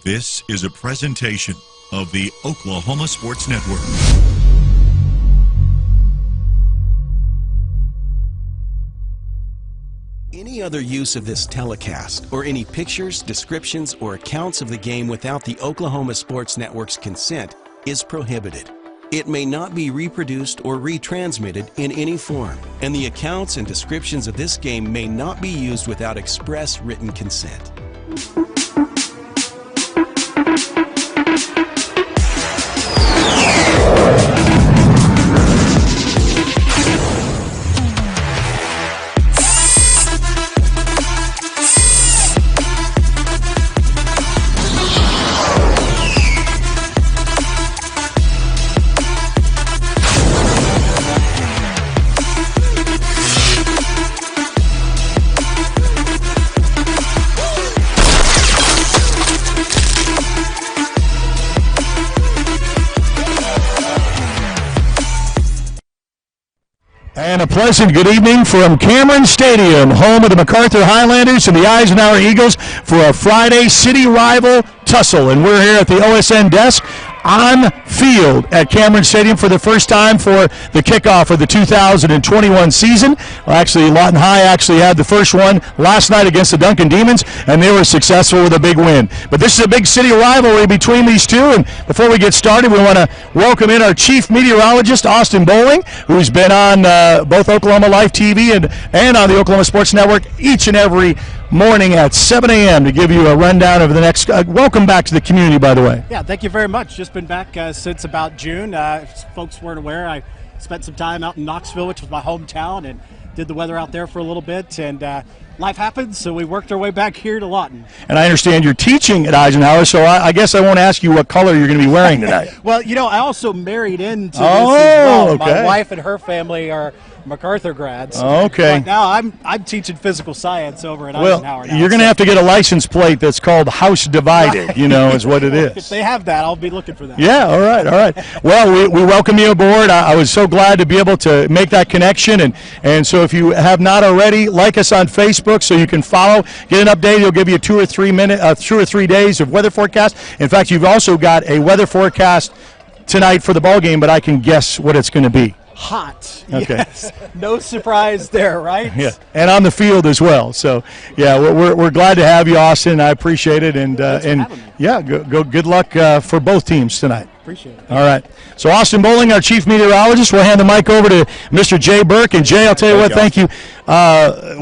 This is a presentation of the Oklahoma Sports Network. Any other use of this telecast, or any pictures, descriptions, or accounts of the game without the Oklahoma Sports Network's consent is prohibited. It may not be reproduced or retransmitted in any form, and the accounts and descriptions of this game may not be used without express written consent. And a pleasant good evening from Cameron Stadium, home of the Macarthur Highlanders and the Eisenhower Eagles for a Friday city rival tussle. And we're here at the OSN desk on field at Cameron Stadium for the first time for the kickoff of the 2021 season. Well, actually, Lawton High actually had the first one last night against the Duncan Demons, and they were successful with a big win. But this is a big city rivalry between these two, and before we get started, we want to welcome in our chief meteorologist, Austin Bowling, who's been on both Oklahoma Life TV and on the Oklahoma Sports Network each and every morning at 7 a.m. to give you a rundown of the next. Welcome back to the community, by the way. Yeah, thank you very much. Just been back since about June. If folks weren't aware, I spent some time out in Knoxville, which was my hometown, and did the weather out there for a little bit. And life happens, so we worked our way back here to Lawton. And I understand you're teaching at Eisenhower, so I guess I won't ask you what color you're going to be wearing tonight. Well, you know, I also married into this as well. Okay. My wife and her family are Macarthur grads. Okay. But now I'm teaching physical science over at Eisenhower now. You're going to have to get a license plate that's called House Divided, is what it is. If they have that, I'll be looking for that. Yeah, all right. Well, we welcome you aboard. I was so glad to be able to make that connection. And so if you have not already, like us on Facebook so you can follow, get an update. It'll give you 2 or 3 days of weather forecast. In fact, you've also got a weather forecast tonight for the ball game, but I can guess what it's going to be. Hot. Okay. Yes. No surprise there, right? Yeah, and on the field as well. So, yeah, we're glad to have you, Austin. I appreciate it, and yeah, good luck for both teams tonight. Appreciate it. All right. So Austin Bowling, our chief meteorologist, we'll hand the mic over to Mr. Jay Burke. And Jay, I'll tell you what, thank you.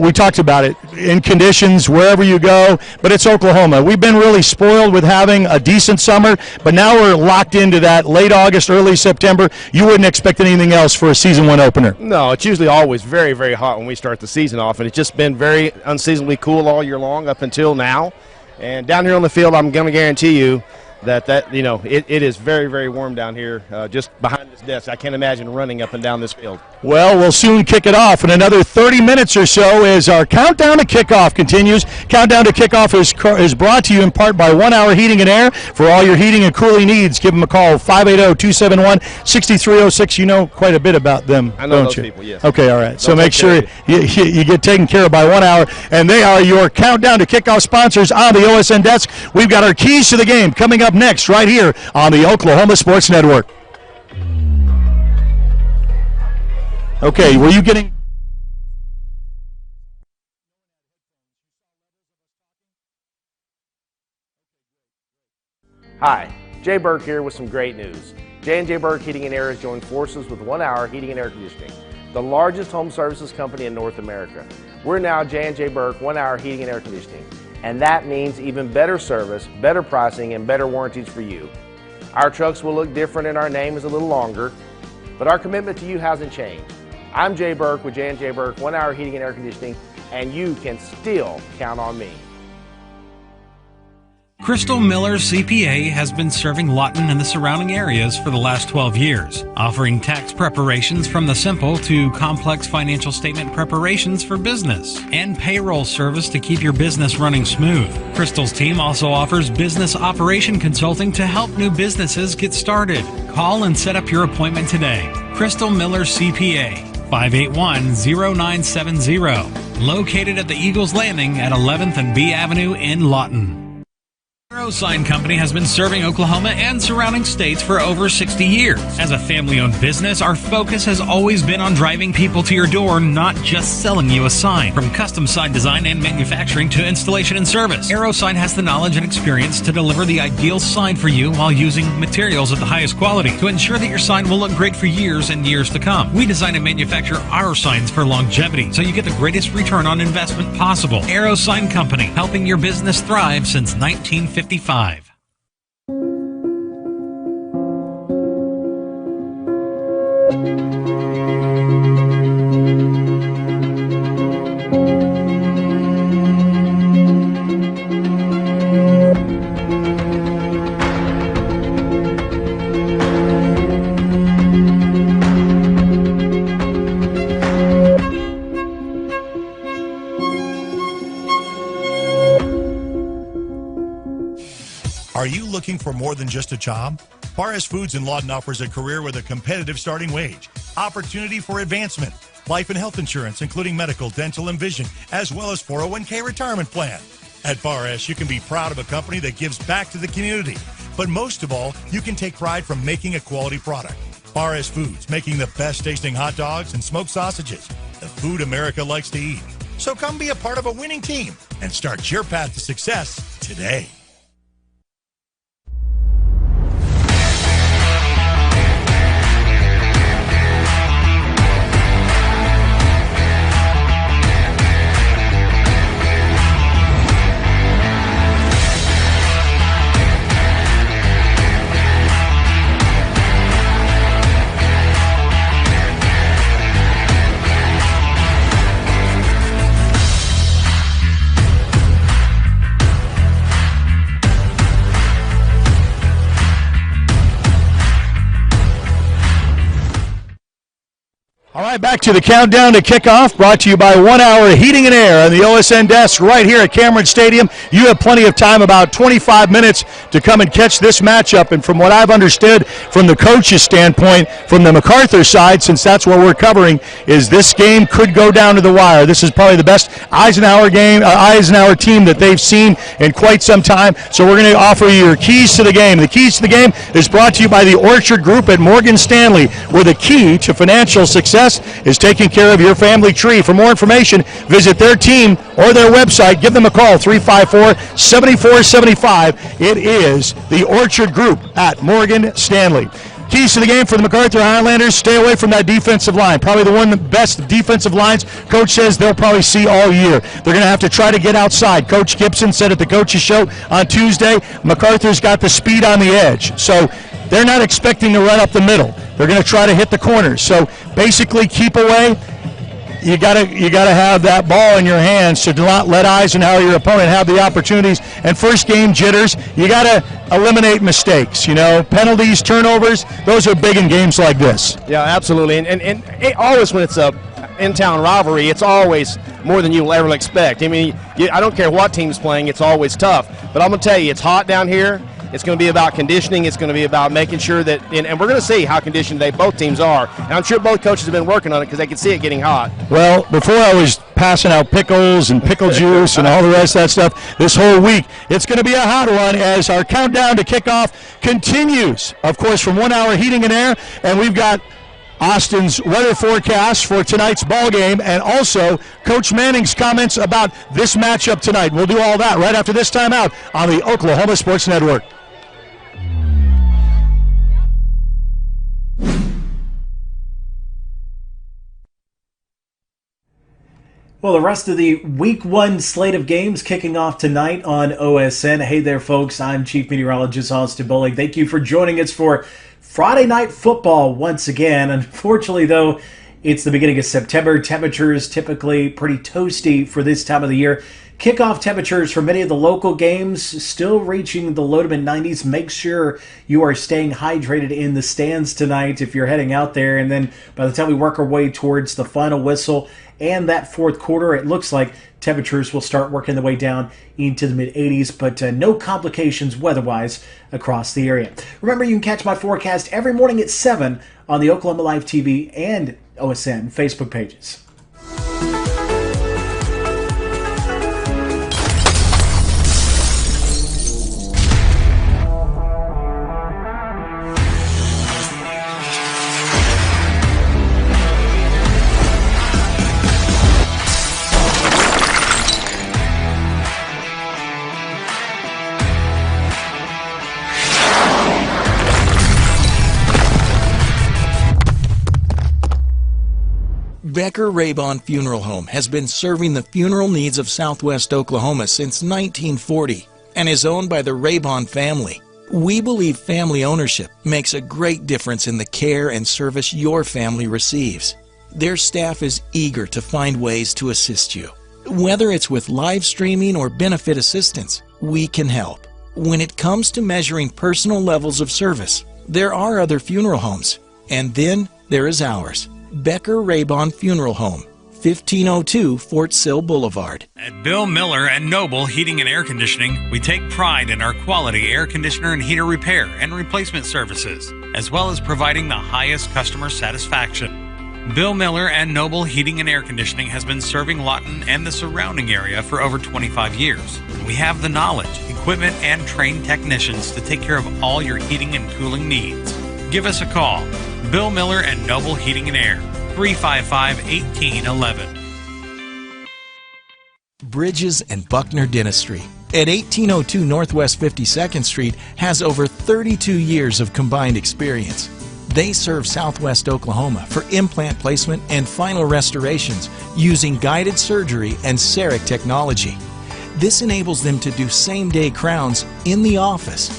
We talked about it in conditions wherever you go, but it's Oklahoma. We've been really spoiled with having a decent summer, but now we're locked into that late August, early September. You wouldn't expect anything else for a season one opener. No, it's usually always very, very hot when we start the season off, and it's just been very unseasonably cool all year long up until now. And down here on the field, I'm going to guarantee you that it is very, very warm down here just behind this desk. I can't imagine running up and down this field. Well, we'll soon kick it off. In another 30 minutes or so as our countdown to kickoff continues. Countdown to kickoff is brought to you in part by 1 Hour Heating and Air. For all your heating and cooling needs, give them a call, 580-271-6306. You know quite a bit about them, I know don't those you? people, yes. Okay, all right. So make sure you get taken care of by 1 hour. And they are your countdown to kickoff sponsors on the OSN desk. We've got our keys to the game coming up next right here on the Oklahoma Sports Network. Okay, were you getting... Hi, Jay Burke here with some great news. J&J Burke Heating and Air has joined forces with 1 Hour Heating and Air Conditioning, the largest home services company in North America. We're now J&J Burke 1 Hour Heating and Air Conditioning, and that means even better service, better pricing, and better warranties for you. Our trucks will look different and our name is a little longer, but our commitment to you hasn't changed. I'm Jay Burke with J&J Burke 1 Hour Heating and Air Conditioning, and you can still count on me. Crystal Miller CPA has been serving Lawton and the surrounding areas for the last 12 years, offering tax preparations from the simple to complex financial statement preparations for business and payroll service to keep your business running smooth. Crystal's team also offers business operation consulting to help new businesses get started. Call and set up your appointment today. Crystal Miller CPA, 581-0970, located at the Eagles Landing at 11th and B Avenue in Lawton. Arrow Sign Company has been serving Oklahoma and surrounding states for over 60 years. As a family-owned business, our focus has always been on driving people to your door, not just selling you a sign. From custom sign design and manufacturing to installation and service, Arrow Sign has the knowledge and experience to deliver the ideal sign for you while using materials of the highest quality to ensure that your sign will look great for years and years to come. We design and manufacture our signs for longevity, so you get the greatest return on investment possible. Arrow Sign Company, helping your business thrive since 1955. Are you looking for more than just a job? Paris Foods in Lawton offers a career with a competitive starting wage, opportunity for advancement, life and health insurance, including medical, dental, and vision, as well as 401k retirement plan. At Paris, you can be proud of a company that gives back to the community. But most of all, you can take pride from making a quality product. Paris Foods, making the best tasting hot dogs and smoked sausages, the food America likes to eat. So come be a part of a winning team and start your path to success today. All right, back to the countdown to kickoff, brought to you by 1 Hour Heating and Air on the OSN desk right here at Cameron Stadium. You have plenty of time, about 25 minutes, to come and catch this matchup. And from what I've understood from the coach's standpoint, from the Macarthur side, since that's what we're covering, is this game could go down to the wire. This is probably the best Eisenhower team that they've seen in quite some time. So we're going to offer you your keys to the game. The keys to the game is brought to you by the Orchard Group at Morgan Stanley, where the key to financial success is taking care of your family tree. For more information, visit their team or their website. Give them a call, 354-7475. It is the Orchard Group at Morgan Stanley. Keys to the game for the Macarthur Highlanders: stay away from that defensive line. Probably the one of the best defensive lines Coach says they'll probably see all year. They're going to have to try to get outside. Coach Gibson said at the coaches show on Tuesday, Macarthur's got the speed on the edge. So they're not expecting to run up the middle. They're going to try to hit the corners. So basically keep away. You gotta have that ball in your hands to not let Eisenhower, your opponent, have the opportunities. And first game jitters, you gotta eliminate mistakes. Penalties, turnovers, those are big in games like this. Yeah, absolutely. And it always, when it's a in-town rivalry, it's always more than you'll ever expect. I mean, I don't care what team's playing, it's always tough. But I'm gonna tell you, it's hot down here. It's going to be about conditioning. It's going to be about making sure that, and we're going to see how conditioned both teams are. And I'm sure both coaches have been working on it because they can see it getting hot. Well, before I was passing out pickles and pickle juice and all the rest of that stuff this whole week, it's going to be a hot one as our countdown to kickoff continues. Of course, from 1 Hour Heating and Air, and we've got Austin's weather forecast for tonight's ball game, and also Coach Manning's comments about this matchup tonight. We'll do all that right after this timeout on the Oklahoma Sports Network. Well, the rest of the Week 1 slate of games kicking off tonight on OSN. Hey there, folks. I'm Chief Meteorologist Austin Bowling. Thank you for joining us for Friday Night Football once again. Unfortunately, though, it's the beginning of September. Temperatures typically pretty toasty for this time of the year. Kickoff temperatures for many of the local games still reaching the low to mid-90s. Make sure you are staying hydrated in the stands tonight if you're heading out there. And then by the time we work our way towards the final whistle and that fourth quarter, it looks like temperatures will start working their way down into the mid-80s, but no complications weather-wise across the area. Remember, you can catch my forecast every morning at 7 on the Oklahoma Live TV and OSN Facebook pages. Becker Raybon Funeral Home has been serving the funeral needs of Southwest Oklahoma since 1940 and is owned by the Raybon family. We believe family ownership makes a great difference in the care and service your family receives. Their staff is eager to find ways to assist you. Whether it's with live streaming or benefit assistance, we can help. When it comes to measuring personal levels of service, there are other funeral homes, and then there is ours, Becker Raybon Funeral Home, 1502 Fort Sill Boulevard. At Bill Miller and Noble Heating and Air Conditioning, we take pride in our quality air conditioner and heater repair and replacement services, as well as providing the highest customer satisfaction. Bill Miller and Noble Heating and Air Conditioning has been serving Lawton and the surrounding area for over 25 years. We have the knowledge, equipment, and trained technicians to take care of all your heating and cooling needs. Give us a call. Bill Miller and Noble Heating and Air, 355-1811. Bridges and Buckner Dentistry at 1802 Northwest 52nd Street has over 32 years of combined experience. They serve Southwest Oklahoma for implant placement and final restorations using guided surgery and CEREC technology. This enables them to do same-day crowns in the office.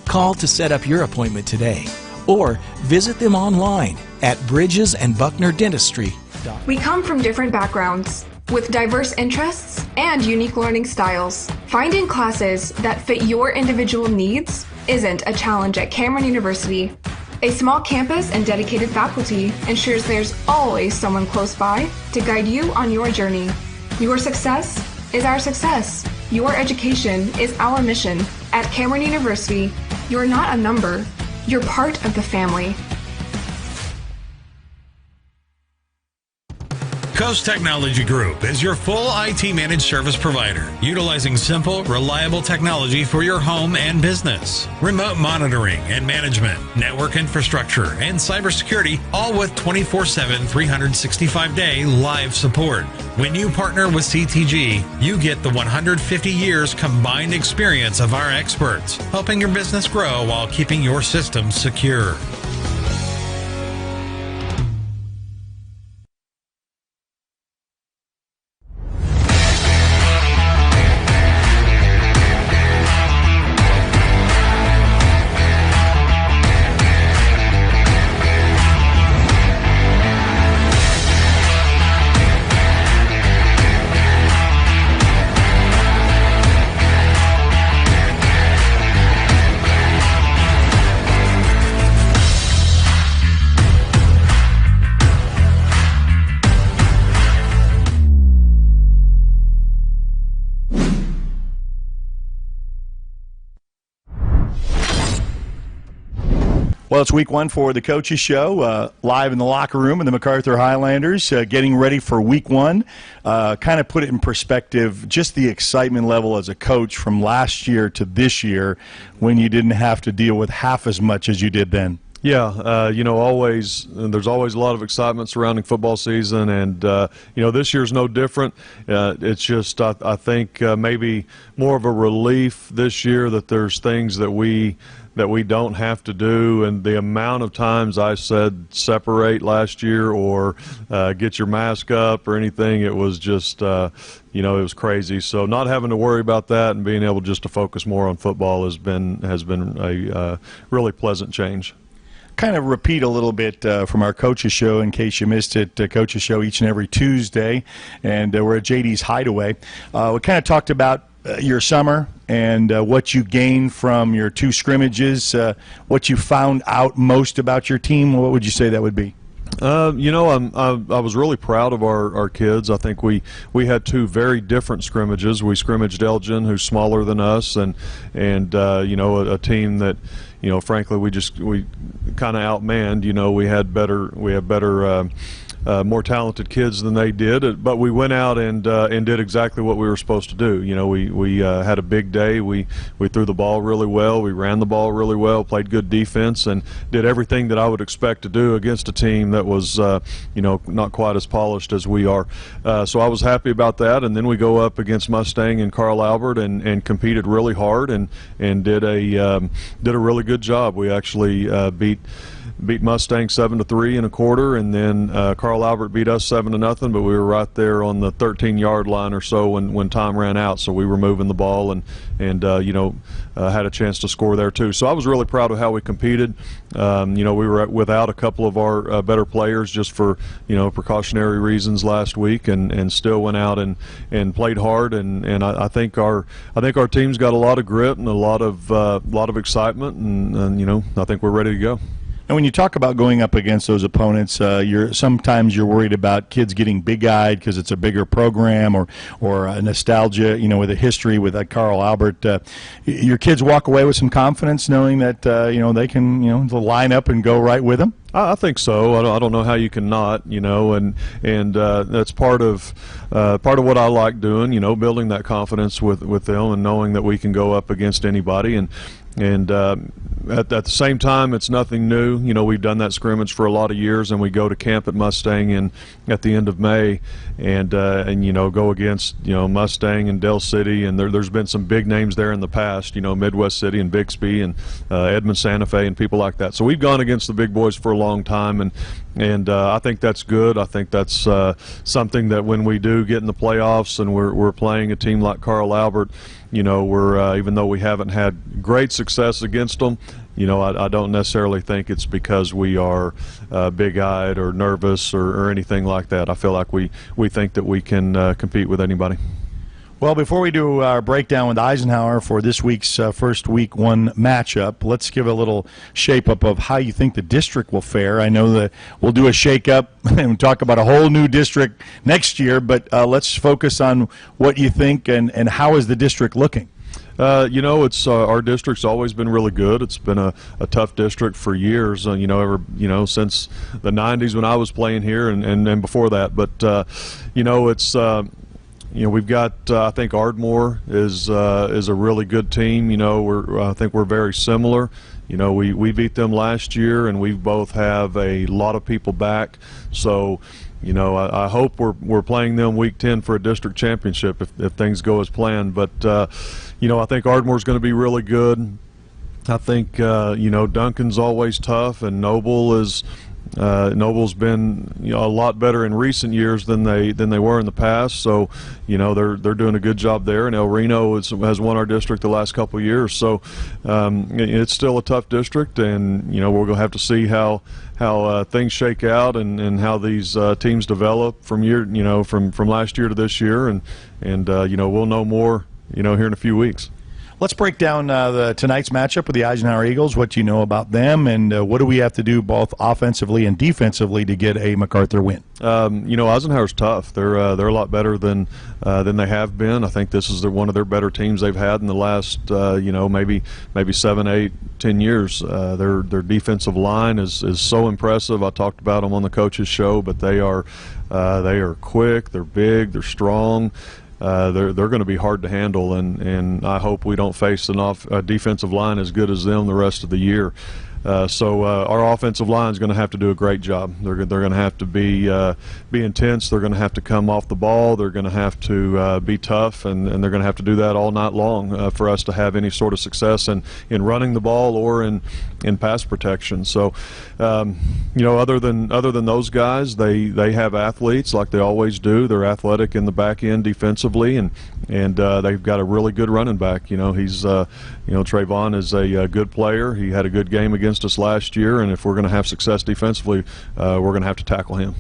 Call to set up your appointment today or visit them online at bridgesandbucknerdentistry.com. We come from different backgrounds with diverse interests and unique learning styles. Finding classes that fit your individual needs isn't a challenge at Cameron University. A small campus and dedicated faculty ensures there's always someone close by to guide you on your journey. Your success is our success. Your education is our mission. At Cameron University, you're not a number, you're part of the family. Coast Technology Group is your full IT managed service provider, utilizing simple, reliable technology for your home and business. Remote monitoring and management, network infrastructure, and cybersecurity, all with 24/7, 365-day live support. When you partner with CTG, you get the 150 years combined experience of our experts, helping your business grow while keeping your systems secure. Well, it's week one for the Coaches Show, live in the locker room in the Macarthur Highlanders, getting ready for week one. Kind of put it in perspective, just the excitement level as a coach from last year to this year when you didn't have to deal with half as much as you did then. Yeah, there's always a lot of excitement surrounding football season, and this year's no different. It's just I think maybe more of a relief this year that there's things that we don't have to do, and the amount of times I said separate last year or get your mask up or anything, it was just it was crazy. So not having to worry about that and being able just to focus more on football has been a really pleasant change. Kind of repeat a little bit from our Coaches Show in case you missed it. Coaches Show each and every Tuesday, and we're at JD's Hideaway. We kind of talked about your summer and what you gained from your two scrimmages, what you found out most about your team. What would you say that would be? I was really proud of our kids. I think we had two very different scrimmages. We scrimmaged Elgin, who's smaller than us, and a team that, frankly, we kind of outmanned. We have better more talented kids than they did, but we went out and did exactly what we were supposed to do. We had a big day. We threw the ball really well. We ran the ball really well, played good defense, and did everything that I would expect to do against a team that was not quite as polished as we are. So I was happy about that. And then we go up against Mustang and Carl Albert and competed really hard and did a really good job. We actually beat beat Mustang 7-3 in a quarter, and then Carl Albert beat us 7-0. But we were right there on the 13-yard line or so when time ran out. So we were moving the ball and had a chance to score there too. So I was really proud of how we competed. We were without a couple of our better players just for precautionary reasons last week, and still went out and played hard. And I think our team's got a lot of grit and a lot of excitement, and I think we're ready to go. And when you talk about going up against those opponents, sometimes you're worried about kids getting big-eyed because it's a bigger program or a nostalgia, with a history with Carl Albert. Your kids walk away with some confidence knowing that they can line up and go right with them. I think so. I don't know how you can not, and that's part of what I like doing, building that confidence with them and knowing that we can go up against anybody. And at the same time, it's nothing new. We've done that scrimmage for a lot of years, and we go to camp at Mustang at the end of May, and go against Mustang and Del City, and there's been some big names there in the past, Midwest City and Bixby and Edmond Santa Fe and people like that. So we've gone against the big boys for a long time, and I think that's good. I think that's something that when we do get in the playoffs and we're playing a team like Carl Albert, we're even though we haven't had great success against them, I don't necessarily think it's because we are big-eyed or nervous or anything like that. I feel like we think that we can compete with anybody. Well, before we do our breakdown with Eisenhower for this week's first week one matchup, let's give a little shape-up of how you think the district will fare. I know that we'll do a shake-up and talk about a whole new district next year, but let's focus on what you think and how is the district looking. It's our district's always been really good. It's been a tough district for years, since the 90s when I was playing here and before that. But, it's we've got I think Ardmore is a really good team. I think we're very similar. We beat them last year, and we both have a lot of people back. So, I hope we're playing them week 10 for a district championship if things go as planned. But I think Ardmore's going to be really good. I think Duncan's always tough, and Noble's been a lot better in recent years than they were in the past. So they're doing a good job there, and El Reno has won our district the last couple of years. So it's still a tough district, and we're going to have to see how things shake out and how these teams develop from from last year to this year, and we'll know more here in a few weeks. Let's break down tonight's matchup with the Eisenhower Eagles, what you know about them, and what do we have to do both offensively and defensively to get a Macarthur win? Eisenhower's tough. They're a lot better than they have been. I think this is one of their better teams they've had in the last maybe 7, 8, 10 years. Their defensive line is so impressive. I talked about them on the coaches show, but they are quick, they're big, they're strong. They're going to be hard to handle, and I hope we don't face a defensive line as good as them the rest of the year. So our offensive line is going to have to do a great job. They're going to have to be intense. They're going to have to come off the ball. They're going to have to be tough, and they're going to have to do that all night long for us to have any sort of success in running the ball or in pass protection. So, other than those guys, they have athletes like they always do. They're athletic in the back end defensively, and they've got a really good running back. Trayvon is a good player. He had a good game against us last year, and if we're going to have success defensively, we're going to have to tackle him.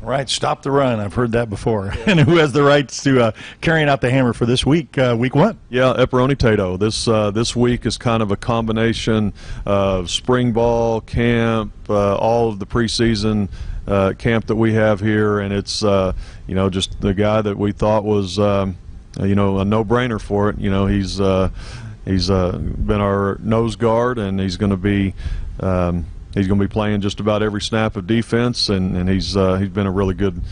Right, stop the run. I've heard that before. And who has the rights to carrying out the hammer for this week, week one? Yeah, Epperoni Tato. This week is kind of a combination of spring ball, camp, all of the preseason camp that we have here, and it's just the guy that we thought was a no-brainer for it. He's been our nose guard, and he's going to be playing just about every snap of defense, and he's been a really good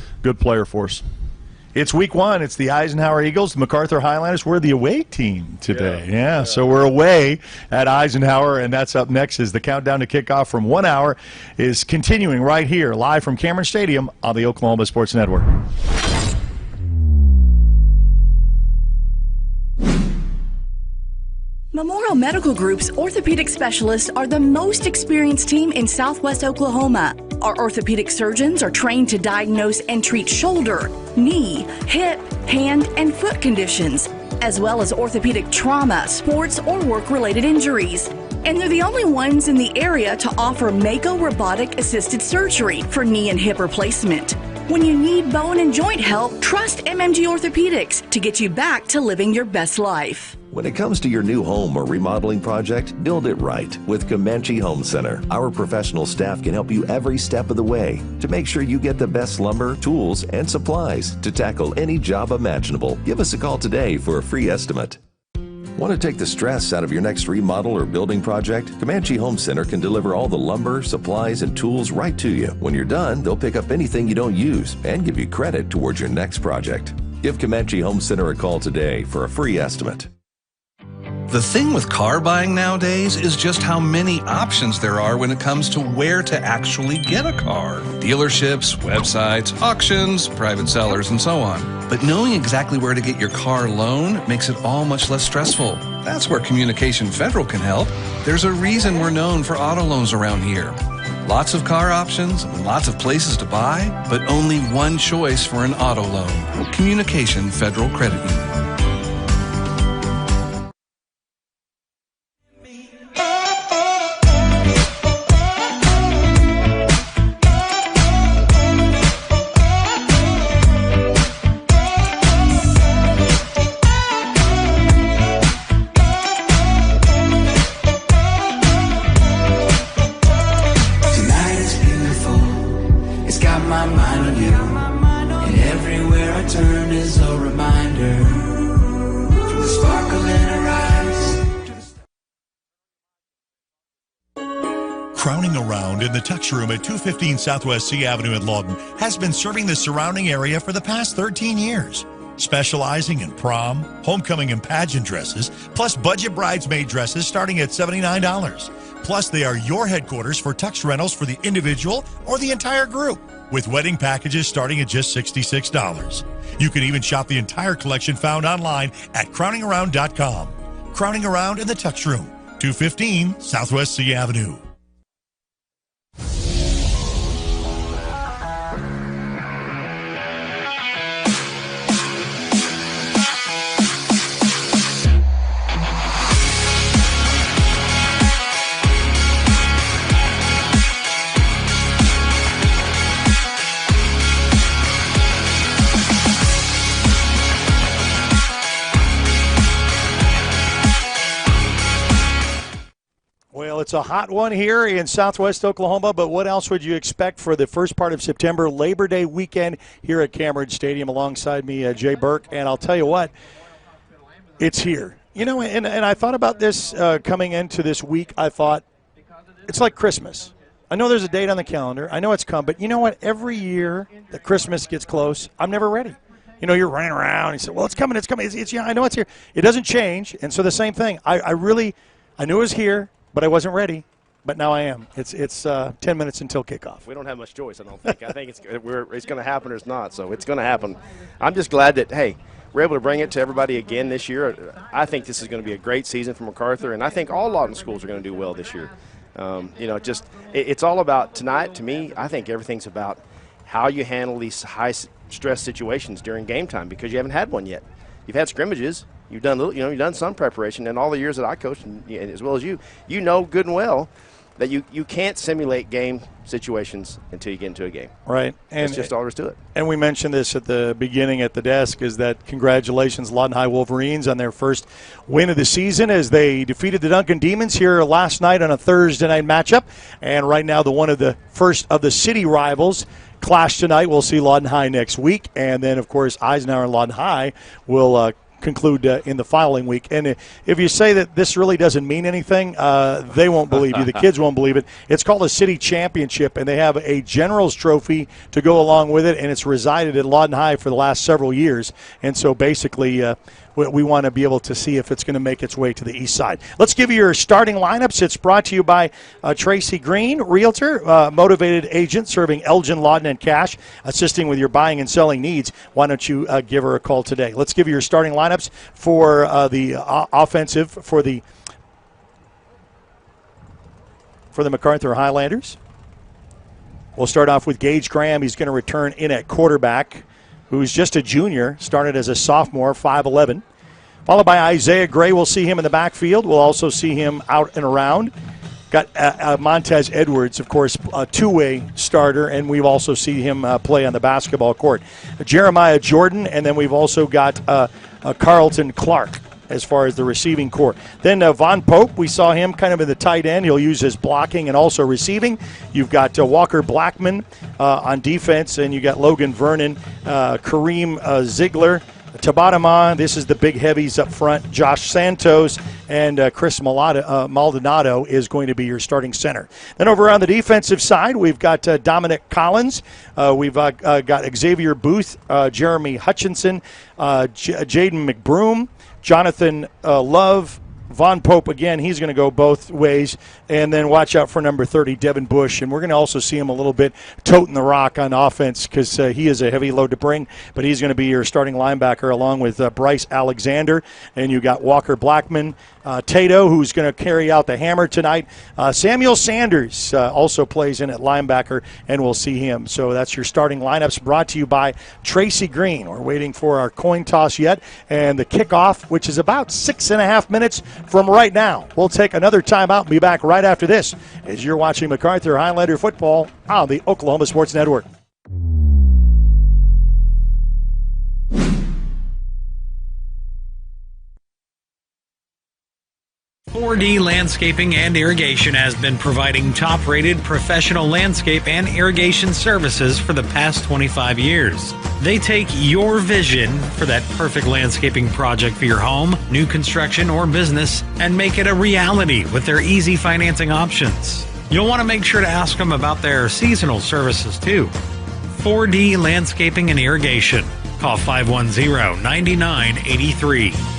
player for us. It's week one. It's the Eisenhower Eagles, the Macarthur Highlanders. We're the away team today. Yeah, so we're away at Eisenhower, and that's up next as the countdown to kickoff from 1 hour is continuing right here, live from Cameron Stadium on the Oklahoma Sports Network. Memorial Medical Group's orthopedic specialists are the most experienced team in Southwest Oklahoma. Our orthopedic surgeons are trained to diagnose and treat shoulder, knee, hip, hand, and foot conditions, as well as orthopedic trauma, sports, or work-related injuries. And they're the only ones in the area to offer Mako robotic-assisted surgery for knee and hip replacement. When you need bone and joint help, trust MMG Orthopedics to get you back to living your best life. When it comes to your new home or remodeling project, build it right with Comanche Home Center. Our professional staff can help you every step of the way to make sure you get the best lumber, tools, and supplies to tackle any job imaginable. Give us a call today for a free estimate. Want to take the stress out of your next remodel or building project? Comanche Home Center can deliver all the lumber, supplies, and tools right to you. When you're done, they'll pick up anything you don't use and give you credit towards your next project. Give Comanche Home Center a call today for a free estimate. The thing with car buying nowadays is just how many options there are when it comes to where to actually get a car. Dealerships, websites, auctions, private sellers, and so on. But knowing exactly where to get your car loan makes it all much less stressful. That's where Communication Federal can help. There's a reason we're known for auto loans around here. Lots of car options and lots of places to buy, but only one choice for an auto loan. Communication Federal Credit Union. Crowning Around in the Tux Room at 215 Southwest C Avenue in Lawton has been serving the surrounding area for the past 13 years. Specializing in prom, homecoming, and pageant dresses, plus budget bridesmaid dresses starting at $79. Plus, they are your headquarters for tux rentals for the individual or the entire group, with wedding packages starting at just $66. You can even shop the entire collection found online at crowningaround.com. Crowning Around in the Tux Room, 215 Southwest C Avenue. Well, it's a hot one here in Southwest Oklahoma, but what else would you expect for the first part of September, Labor Day weekend here at Cameron Stadium? Alongside me, Jay Burke, and I'll tell you what, it's here. You know, and I thought about this coming into this week. I thought, it's like Christmas. I know there's a date on the calendar. I know it's come, but you know what? Every year that Christmas gets close, I'm never ready. You know, you're running around. You say, well, it's coming, it's coming. It's yeah, I know it's here. It doesn't change, and so the same thing. I knew it was here, but I wasn't ready, but now I am. It's 10 minutes until kickoff. We don't have much choice, I don't think. I think it's going to happen or it's not, so it's going to happen. I'm just glad that, hey, we're able to bring it to everybody again this year. I think this is going to be a great season for Macarthur, and I think all Lawton schools are going to do well this year. You know, it's all about tonight. To me, I think everything's about how you handle these high-stress situations during game time, because you haven't had one yet. You've had scrimmages. You've done you've done some preparation, and all the years that I coached, and as well as you know good and well that you can't simulate game situations until you get into a game. Right. And that's just all there is to it. And we mentioned this at the beginning at the desk, is that congratulations, Lawton High Wolverines, on their first win of the season as they defeated the Duncan Demons here last night on a Thursday night matchup. And right now, one of the first of the city rivals clash tonight. We'll see Lawton High next week. And then, of course, Eisenhower and Lawton High will conclude in the following week. And if you say that this really doesn't mean anything, they won't believe you. The kids won't believe it. It's called a city championship, and they have a general's trophy to go along with it, and it's resided at Lawton High for the last several years. And so basically we want to be able to see if it's going to make its way to the east side. Let's give you your starting lineups. It's brought to you by Tracy Green, Realtor, motivated agent serving Elgin, Lawton, and Cache, assisting with your buying and selling needs. Why don't you give her a call today? Let's give you your starting lineups for the offensive for the for the Macarthur Highlanders. We'll start off with Gage Graham. He's going to return in at quarterback, who's just a junior, started as a sophomore, 5'11". Followed by Isaiah Gray. We'll see him in the backfield. We'll also see him out and around. Got Montez Edwards, of course, a two-way starter, and we've also seen him play on the basketball court. Jeremiah Jordan, and then we've also got Carlton Clark as far as the receiving core. Then Von Pope, we saw him kind of in the tight end. He'll use his blocking and also receiving. You've got Walker Blackman on defense, and you got Logan Vernon, Kareem Ziegler, Tabatama. This is the big heavies up front. Josh Santos and Chris Maldonado is going to be your starting center. Then over on the defensive side, we've got Dominic Collins. We've got Xavier Booth, Jeremy Hutchinson, Jaden McBroom, Jonathan Love, Von Pope again. He's going to go both ways. And then watch out for number 30, Devin Bush. And we're going to also see him a little bit toting the rock on offense because he is a heavy load to bring. But he's going to be your starting linebacker along with Bryce Alexander. And you got Walker Blackman, Tato, who's going to carry out the hammer tonight. Samuel Sanders also plays in at linebacker, and we'll see him. So that's your starting lineups brought to you by Tracy Green. We're waiting for our coin toss yet. And the kickoff, which is about 6.5 minutes from right now. We'll take another timeout and be back right after this as you're watching Macarthur Highlander football on the Oklahoma Sports Network. 4D Landscaping and Irrigation has been providing top-rated professional landscape and irrigation services for the past 25 years. They take your vision for that perfect landscaping project for your home, new construction, or business and make it a reality with their easy financing options. You'll want to make sure to ask them about their seasonal services too. 4D Landscaping and Irrigation. Call 510-9983.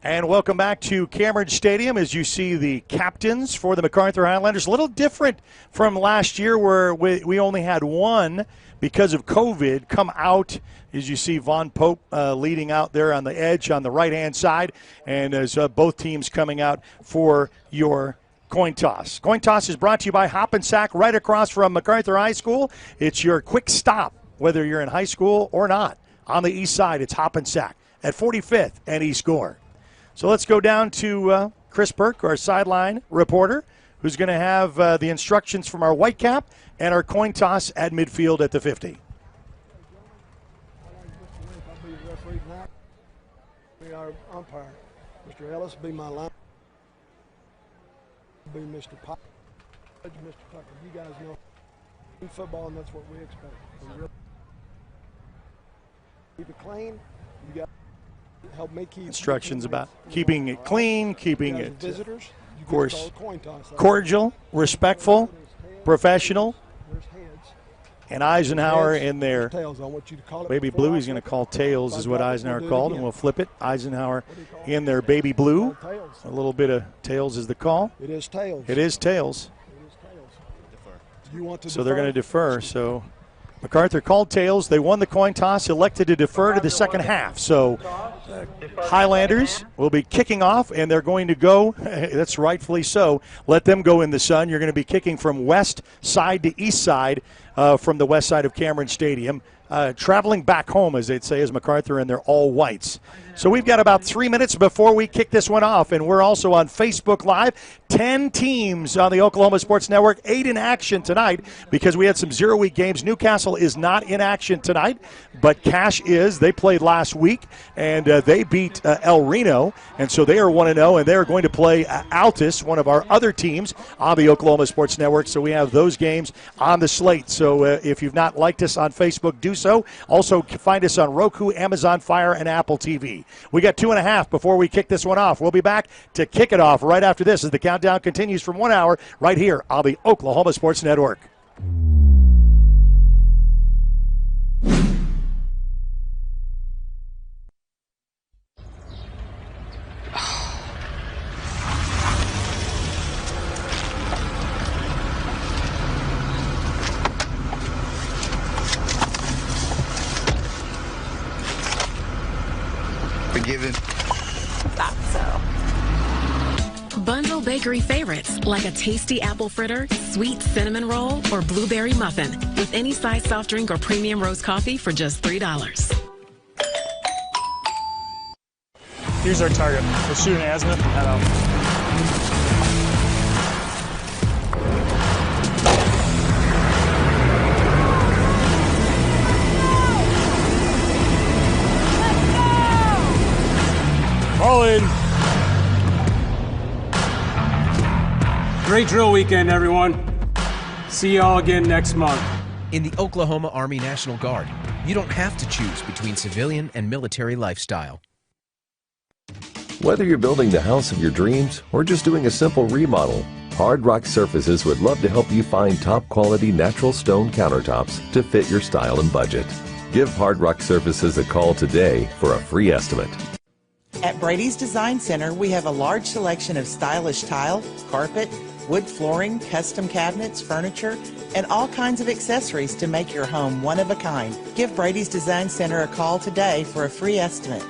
And welcome back to Cameron Stadium as you see the captains for the Macarthur Highlanders. A little different from last year where we only had one because of COVID come out. As you see Von Pope leading out there on the edge on the right-hand side. And as both teams coming out for your coin toss. Coin toss is brought to you by Hop and Sack right across from Macarthur High School. It's your quick stop, whether you're in high school or not. On the east side, it's Hop and Sack at 45th and East Gore. So let's go down to Chris Burke, our sideline reporter, who's going to have the instructions from our Whitecap and our coin toss at midfield at the 50. Be our umpire. Mr. Ellis be my line. Be Mr. Pop. Mr. Tucker. You guys know football, and that's what we expect. Keep it clean. You got. Help me keep instructions about keeping it clean, keeping it, visitors, of course, cordial, respectful, professional. And Eisenhower in there. Baby blue, he's going to call tails is what Eisenhower called, and we'll flip it. Eisenhower in their baby blue. A little bit of tails is the call. It is tails. It is tails. So they're going to defer. So Macarthur called tails. They won the coin toss, elected to defer to the second half. So Highlanders will be kicking off, and they're going to go, that's rightfully so, let them go in the sun. You're going to be kicking from west side to east side from the west side of Cameron Stadium. traveling back home, as they'd say, as Macarthur, and they're all whites. So we've got about 3 minutes before we kick this one off, and we're also on Facebook Live. 10 teams on the Oklahoma Sports Network, 8 in action tonight because we had some zero-week games. Newcastle is not in action tonight, but Cache is. They played last week, and they beat El Reno, and so they are 1-0, and they are going to play Altus, one of our other teams on the Oklahoma Sports Network. So we have those games on the slate. So if you've not liked us on Facebook, do so. Also, find us on Roku, Amazon Fire, and Apple TV. We got 2.5 before we kick this one off. We'll be back to kick it off right after this as the countdown continues from 1 hour right here on the Oklahoma Sports Network. Forgiven. Thought so. Bundle bakery favorites like a tasty apple fritter, sweet cinnamon roll, or blueberry muffin with any size soft drink or premium roast coffee for just $3. Here's our target. We're shooting azimuth and head out. All in. Great drill weekend, everyone. See y'all again next month. In the Oklahoma Army National Guard, you don't have to choose between civilian and military lifestyle. Whether you're building the house of your dreams or just doing a simple remodel, Hard Rock Surfaces would love to help you find top-quality natural stone countertops to fit your style and budget. Give Hard Rock Surfaces a call today for a free estimate. At Brady's Design Center, we have a large selection of stylish tile, carpet, wood flooring, custom cabinets, furniture, and all kinds of accessories to make your home one of a kind. Give Brady's Design Center a call today for a free estimate.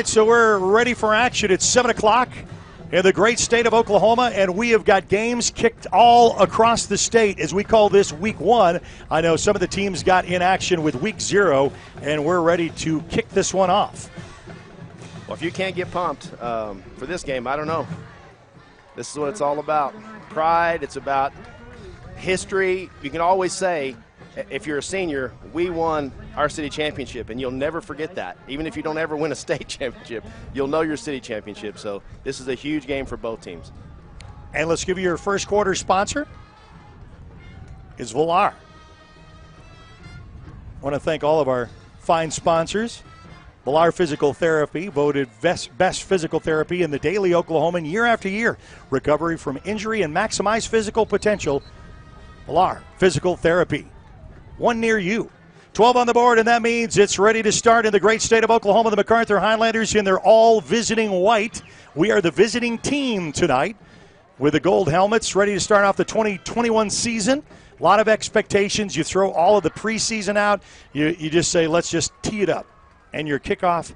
So we're ready for action. It's 7 o'clock in the great state of Oklahoma, and we have got games kicked all across the state as we call this Week 1. I know some of the teams got in action with Week 0, and we're ready to kick this one off. Well, if you can't get pumped for this game, I don't know. This is what it's all about. Pride, it's about history. You can always say, if you're a senior, we won our city championship, and you'll never forget that. Even if you don't ever win a state championship, you'll know your city championship. So this is a huge game for both teams. And let's give you your first quarter sponsor. It's Villar. I want to thank all of our fine sponsors. Villar Physical Therapy, voted best physical therapy in the daily Oklahoman year after year. Recovery from injury and maximize physical potential. Villar Physical Therapy. One near you. 12 on the board, and that means it's ready to start in the great state of Oklahoma. The Macarthur Highlanders, and they're all visiting white. We are the visiting team tonight with the gold helmets, ready to start off the 2021 season. A lot of expectations. You throw all of the preseason out. You just say, let's just tee it up. And your kickoff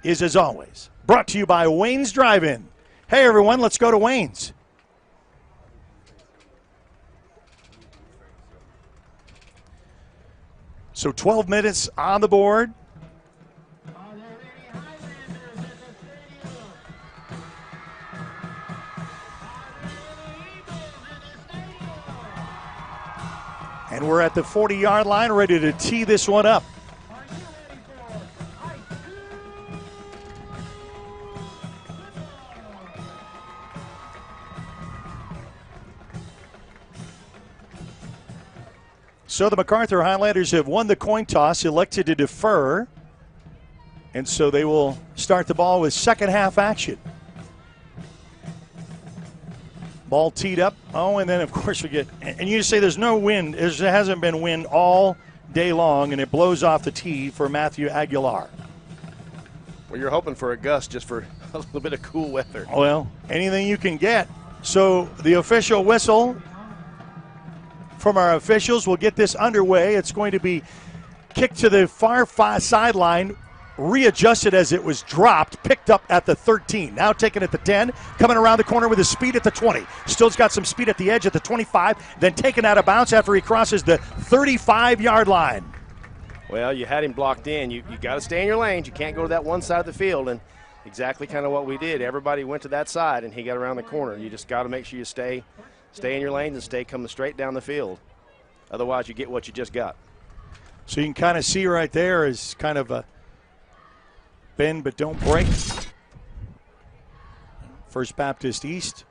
is, as always, brought to you by Wayne's Drive-In. Hey, everyone, let's go to Wayne's. So 12 minutes on the board. And we're at the 40-yard line, ready to tee this one up. So the Macarthur Highlanders have won the coin toss, elected to defer, and so they will start the ball with second half action. Ball teed up. Oh, and then, of course, we get – and you say there's no wind. There hasn't been wind all day long, and it blows off the tee for Matthew Aguilar. Well, you're hoping for a gust just for a little bit of cool weather. Well, anything you can get. So the official whistle from our officials will get this underway. It's going to be kicked to the far sideline, readjusted as it was dropped, picked up at the 13. Now taken at the 10, coming around the corner with his speed at the 20. Still's got some speed at the edge at the 25, then taken out of bounds after he crosses the 35-yard line. Well, you had him blocked in. You got to stay in your lanes. You can't go to that one side of the field, and exactly kind of what we did. Everybody went to that side, and he got around the corner. You just got to make sure you stay in your lanes and stay coming straight down the field. Otherwise, you get what you just got. So you can kind of see right there is kind of a bend but don't break. First Baptist East,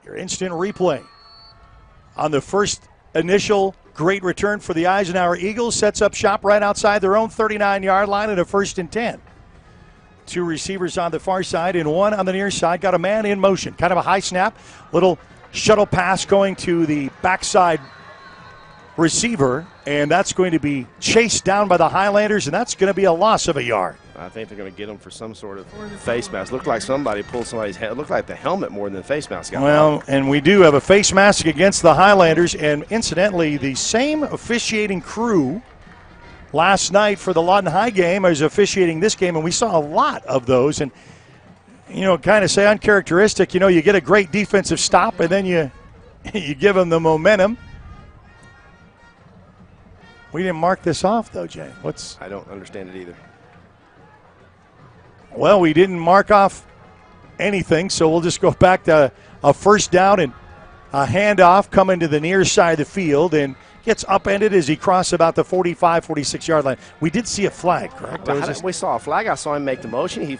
your instant replay on the first initial great return for the Eisenhower Eagles. Sets up shop right outside their own 39-yard line at a 1st and 10. Two receivers on the far side and one on the near side. Got a man in motion. Kind of a high snap. Little shuttle pass going to the backside receiver, and that's going to be chased down by the Highlanders, and that's going to be a loss of a yard. I think they're going to get him for some sort of face mask. Looked like somebody pulled somebody's head. It looked like the helmet more than the face mask. Well, and we do have a face mask against the Highlanders, and incidentally, the same officiating crew last night for the Lawton High game is officiating this game, and we saw a lot of those. And, kind of say uncharacteristic, you get a great defensive stop, and then you give them the momentum. We didn't mark this off, though, Jay. I don't understand it either. Well, we didn't mark off anything, so we'll just go back to a first down and a handoff coming to the near side of the field and gets upended as he crossed about the 45, 46-yard line. We did see a flag, correct? We saw a flag. I saw him make the motion. He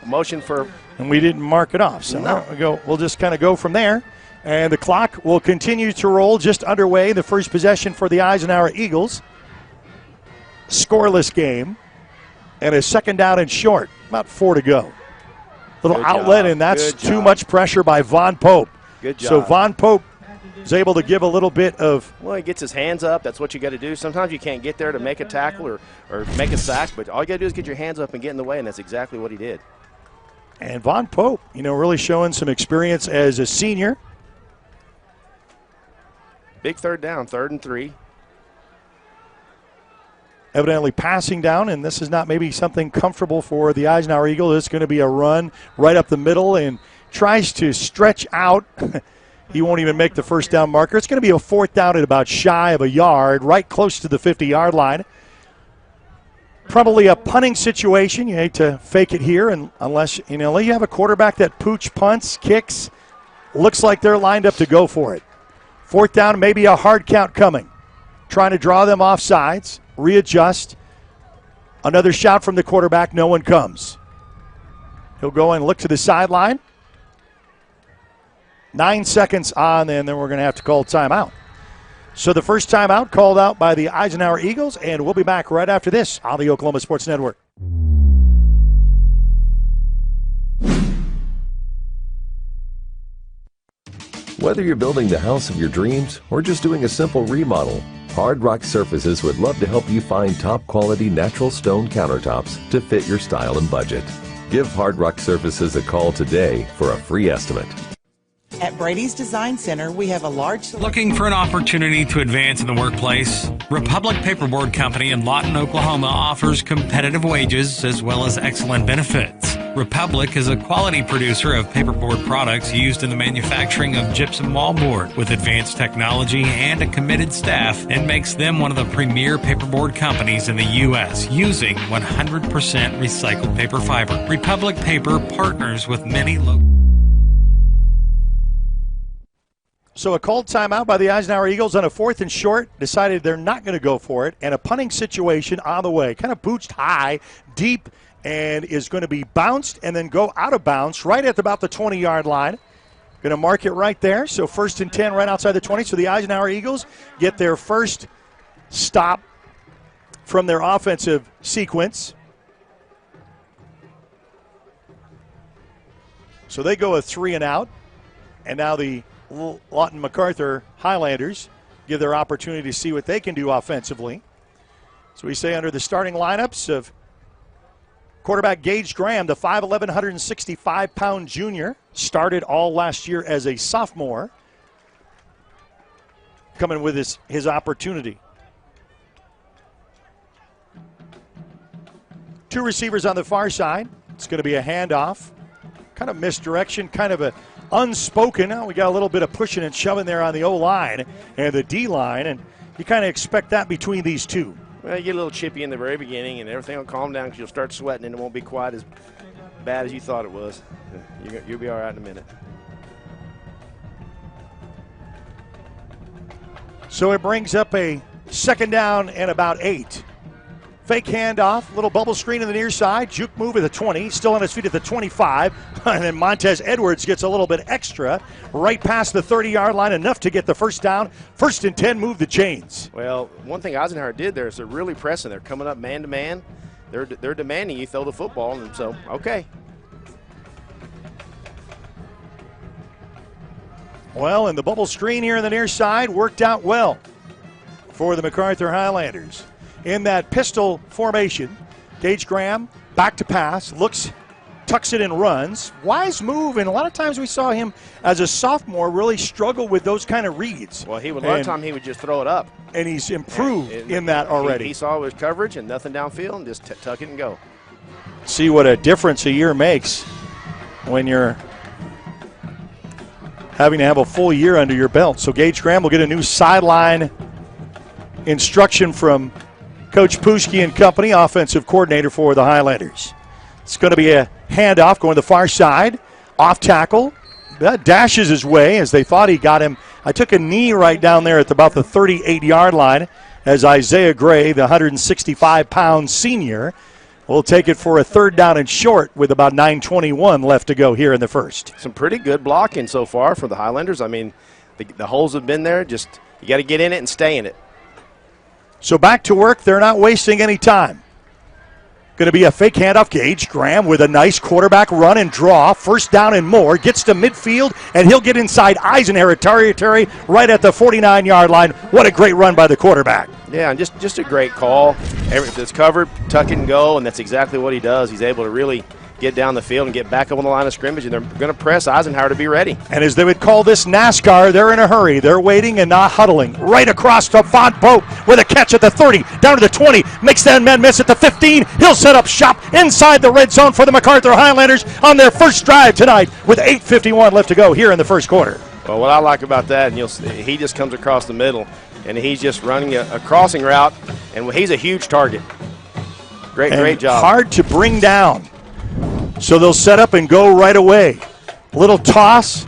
motioned for. And we didn't mark it off. So now we'll just kind of go from there. And the clock will continue to roll, just underway. The first possession for the Eisenhower Eagles. Scoreless game. And a second down and short. About 4 to go. Little outlet, and that's too much pressure by Von Pope. Good job. So Von Pope is able to give a little bit of. Well, he gets his hands up. That's what you got to do. Sometimes you can't get there to make a tackle or make a sack, but all you got to do is get your hands up and get in the way, and that's exactly what he did. And Von Pope, really showing some experience as a senior. Big third down, 3rd and 3. Evidently passing down, and this is not maybe something comfortable for the Eisenhower Eagle. It's going to be a run right up the middle and tries to stretch out. He won't even make the first down marker. It's going to be a 4th down at about shy of a yard, right close to the 50-yard line. Probably a punting situation. You hate to fake it here, and unless you have a quarterback that pooch punts, kicks, looks like they're lined up to go for it. 4th down, maybe a hard count coming. Trying to draw them off sides, readjust. Another shot from the quarterback, no one comes. He'll go and look to the sideline. 9 seconds on, and then we're going to have to call timeout. So the first timeout called out by the Eisenhower Eagles, and we'll be back right after this on the Oklahoma Sports Network. Whether you're building the house of your dreams or just doing a simple remodel, Hard Rock Surfaces would love to help you find top-quality natural stone countertops to fit your style and budget. Give Hard Rock Surfaces a call today for a free estimate. At Brady's Design Center, we have a large... Looking for an opportunity to advance in the workplace? Republic Paperboard Company in Lawton, Oklahoma offers competitive wages as well as excellent benefits. Republic is a quality producer of paperboard products used in the manufacturing of gypsum wallboard with advanced technology and a committed staff, and makes them one of the premier paperboard companies in the U.S. using 100% recycled paper fiber. Republic Paper partners with many local... So a called timeout by the Eisenhower Eagles on a 4th and short. Decided they're not going to go for it. And a punting situation on the way. Kind of booched high, deep, and is going to be bounced and then go out of bounds right at about the 20-yard line. Going to mark it right there. So 1st and 10 right outside the 20. So the Eisenhower Eagles get their first stop from their offensive sequence. So they go a 3 and out. And now the Lawton Macarthur Highlanders give their opportunity to see what they can do offensively. So we say under the starting lineups of quarterback Gage Graham, the 5'11", 165-pound junior, started all last year as a sophomore, coming with his opportunity. Two receivers on the far side. It's going to be a handoff. Kind of misdirection, kind of a unspoken. Now we got a little bit of pushing and shoving there on the O-line and the D-line, and you kind of expect that between these two. Well, you get a little chippy in the very beginning, and everything will calm down because you'll start sweating, and it won't be quite as bad as you thought it was. You'll be all right in a minute. So it brings up a second down and about 8. Fake handoff, little bubble screen in the near side. Juke move at the 20, still on his feet at the 25. And then Montez Edwards gets a little bit extra right past the 30-yard line, enough to get the first down. 1st and 10, move the chains. Well, one thing Eisenhower did there is they're really pressing. They're coming up man-to-man. They're demanding you throw the football, and so, okay. Well, and the bubble screen here in the near side worked out well for the Macarthur Highlanders. In that pistol formation, Gage Graham back to pass, tucks it and runs. Wise move, and a lot of times we saw him as a sophomore really struggle with those kind of reads. Well, a lot of time he would just throw it up. And he's improved in that already. He saw his coverage and nothing downfield and just tuck it and go. See what a difference a year makes when you're having to have a full year under your belt. So Gage Graham will get a new sideline instruction from Coach Pushki and company, offensive coordinator for the Highlanders. It's going to be a handoff going to the far side. Off tackle. That dashes his way as they thought he got him. I took a knee right down there at about the 38-yard line as Isaiah Gray, the 165-pound senior, will take it for a 3rd down and short with about 9:21 left to go here in the first. Some pretty good blocking so far for the Highlanders. I mean, the holes have been there. Just you got to get in it and stay in it. So back to work. They're not wasting any time. Going to be a fake handoff. Gage Graham with a nice quarterback run and draw. 1st down and more. Gets to midfield, and he'll get inside Eisenhower territory right at the 49-yard line. What a great run by the quarterback. Yeah, and just a great call. It's covered, tuck it and go, and that's exactly what he does. He's able to really get down the field and get back up on the line of scrimmage, and they're going to press Eisenhower to be ready. And as they would call this NASCAR, they're in a hurry. They're waiting and not huddling. Right across to Font Boat with a catch at the 30, down to the 20, makes that man miss at the 15. He'll set up shop inside the red zone for the Macarthur Highlanders on their first drive tonight with 8:51 left to go here in the first quarter. Well, what I like about that, and you'll see, he just comes across the middle, and he's just running a crossing route, and he's a huge target. Great job. Hard to bring down. So they'll set up and go right away. Little toss.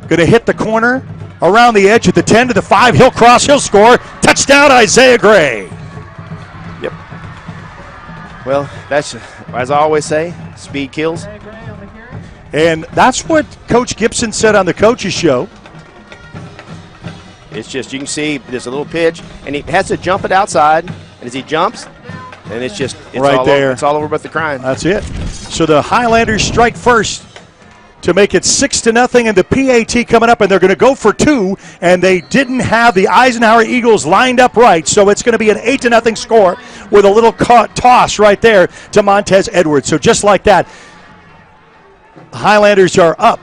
Going to hit the corner. Around the edge at the 10 to the 5. He'll cross. He'll score. Touchdown, Isaiah Gray. Yep. Well, that's, as I always say, speed kills. And that's what Coach Gibson said on the coaches show. It's just, you can see there's a little pitch, and he has to jump it outside. And as he jumps, and it's right all there. It's all over but the crime. That's it. So the Highlanders strike first to make it 6-0, and the PAT coming up, and they're going to go for 2, and they didn't have the Eisenhower Eagles lined up right, so it's going to be an 8-0 score with a little toss right there to Montez Edwards. So just like that, the Highlanders are up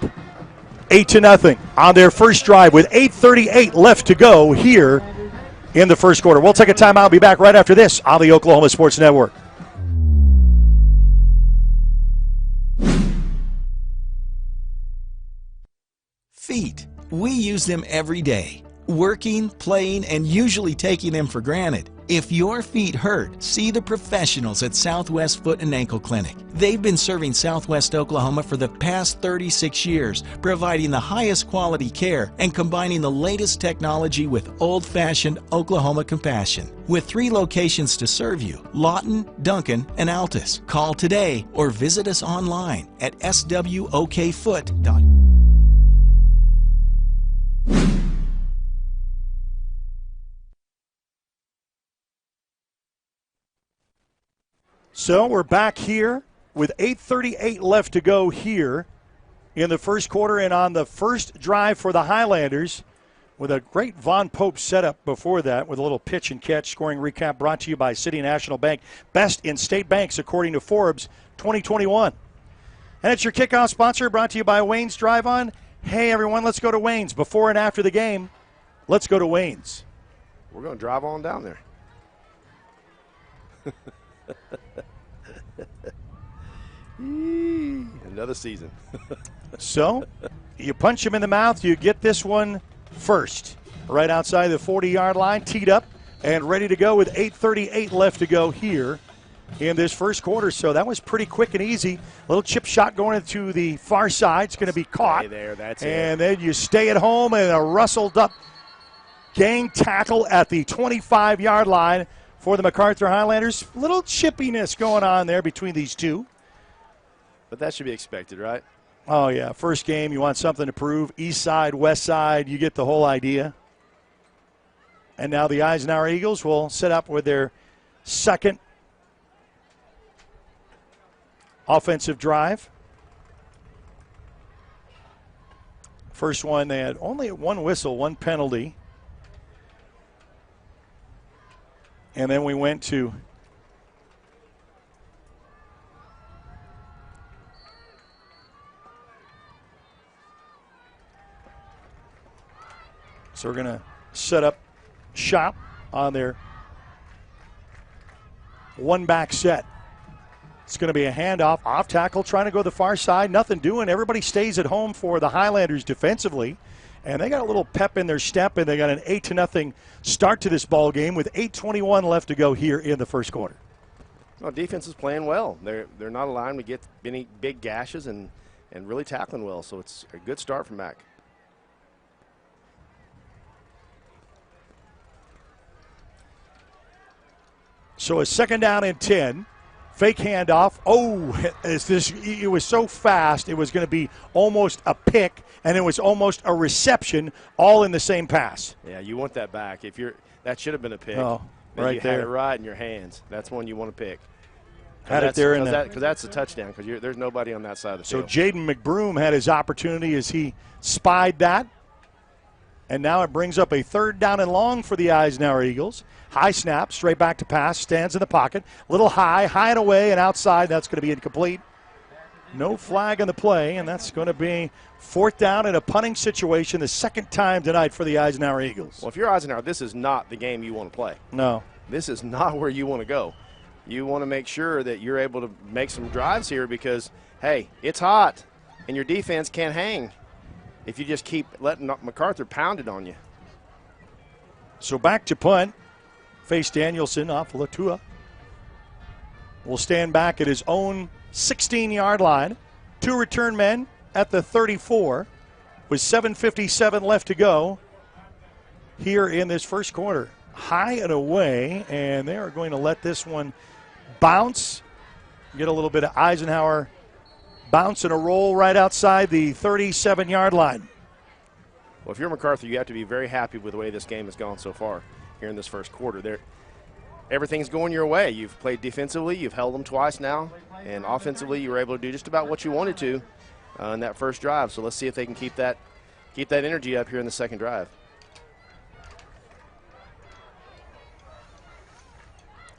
8-0 on their first drive with 8:38 left to go here in the first quarter. We'll take a timeout. I'll be back right after this on the Oklahoma Sports Network. Feet. We use them every day, working, playing, and usually taking them for granted. If your feet hurt, see the professionals at Southwest Foot and Ankle Clinic. They've been serving Southwest Oklahoma for the past 36 years, providing the highest quality care and combining the latest technology with old-fashioned Oklahoma compassion. With 3 locations to serve you, Lawton, Duncan, and Altus. Call today or visit us online at swokfoot.com. So we're back here with 8:38 left to go here in the first quarter. And on the first drive for the Highlanders, with a great Von Pope setup before that, with a little pitch and catch scoring recap brought to you by City National Bank. Best in state banks, according to Forbes 2021. And it's your kickoff sponsor, brought to you by Wayne's Drive On. Hey, everyone, let's go to Wayne's. Before and after the game, let's go to Wayne's. We're going to drive on down there. Another season. So, you punch him in the mouth, you get this one first. Right outside the 40-yard line, teed up and ready to go with 8:38 left to go here in this first quarter. So that was pretty quick and easy. Little chip shot going into the far side. It's going to be caught. Stay there, that's and then you stay at home, and a rustled up gang tackle at the 25-yard line for the Macarthur Highlanders. Little chippiness going on there between these two. But that should be expected, right? Oh, yeah. First game, you want something to prove. East side, west side, you get the whole idea. And now the Eisenhower Eagles will set up with their second offensive drive. First one, they had only one whistle, one penalty. And then we went to so we're going to set up shop on their one-back set. It's going to be a handoff, off tackle, trying to go the far side. Nothing doing. Everybody stays at home for the Highlanders defensively. And they got a little pep in their step, and they got an 8-0 start to this ball game with 8:21 left to go here in the first quarter. Well, defense is playing well. They're not allowing to get any big gashes and really tackling well. So it's a good start from Mac. So a second down and 10. Fake handoff. Oh, it was so fast, it was going to be almost a pick, and it was almost a reception, all in the same pass. Yeah, you want that back. That should have been a pick. Oh, but right you there. had it right in your hands. That's one you want to pick. Had it there because that's a touchdown. Because there's nobody on that side of the field. So Jaden McBroom had his opportunity as he spied that. And now it brings up a third down and long for the Eisenhower Eagles. High snap, straight back to pass, stands in the pocket. Little high and away and outside. That's going to be incomplete. No flag on the play, and that's going to be fourth down in a punting situation the second time tonight for the Eisenhower Eagles. Well, if you're Eisenhower, this is not the game you want to play. No. This is not where you want to go. You want to make sure that you're able to make some drives here because, hey, it's hot, and your defense can't hang if you just keep letting Macarthur pound it on you. So back to punt. Face Danielson off Latua. Will stand back at his own 16-yard line. Two return men at the 34 with 7:57 left to go here in this first quarter. High and away, and they are going to let this one bounce. Get a little bit of Eisenhower bounce and a roll right outside the 37-yard line. Well, if you're Macarthur, you have to be very happy with the way this game has gone so far here in this first quarter. Everything's going your way. You've played defensively. You've held them twice now. And offensively, you were able to do just about what you wanted to in that first drive. So let's see if they can keep that energy up here in the second drive.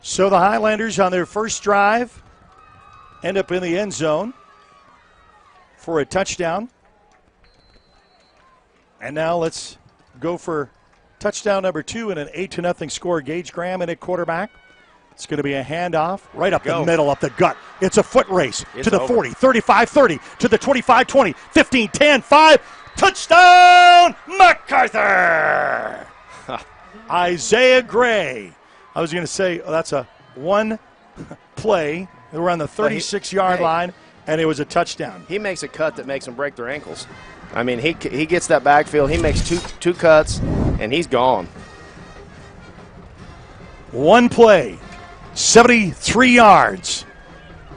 So the Highlanders on their first drive end up in the end zone for a touchdown. And now let's go for touchdown number 2 and an 8-0 score. Gage Graham in at quarterback. It's going to be a handoff right up the middle, up the gut. It's a foot race to the 40, 35, 30, to the 25, 20, 15, 10, 5. Touchdown, Macarthur! Isaiah Gray. I was going to say that's a one play. They were on the 36-yard line, and it was a touchdown. He makes a cut that makes them break their ankles. I mean, he gets that backfield. He makes two cuts, and he's gone. One play, 73 yards.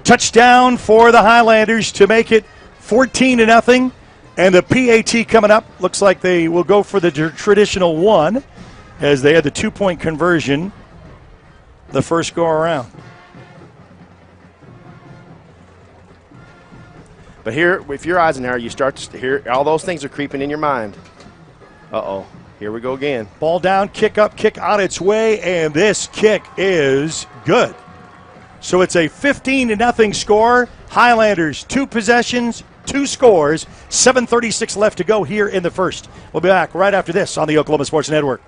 Touchdown for the Highlanders to make it 14-0. And the PAT coming up looks like they will go for the traditional one as they had the 2-point conversion the first go around. But here, if you're Eisenhower, you start to hear all those things are creeping in your mind. Uh-oh, here we go again. Ball down, kick up, kick on its way, and this kick is good. So it's a 15-0 score. Highlanders, 2 possessions, 2 scores, 7:36 left to go here in the first. We'll be back right after this on the Oklahoma Sports Network.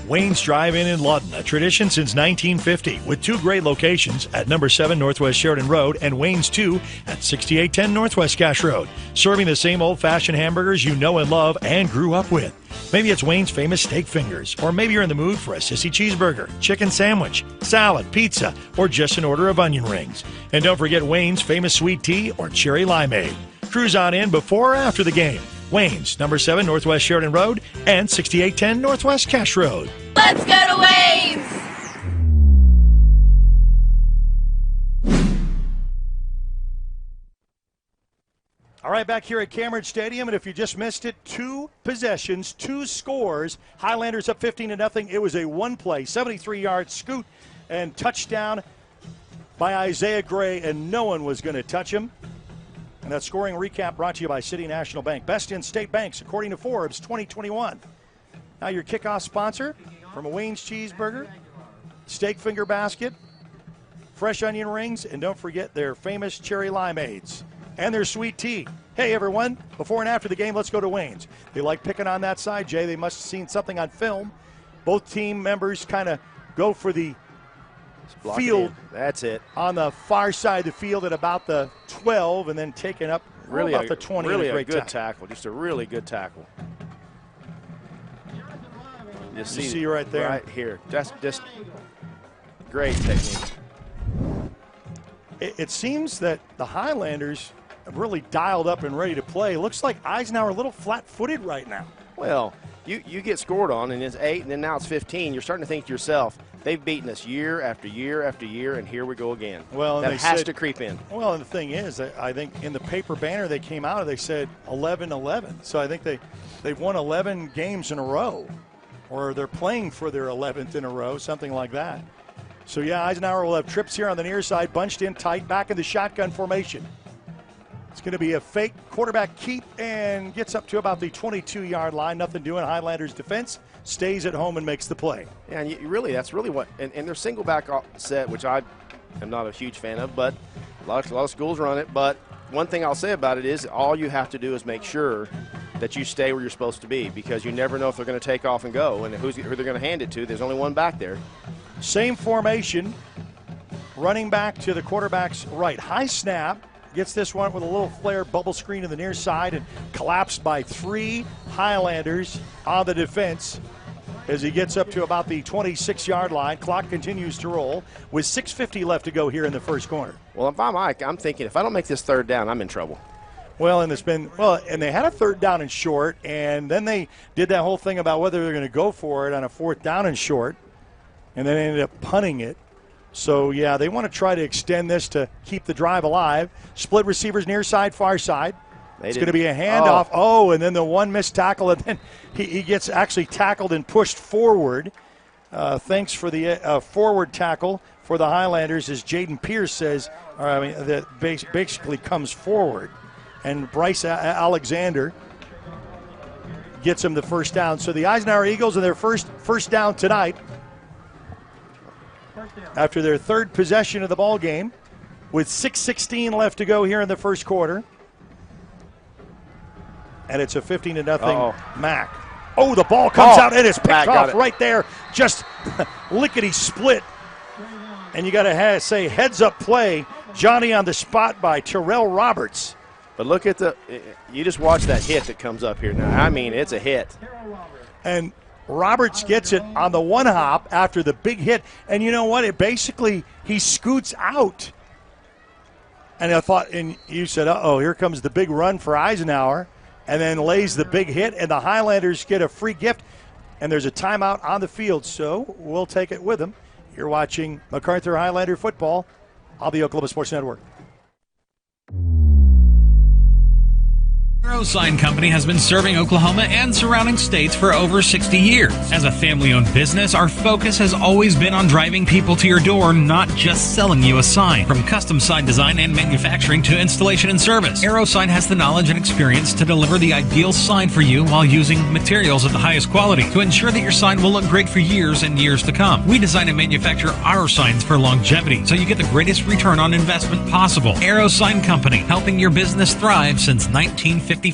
Wayne's Drive-In in Lawton, a tradition since 1950, with 2 great locations at number 7 Northwest Sheridan Road and Wayne's 2 at 6810 Northwest Cache Road, serving the same old-fashioned hamburgers you know and love and grew up with. Maybe it's Wayne's famous steak fingers, or maybe you're in the mood for a sissy cheeseburger, chicken sandwich, salad, pizza, or just an order of onion rings. And don't forget Wayne's famous sweet tea or cherry limeade. Cruise on in before or after the game. Wayne's, number 7 Northwest Sheridan Road and 6810 Northwest Cache Road. Let's go to Wayne's! All right, back here at Cameron Stadium, and if you just missed it, 2 possessions, 2 scores. Highlanders up 15-0. It was a one-play, 73-yard scoot and touchdown by Isaiah Gray, and no one was going to touch him. And that scoring recap brought to you by City National Bank. Best in-state banks, according to Forbes 2021. Now your kickoff sponsor from a Wayne's Cheeseburger, steak finger basket, fresh onion rings, and don't forget their famous cherry limeades and their sweet tea. Hey, everyone, before and after the game, let's go to Wayne's. They like picking on that side, Jay. They must have seen something on film. Both team members kind of go for the field. That's it. On the far side of the field at about the 12 and then taken up really about the 20. Really a good tackle. Just a really good tackle. You see right there. Right here. That's just great technique. It seems that the Highlanders have really dialed up and ready to play. Looks like Eisenhower a little flat-footed right now. Well, you get scored on, and it's 8, and then now it's 15. You're starting to think to yourself, they've beaten us year after year after year, and here we go again. Well, that has to creep in. Well, and the thing is, I think in the paper banner they came out, they said 11-11. So I think they've won 11 games in a row, or they're playing for their 11th in a row, something like that. So, yeah, Eisenhower will have trips here on the near side, bunched in tight, back in the shotgun formation. It's going to be a fake quarterback keep and gets up to about the 22-yard line. Nothing doing. Highlanders defense stays at home and makes the play. Yeah, and that's really what – and their single back set, which I am not a huge fan of, but a lot of schools run it. But one thing I'll say about it is all you have to do is make sure that you stay where you're supposed to be, because you never know if they're going to take off and go and who they're going to hand it to. There's only one back there. Same formation, running back to the quarterback's right. High snap, gets this one with a little flare bubble screen to the near side and collapsed by 3 Highlanders on the defense as he gets up to about the 26-yard line. Clock continues to roll with 6:50 left to go here in the first quarter. Well, if I'm Mike, I'm thinking if I don't make this third down, I'm in trouble. Well, and they had a third down and short, and then they did that whole thing about whether they're going to go for it on a 4th down and short, and then ended up punting it. So, yeah, they want to try to extend this to keep the drive alive. Split receivers near side, far side. It's going to be a handoff. Oh, and then the one missed tackle, and then he gets actually tackled and pushed forward. Thanks for the forward tackle for the Highlanders, as Jaden Pierce says, that basically comes forward. And Bryce Alexander gets him the first down. So the Eisenhower Eagles are their first down tonight after their 3rd possession of the ball game with 6:16 left to go here in the first quarter. And it's a 15-0 Mac. Oh, the ball comes out and it's picked off right there. Just lickety split. And you got to say heads-up play. Johnny on the spot by Terrell Roberts. But look at you just watch that hit that comes up here now. I mean, it's a hit. And Roberts gets it on the one hop after the big hit. And you know what? He scoots out. And I thought, and you said, uh-oh, here comes the big run for Eisenhower. And then lays the big hit, and the Highlanders get a free gift. And there's a timeout on the field, so we'll take it with them. You're watching Macarthur Highlander football on the Oklahoma Sports Network. Arrow Sign Company has been serving Oklahoma and surrounding states for over 60 years. As a family-owned business, our focus has always been on driving people to your door, not just selling you a sign. From custom sign design and manufacturing to installation and service, Arrow Sign has the knowledge and experience to deliver the ideal sign for you while using materials of the highest quality to ensure that your sign will look great for years and years to come. We design and manufacture our signs for longevity, so you get the greatest return on investment possible. Arrow Sign Company, helping your business thrive since 1955. All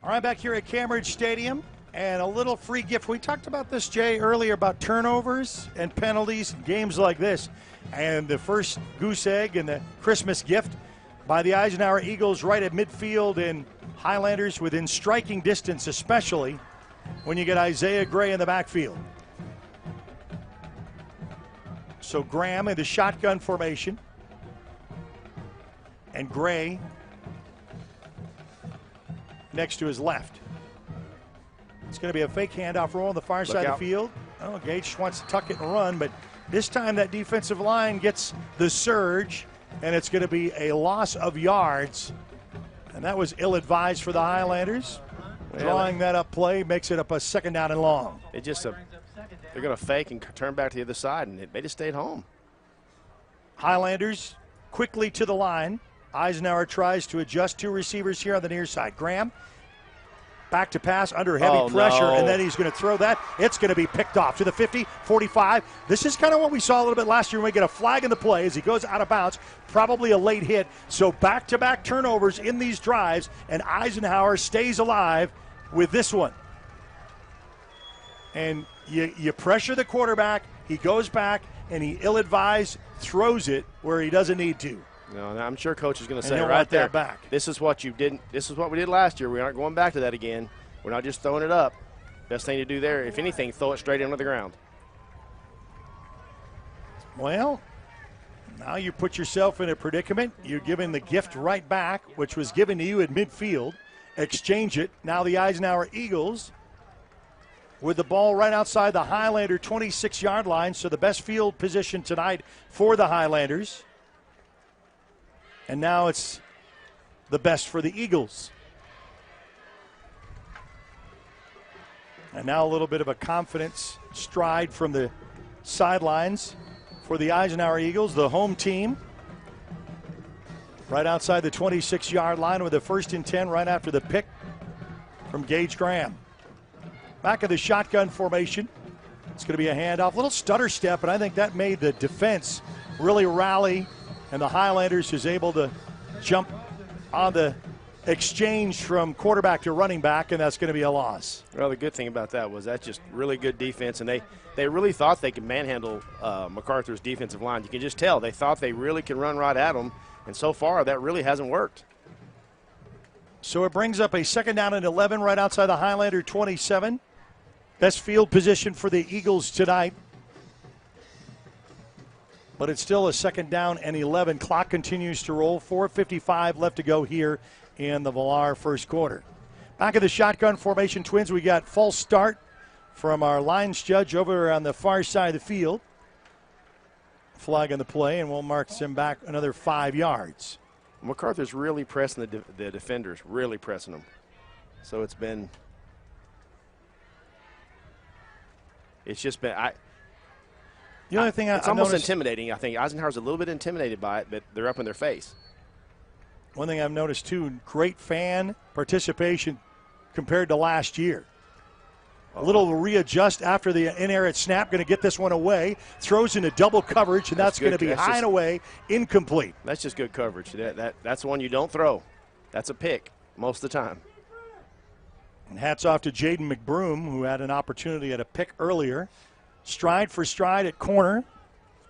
right, back here at Cameron Stadium, and a little free gift. We talked about this, Jay, earlier about turnovers and penalties and games like this. And the first goose egg and the Christmas gift by the Eisenhower Eagles right at midfield, and Highlanders within striking distance, especially when you get Isaiah Gray in the backfield. So Graham in the shotgun formation, and Gray next to his left. It's going to be a fake handoff roll on the far side of the field. Oh, Gage wants to tuck it and run, but this time that defensive line gets the surge, and it's going to be a loss of yards. And that was ill-advised for the Highlanders. Drawing that up play makes it up a second down and long. It just they're going to fake and turn back to the other side, and they just stayed home. Highlanders quickly to the line. Eisenhower tries to adjust two receivers here on the near side. Graham back to pass under heavy pressure, and then he's going to throw that. It's going to be picked off to the 50, 45. This is kind of what we saw a little bit last year when we get a flag in the play as he goes out of bounds, probably a late hit. So back-to-back turnovers in these drives, and Eisenhower stays alive with this one. And you pressure the quarterback, he goes back, and he ill-advised throws it where he doesn't need to. No, I'm sure Coach is going to say right there, back. This is what you didn't. This is what we did last year. We aren't going back to that again. We're not just throwing it up. Best thing to do there, if anything, throw it straight into the ground. Well, now you put yourself in a predicament. You're giving the gift right back, which was given to you at midfield. Exchange it. Now the Eisenhower Eagles with the ball right outside the Highlander 26-yard line, so the best field position tonight for the Highlanders. And now it's the best for the Eagles. And now a little bit of a confidence stride from the sidelines for the Eisenhower Eagles, the home team. Right outside the 26-yard line with a 1st and 10 right after the pick from Gage Graham. Back of the shotgun formation. It's going to be a handoff. Little stutter step, and I think that made the defense really rally. And the Highlanders is able to jump on the exchange from quarterback to running back, and that's going to be a loss. Well, the good thing about that was that's just really good defense, and they really thought they could manhandle Macarthur's defensive line. You can just tell they thought they really could run right at them, and so far that really hasn't worked. So it brings up a 2nd down and 11 right outside the Highlander 27. Best field position for the Eagles tonight. But it's still a 2nd down and 11. Clock continues to roll. 4:55 left to go here in the Villar first quarter. Back of the shotgun formation, Twins, we got false start from our lines judge over on the far side of the field. Flag on the play, and we'll mark him back another 5 yards. Macarthur's really pressing the defenders, really pressing them. So it's just been the only thing it's almost intimidating. I think Eisenhower's a little bit intimidated by it, but they're up in their face. One thing I've noticed, too, great fan participation compared to last year. A little readjust after the in-air at snap, going to get this one away. Throws into double coverage, and that's going to be high and away, incomplete. That's just good coverage. That's the one you don't throw. That's a pick most of the time. And hats off to Jaden McBroom, who had an opportunity at a pick earlier. Stride for stride at corner.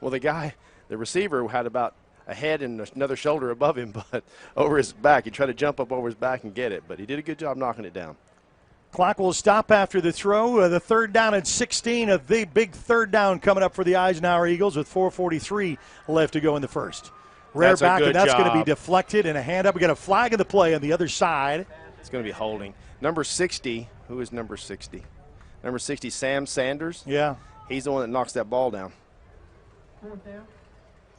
Well, the receiver had about a head and another shoulder above him, but over his back. He tried to jump up over his back and get it, but he did a good job knocking it down. Clock will stop after the throw. The 3rd down and 16, a big 3rd down coming up for the Eisenhower Eagles with 4:43 left to go in the first. Rare back, and that's going to be deflected and a hand up. We got a flag in the play on the other side. It's going to be holding. Number 60, who is number 60? Number 60, Sam Sanders. Yeah. He's the one that knocks that ball down.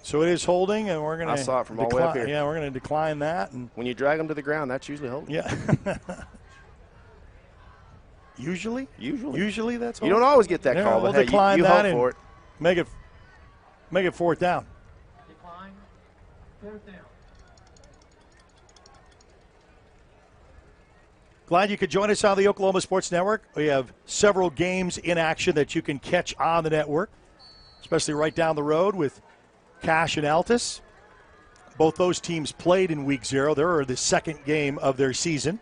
So it is holding, and we're going to. I saw it from all the way up here. Yeah, we're going to decline that. And when you drag them to the ground, that's usually holding. Yeah. Usually that's holding. You don't always get that call, we'll but hey, decline you that hope for it. Make it fourth down. Decline. Fourth down. Glad you could join us on the Oklahoma Sports Network. We have several games in action that you can catch on the network, especially right down the road with Cache and Altus. Both those teams played in Week 0. They're the second game of their season.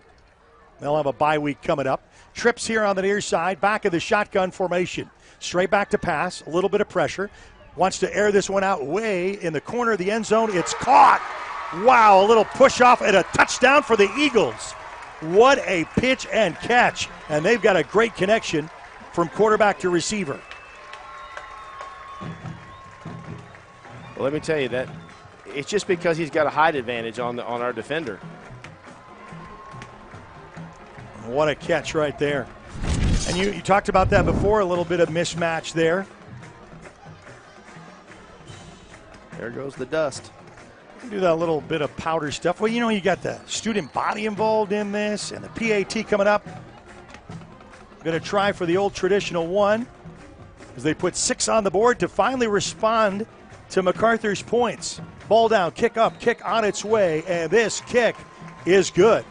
They'll have a bye week coming up. Trips here on the near side, back of the shotgun formation. Straight back to pass, a little bit of pressure. Wants to air this one out way in the corner of the end zone. It's caught. Wow, a little push off and a touchdown for the Eagles. What a pitch and catch. And they've got a great connection from quarterback to receiver. Well, let me tell you that it's just because he's got a height advantage on our defender. What a catch right there. And you talked about that before, a little bit of mismatch there. There goes the dust. Do that little bit of powder stuff. Well, you got the student body involved in this and the PAT coming up. Going to try for the old traditional one as they put 6 on the board to finally respond to Macarthur's points. Ball down, kick up, kick on its way, and this kick is good.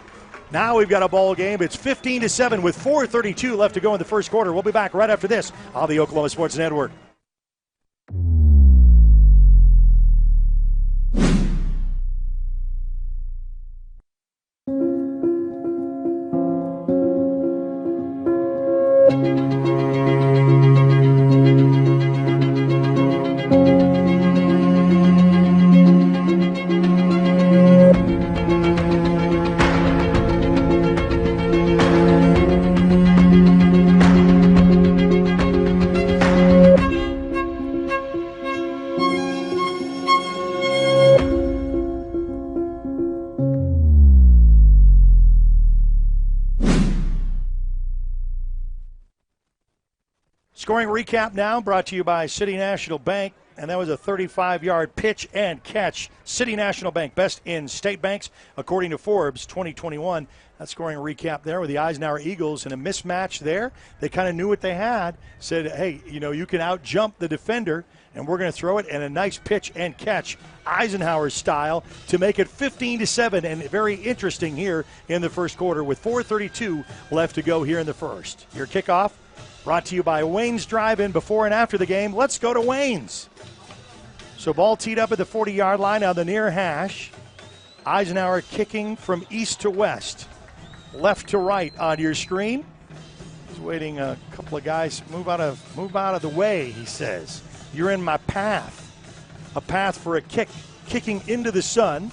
Now we've got a ball game. It's 15-7 with 4:32 left to go in the first quarter. We'll be back right after this on the Oklahoma Sports Network. Scoring recap now brought to you by City National Bank, and that was a 35-yard pitch and catch. City National Bank, best in state banks, according to Forbes 2021. That scoring recap there with the Eisenhower Eagles and a mismatch there. They kind of knew what they had, said, hey, you can out-jump the defender, and we're going to throw it, and a nice pitch and catch, Eisenhower style, to make it 15-7, and very interesting here in the first quarter with 4:32 left to go here in the first. Your kickoff brought to you by Wayne's Drive-In before and after the game. Let's go to Wayne's. So ball teed up at the 40-yard line on the near hash. Eisenhower kicking from east to west, left to right on your screen. He's waiting a couple of guys. Move out of the way, he says. You're in my path. A path for a kick, kicking into the sun.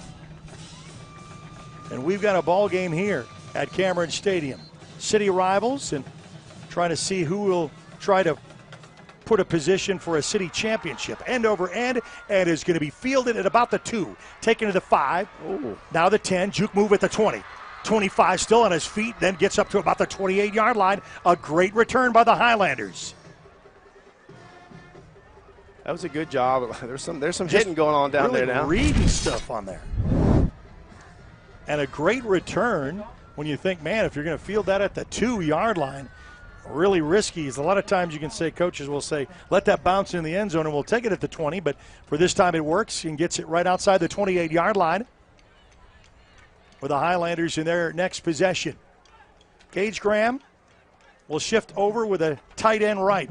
And we've got a ball game here at Cameron Stadium. City rivals, and trying to see who will try to put a position for a city championship. End over end, and is going to be fielded at about the 2. Taken to the 5. Ooh. Now the 10. Juke move at the 20. 25 still on his feet, then gets up to about the 28-yard line. A great return by the Highlanders. That was a good job. There's some hitting going on down really there now. Reading stuff on there. And a great return when you think, man, if you're going to field that at the 2-yard line, really risky. A lot of times you can say, coaches will say, let that bounce in the end zone and we'll take it at the 20, but for this time it works and gets it right outside the 28-yard line with the Highlanders in their next possession. Gage Graham will shift over with a tight end right.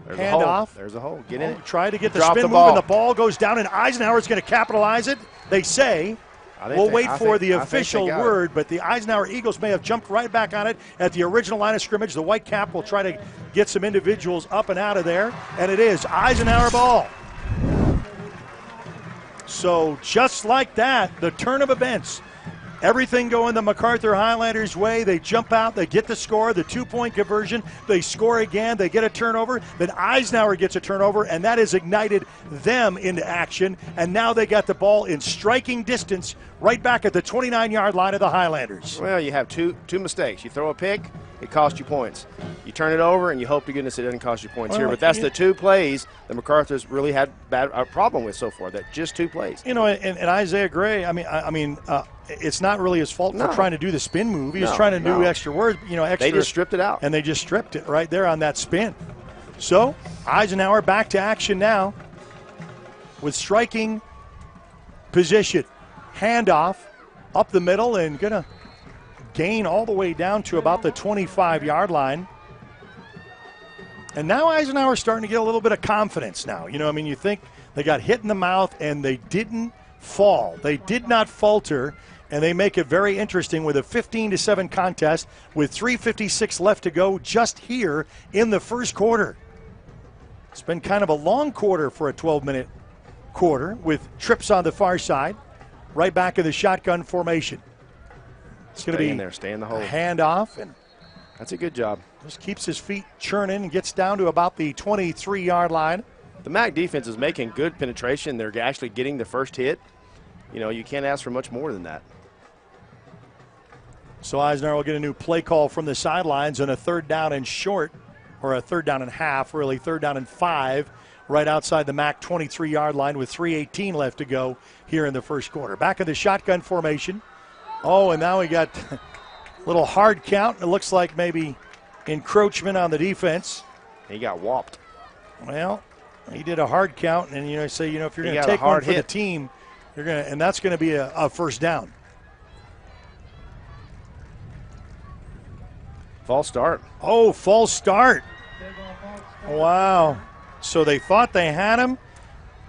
There's Hand a hole. off. There's a hole. Get in. Try to get the Drop spin the move, ball. and the ball goes down, and Eisenhower's going to capitalize it, they say. We'll wait for the official word, but the Eisenhower Eagles may have jumped right back on it at the original line of scrimmage. The white cap will try to get some individuals up and out of there, and it is Eisenhower ball. So just like that, the turn of events. Everything going the Macarthur Highlanders' way. They jump out, they get the score, the 2-point conversion, they score again, they get a turnover, then Eisenhower gets a turnover, and that has ignited them into action, and now they got the ball in striking distance right back at the 29-yard line of the Highlanders. Well, you have two mistakes. You throw a pick, it costs you points. You turn it over, and you hope to goodness it doesn't cost you points here. But that's the 2 plays that MacArthur's really had a problem with so far, that just 2 plays. You know, and Isaiah Gray, I mean, it's not really his fault for trying to do the spin move. He was trying to do extra words, extra. They just stripped it out. And they just stripped it right there on that spin. So, Eisenhower back to action now with striking position. Handoff up the middle and going to gain all the way down to about the 25-yard line. And now Eisenhower's starting to get a little bit of confidence now. You think they got hit in the mouth and they didn't fall. They did not falter, and they make it very interesting with a 15-7 contest with 3:56 left to go just here in the first quarter. It's been kind of a long quarter for a 12-minute quarter with trips on the far side, right back in the shotgun formation. It's going to be in there, stay in the hole. A handoff, and that's a good job. Just keeps his feet churning and gets down to about the 23-yard line. The MAC defense is making good penetration. They're actually getting the first hit. You can't ask for much more than that. So Eisenhower will get a new play call from the sidelines on a 3rd down and short, or a 3rd down and half, really 3rd down and 5, right outside the MAC 23-yard line with 3:18 left to go here in the first quarter. Back in the shotgun formation. Oh, and now we got a little hard count. It looks like maybe encroachment on the defense. He got whopped. Well, he did a hard count, and if you're going to take one for the team, you're going to, and that's going to be a first down. False start. Oh, false start. Wow. So they thought they had him,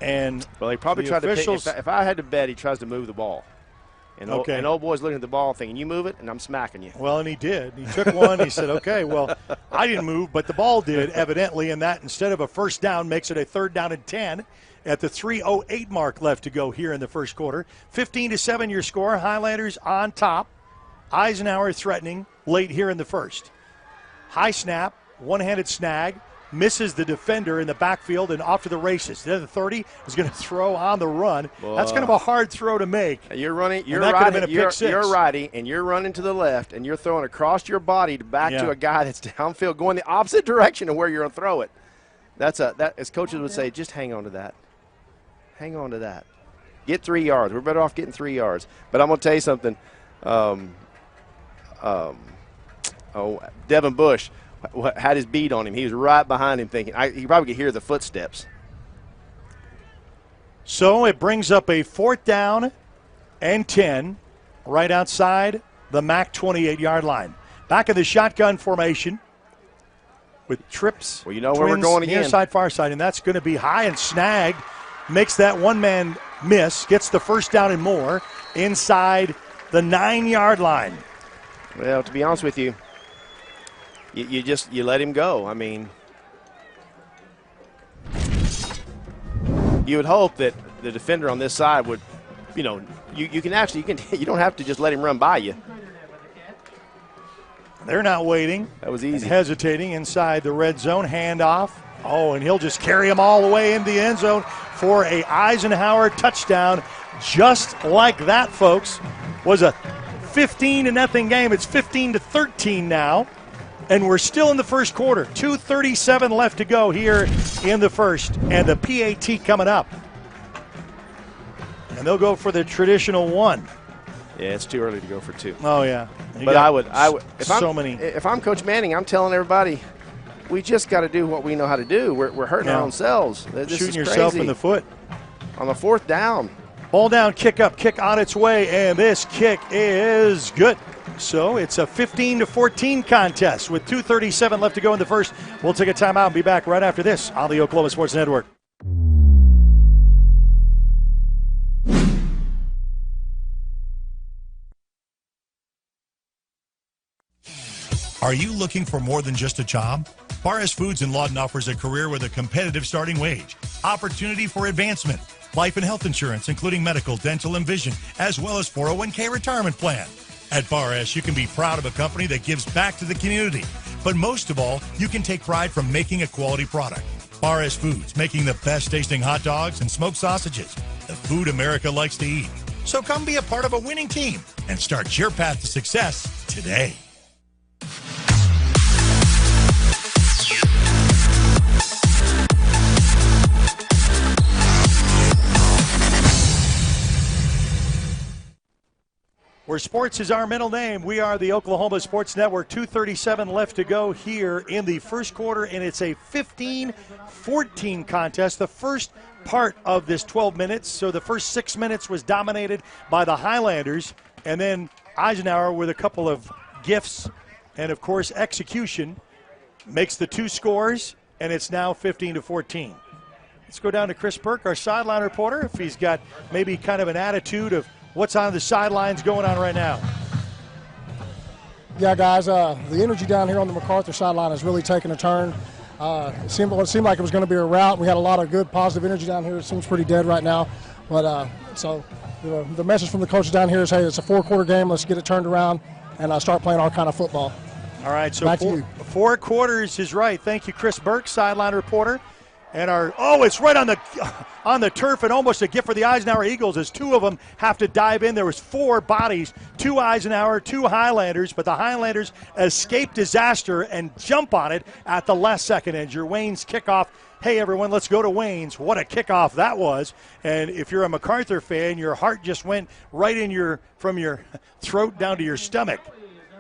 and well, he probably tried to pick. If I had to bet, he tries to move the ball. And old boy's looking at the ball thinking, you move it, and I'm smacking you. Well, and he did. He took one. He said, okay, well, I didn't move, but the ball did, evidently, and that, instead of a first down, makes it a 3rd down and 10 at the 3:08 mark left to go here in the first quarter. 15-7 your score. Highlanders on top. Eisenhower threatening late here in the first. High snap, one-handed snag. Misses the defender in the backfield and off to the races. The 30 is going to throw on the run. Boy. That's kind of a hard throw to make. You're running. You're righty, and you're running to the left, and you're throwing across your body to a guy that's downfield, going the opposite direction of where you're going to throw it. That, as coaches would say, just hang on to that. Hang on to that. Get 3 yards. We're better off getting 3 yards. But I'm going to tell you something. Devin Bush had his beat on him. He was right behind him thinking, he probably could hear the footsteps. So it brings up a 4th down and 10 right outside the MAC 28-yard line. Back in the shotgun formation with trips. Well, where we're going again. Near side, far side, and that's going to be high and snagged. Makes that one-man miss. Gets the first down and more inside the 9-yard line. Well, to be honest with you, you let him go. I mean, you would hope that the defender on this side would, you don't have to just let him run by you. They're not waiting. That was easy. Hesitating inside the red zone. Handoff. Oh, and he'll just carry him all the way into the end zone for a Eisenhower touchdown. Just like that, folks. Was a 15-0 game. It's 15-13 now. And we're still in the first quarter. 2:37 left to go here in the first. And the PAT coming up. And they'll go for the traditional 1. Yeah, it's too early to go for 2. Oh, yeah. But I would. Many. If I'm Coach Manning, I'm telling everybody, we just got to do what we know how to do. We're hurting our own selves. This Shooting is yourself crazy. in the foot. On the 4th down. Ball down, kick up, kick on its way, and this kick is good. So it's a 15-14 contest with 2:37 left to go in the first. We'll take a timeout and be back right after this on the Oklahoma Sports Network. Are you looking for more than just a job? Paris Foods in Lawton offers a career with a competitive starting wage, opportunity for advancement, life and health insurance, including medical, dental, and vision, as well as 401k retirement plan. At Bar S, you can be proud of a company that gives back to the community. But most of all, you can take pride from making a quality product. Bar S Foods, making the best tasting hot dogs and smoked sausages. The food America likes to eat. So come be a part of a winning team and start your path to success today. Where sports is our middle name, we are the Oklahoma Sports Network. 2:37 left to go here in the first quarter, and it's a 15-14 contest. The first part of this 12 minutes, so the first 6 minutes was dominated by the Highlanders, and then Eisenhower with a couple of gifts and, of course, execution makes the two scores, and it's now 15-14. Let's go down to Chris Burke, our sideline reporter, if he's got maybe kind of an attitude of what's on the sidelines going on right now. Yeah, guys, the energy down here on the Macarthur sideline has really taken a turn. It seemed like it was going to be a rout. We had a lot of good, positive energy down here. It seems pretty dead right now. But so the message from the coaches down here is, hey, it's a four-quarter game. Let's get it turned around and start playing our kind of football. All right, so back to you. 4 quarters is right. Thank you, Chris Burke, sideline reporter. And it's right on the turf, and almost a gift for the Eisenhower Eagles as two of them have to dive in. There was 4 bodies, 2 Eisenhower, 2 Highlanders, but the Highlanders escape disaster and jump on it at the last second. And your Wayne's kickoff. Hey, everyone, let's go to Wayne's. What a kickoff that was. And if you're a Macarthur fan, your heart just went right from your throat down to your stomach.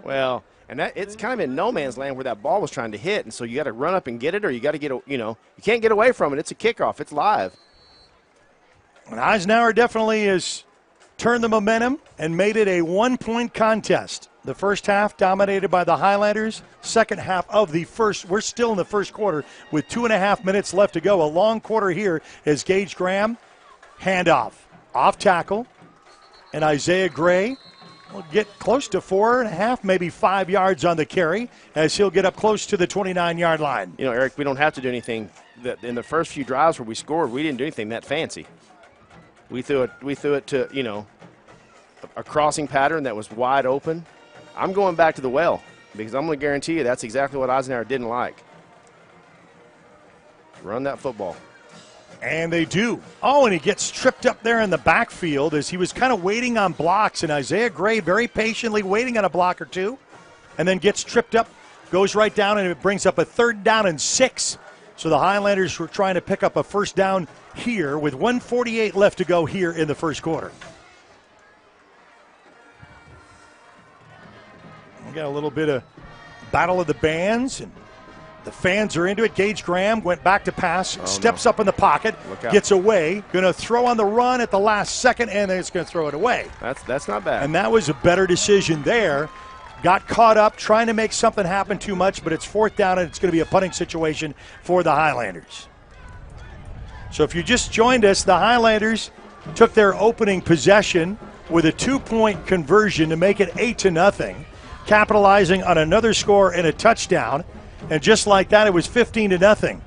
Well, and it's kind of in no man's land where that ball was trying to hit, and so you got to run up and get it, or you got to you can't get away from it. It's a kickoff. It's live. And Eisenhower definitely has turned the momentum and made it a 1-point contest. The first half dominated by the Highlanders. Second half of the first, we're still in the first quarter with 2.5 minutes left to go. A long quarter here as Gage Graham, handoff, off tackle, and Isaiah Gray will get close to 4.5, maybe 5 yards on the carry as he'll get up close to the 29-yard line. Eric, we don't have to do anything. In the first few drives where we scored, we didn't do anything that fancy. We threw it to, a crossing pattern that was wide open. I'm going back to the well because I'm going to guarantee you that's exactly what Eisenhower didn't like. Run that football. And they do. Oh, and he gets tripped up there in the backfield as he was kind of waiting on blocks. And Isaiah Gray very patiently waiting on a block or two and then gets tripped up, goes right down, and it brings up a 3rd down and 6. So the Highlanders were trying to pick up a first down here with 1:48 left to go here in the first quarter. We got a little bit of battle of the bands, and the fans are into it. Gage Graham went back to pass, steps up in the pocket, gets away, going to throw on the run at the last second, and then it's going to throw it away. That's not bad. And that was a better decision there. Got caught up trying to make something happen too much, but it's 4th down, and it's going to be a punting situation for the Highlanders. So if you just joined us, the Highlanders took their opening possession with a 2-point conversion to make it 8-0, capitalizing on another score and a touchdown. And just like that, it was 15-0.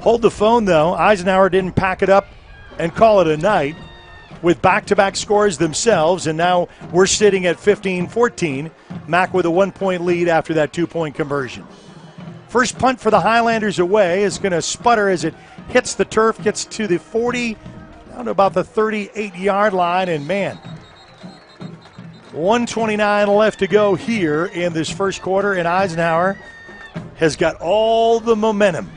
Hold the phone, though. Eisenhower didn't pack it up and call it a night with back-to-back scores themselves, and now we're sitting at 15-14. Mac with a 1-point lead after that 2-point conversion. First punt for the Highlanders away is going to sputter as it hits the turf, gets to the 40, down to about the 38-yard line, and man, 1:29 left to go here in this first quarter, and Eisenhower has got all the momentum.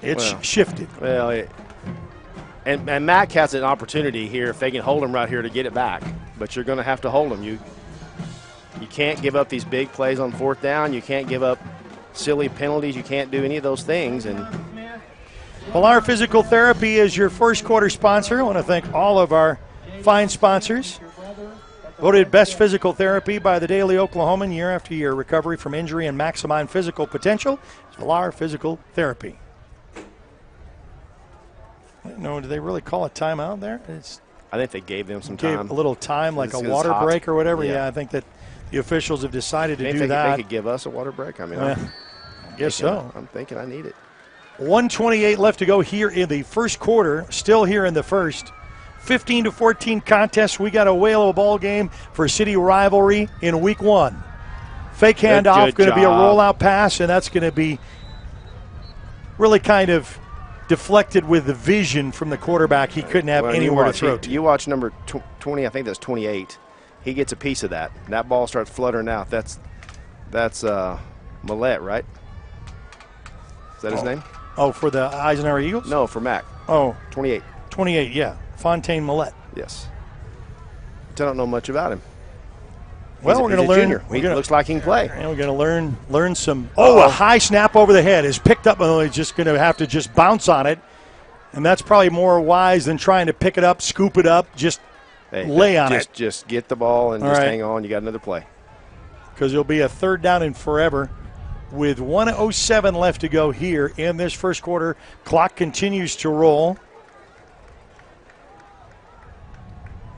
It's shifted. Well, and Mac has an opportunity here if they can hold him right here to get it back. But you're going to have to hold him. You can't give up these big plays on 4th down. You can't give up silly penalties. You can't do any of those things. And Pilar Physical Therapy is your first quarter sponsor. I want to thank all of our fine sponsors. Voted best physical therapy by the Daily Oklahoman year after year. Recovery from injury and maximizing physical potential. Pilar Physical Therapy. I don't know, do they really call a timeout there? I think they gave them some time. A little time, like a water break or whatever. Yeah, I think that the officials have decided to do that. They could give us a water break. I mean, I guess so. I'm thinking I need it. 1:28 left to go here in the first quarter. Still here in the first. 15-14 contest. We got a whale of a ball game for city rivalry in week 1. Fake handoff, going to be a rollout pass, and that's going to be really kind of deflected with the vision from the quarterback. He couldn't have anywhere to throw to. You watch number 20, I think that's 28. He gets a piece of that. And that ball starts fluttering out. That's Millette, right? Is that his name? Oh, for the Eisenhower Eagles? No, for Mac. Oh. 28. 28, yeah. Fontaine Millette. Yes. I don't know much about him. Well, we're going to learn. He looks like he can play. And we're going to learn some. Oh, a high snap over the head is picked up. He's just going to have to just bounce on it. And that's probably more wise than trying to pick it up, scoop it up, just lay on it. Just get the ball and hang on. You got another play. Because it'll be a 3rd down and forever with 1:07 left to go here in this first quarter. Clock continues to roll.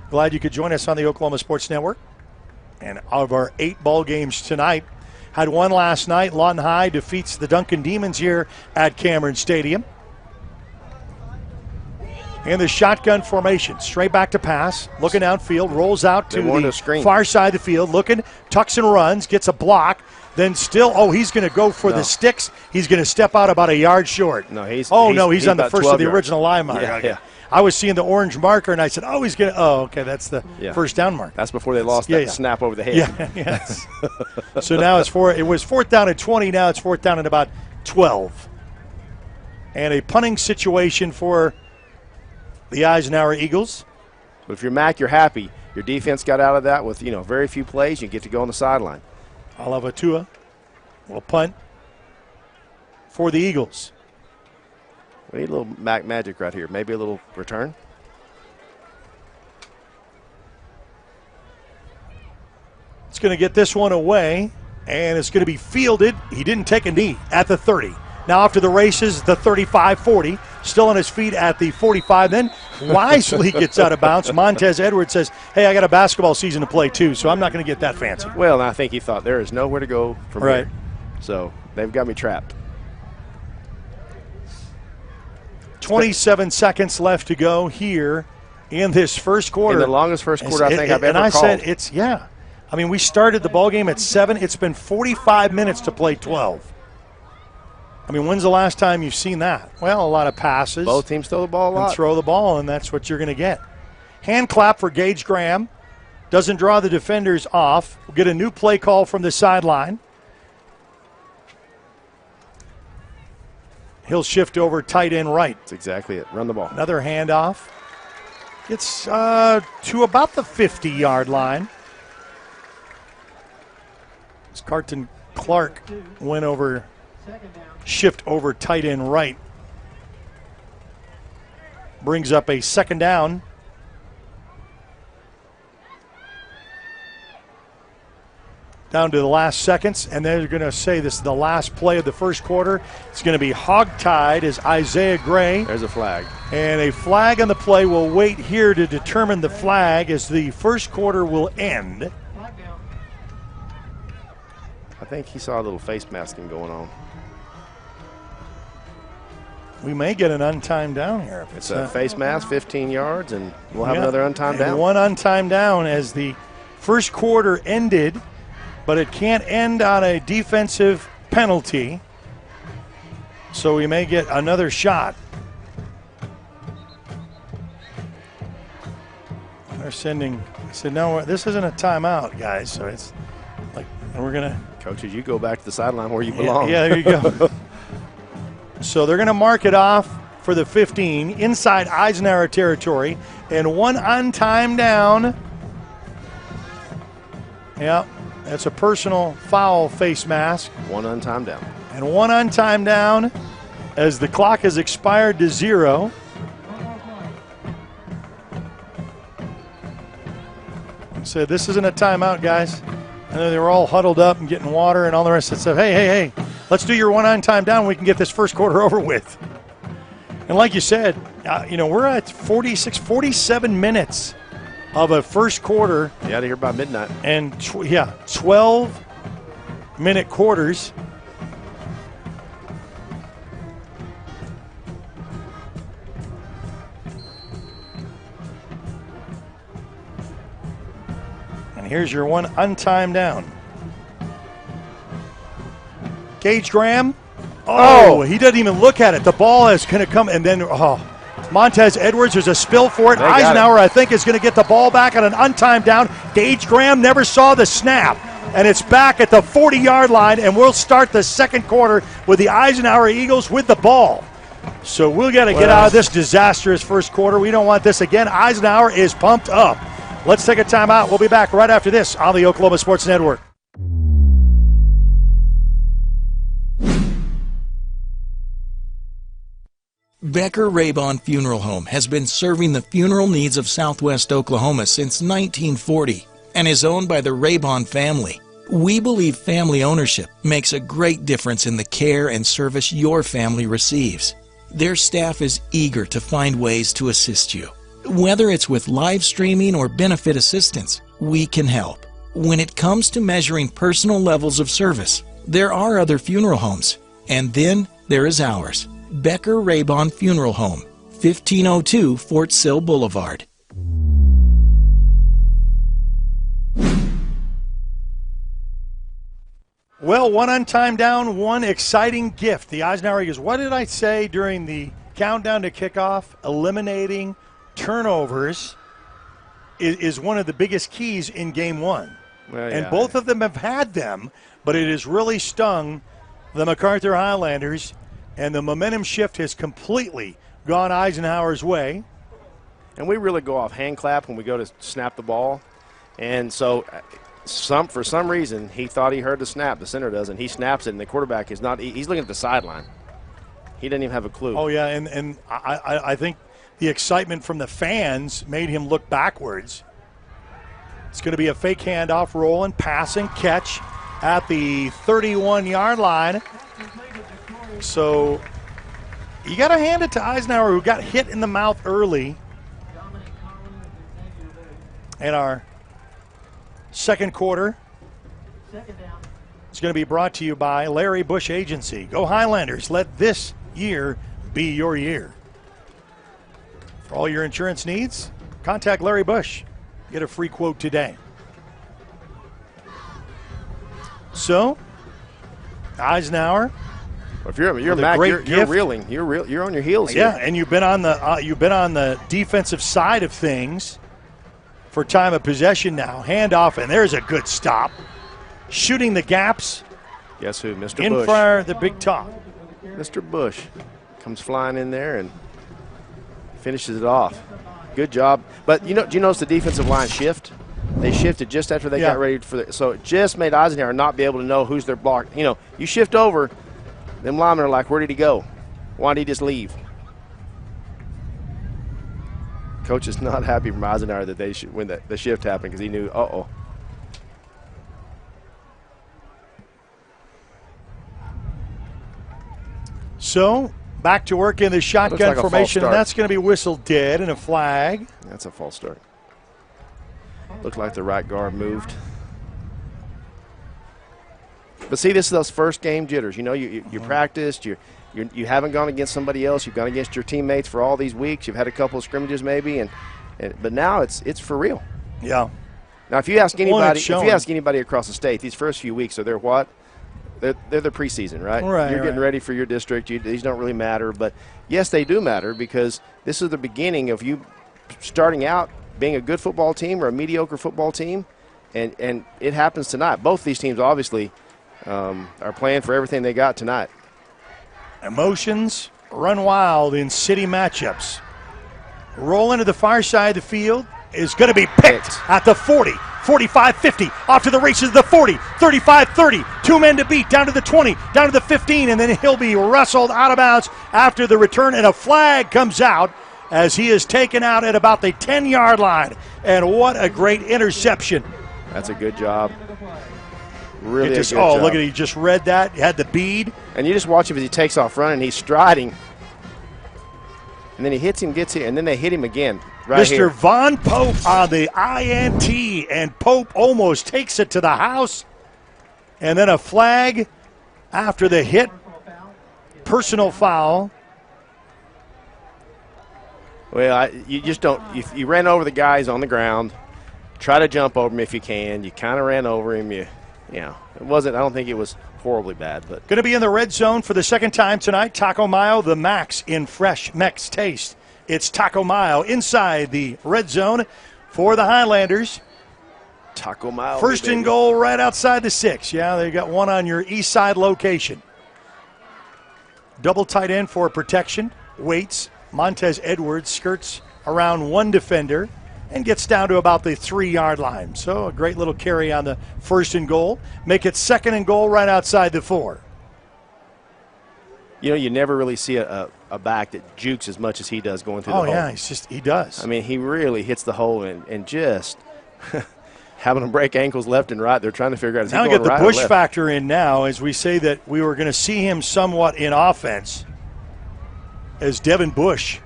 Glad you could join us on the Oklahoma Sports Network. And of our 8 ball games tonight, had one last night. Lawton High defeats the Duncan Demons here at Cameron Stadium. And the shotgun formation, straight back to pass, looking downfield, rolls out to the far side of the field, looking, tucks and runs, gets a block, then still, he's going to go for the sticks. He's going to step out about a yard short. No, he's on the first of the original line mark. Yeah. I was seeing the orange marker, and I said, he's going to, okay, that's the first down mark. That's before they lost that snap over the head. Yeah, yes. So now it was 4th down at 20, now it's 4th down at about 12. And a punting situation for the Eisenhower Eagles. But if you're Mac, you're happy. Your defense got out of that with, very few plays. You get to go on the sideline. Alavatua will punt for the Eagles. We need a little Mac magic right here. Maybe a little return. It's going to get this one away, and it's going to be fielded. He didn't take a knee at the 30. Now off to the races, the 35-40. Still on his feet at the 45. Then wisely gets out of bounds. Montez Edwards says, hey, I got a basketball season to play too, so I'm not going to get that fancy. Well, and I think he thought there is nowhere to go from right here. So they've got me trapped. 27 seconds left to go here in this first quarter. In the longest first quarter I think I've ever called. And I said, I mean, we started the ball game at 7. It's been 45 minutes to play 12. I mean, when's the last time you've seen that? Well, a lot of passes. Both teams throw the ball a lot. And throw the ball, and that's what you're going to get. Hand clap for Gage Graham. Doesn't draw the defenders off. We'll get a new play call from the sideline. He'll shift over tight end right. That's exactly it. Run the ball. Another handoff. It's to about the 50-yard line. As Carton Clark went over, shift over tight end right. Brings up a 2nd down. Down to the last seconds, and they're going to say this is the last play of the first quarter. It's going to be hogtied as Isaiah Gray. There's a flag. And a flag on the play. Will wait here to determine the flag as the first quarter will end. I think he saw a little face masking going on. We may get an untimed down here. If it's a face mask, 15 yards, and we'll have another untimed down. One untimed down as the first quarter ended. But it can't end on a defensive penalty, so we may get another shot. They're sending. I said, no, this isn't a timeout, guys. So it's like, and we're gonna. Coaches, you go back to the sideline where you belong. Yeah, there you go. So they're gonna mark it off for the 15 inside Eisenhower territory, and one untimed down. Yeah. That's a personal foul face mask. One untimed down. And one untimed down as the clock has expired to 0. So this isn't a timeout, guys. I know they were all huddled up and getting water and all the rest of the stuff. Hey, let's do your one untimed down. We can get this first quarter over with. And like you said, we're at 47 minutes of a first quarter. You out of here by midnight. And 12-minute quarters. here's your one untimed down. Gage Graham. Oh, he doesn't even look at it. The ball is going to come, and then, Montez Edwards, there's a spill for it. Eisenhower, I think, is going to get the ball back on an untimed down. Gage Graham never saw the snap, and it's back at the 40-yard line, and we'll start the second quarter with the Eisenhower Eagles with the ball. So we've got to get out of this disastrous first quarter. We don't want this again. Eisenhower is pumped up. Let's take a timeout. We'll be back right after this on the Oklahoma Sports Network. Becker Raybon Funeral Home has been serving the funeral needs of Southwest Oklahoma since 1940 and is owned by the Raybon family. We believe family ownership makes a great difference in the care and service your family receives. Their staff is eager to find ways to assist you. Whether it's with live streaming or benefit assistance, we can help. When it comes to measuring personal levels of service, there are other funeral homes, and then there is ours. Becker Raybon Funeral Home, 1502 Fort Sill Boulevard. Well, one untimed down, one exciting gift. The Eisenhower Eagles, what did I say during the countdown to kickoff? Eliminating turnovers is one of the biggest keys in game one. Both of them have had them, but it has really stung the Macarthur Highlanders. And the momentum shift has completely gone Eisenhower's way. And we really go off hand clap when we go to snap the ball. And so for some reason, he thought he heard the snap. The center does, and he snaps it, and the quarterback is not – he's looking at the sideline. He didn't even have a clue. Oh, yeah, and I think the excitement from the fans made him look backwards. It's going to be a fake handoff, rolling, passing, catch at the 31-yard line. So you got to hand it to Eisenhower, who got hit in the mouth early. And our second quarter is going to be brought to you by Larry Bush Agency. Go Highlanders. Let this year be your year. For all your insurance needs, contact Larry Bush. Get a free quote today. So, Eisenhower. If you're Mac, you're reeling. You're on your heels here. Yeah, and you've been on the defensive side of things for time of possession now. Handoff, and there's a good stop. Shooting the gaps. Guess who? Mr. In Bush. front of the big top. Mr. Bush comes flying in there and finishes it off. Good job. But do you notice the defensive line shift? They shifted just after they got ready for so it just made Eisenhower not be able to know who's their block. You shift over. Them linemen are like, where did he go? Why did he just leave? Coach is not happy from Eisenhower that they when the shift happened because he knew, So, back to work in the shotgun formation, and that's going to be whistled dead and a flag. That's a false start. Looked like the right guard moved. But see, this is those first game jitters. You practiced. You haven't gone against somebody else. You've gone against your teammates for all these weeks. You've had a couple of scrimmages maybe, but now it's for real. Yeah. Now, if you ask anybody across the state, these first few weeks are their what? They're the preseason, right? You're getting ready for your district. These don't really matter, but yes, they do matter because this is the beginning of you starting out being a good football team or a mediocre football team, and it happens tonight. Both these teams obviously are playing for everything they got tonight. Emotions run wild in city matchups. Rolling to the far side of the field is going to be picked at the 40, 45, 50, off to the races of the 40, 35, 30. 2 men to beat, down to the 20, down to the 15, and then he'll be wrestled out of bounds after the return, and a flag comes out as he is taken out at about the 10-yard line. And what a great interception. That's a good job. Really look at it. He just read that. He had the bead. And you just watch him as he takes off running. He's striding. And then he hits him, gets here, and then they hit him again. Right Mr. here. Von Pope on the INT, and Pope almost takes it to the house. And then a flag after the hit. Personal foul. Well, you just don't. If you ran over the guys on the ground, try to jump over him if you can. You kind of ran over him. It wasn't. I don't think it was horribly bad, but going to be in the red zone for the second time tonight. Taco Mayo, the max in fresh Mex taste. It's Taco Mayo inside the red zone for the Highlanders. Taco Mayo. First and goal right outside the 6. Yeah, they got one on your east side location. Double tight end for protection. Waits. Montez Edwards skirts around one defender and gets down to about the 3-yard line. So a great little carry on the first and goal. Make it second and goal right outside the 4. You never really see a back that jukes as much as he does going through the hole. Oh, yeah, he does. I mean, he really hits the hole and just having them break ankles left and right. They're trying to figure out, is he going right or left? Now get the Bush factor in now as we say that we were going to see him somewhat in offense as Devin Bush.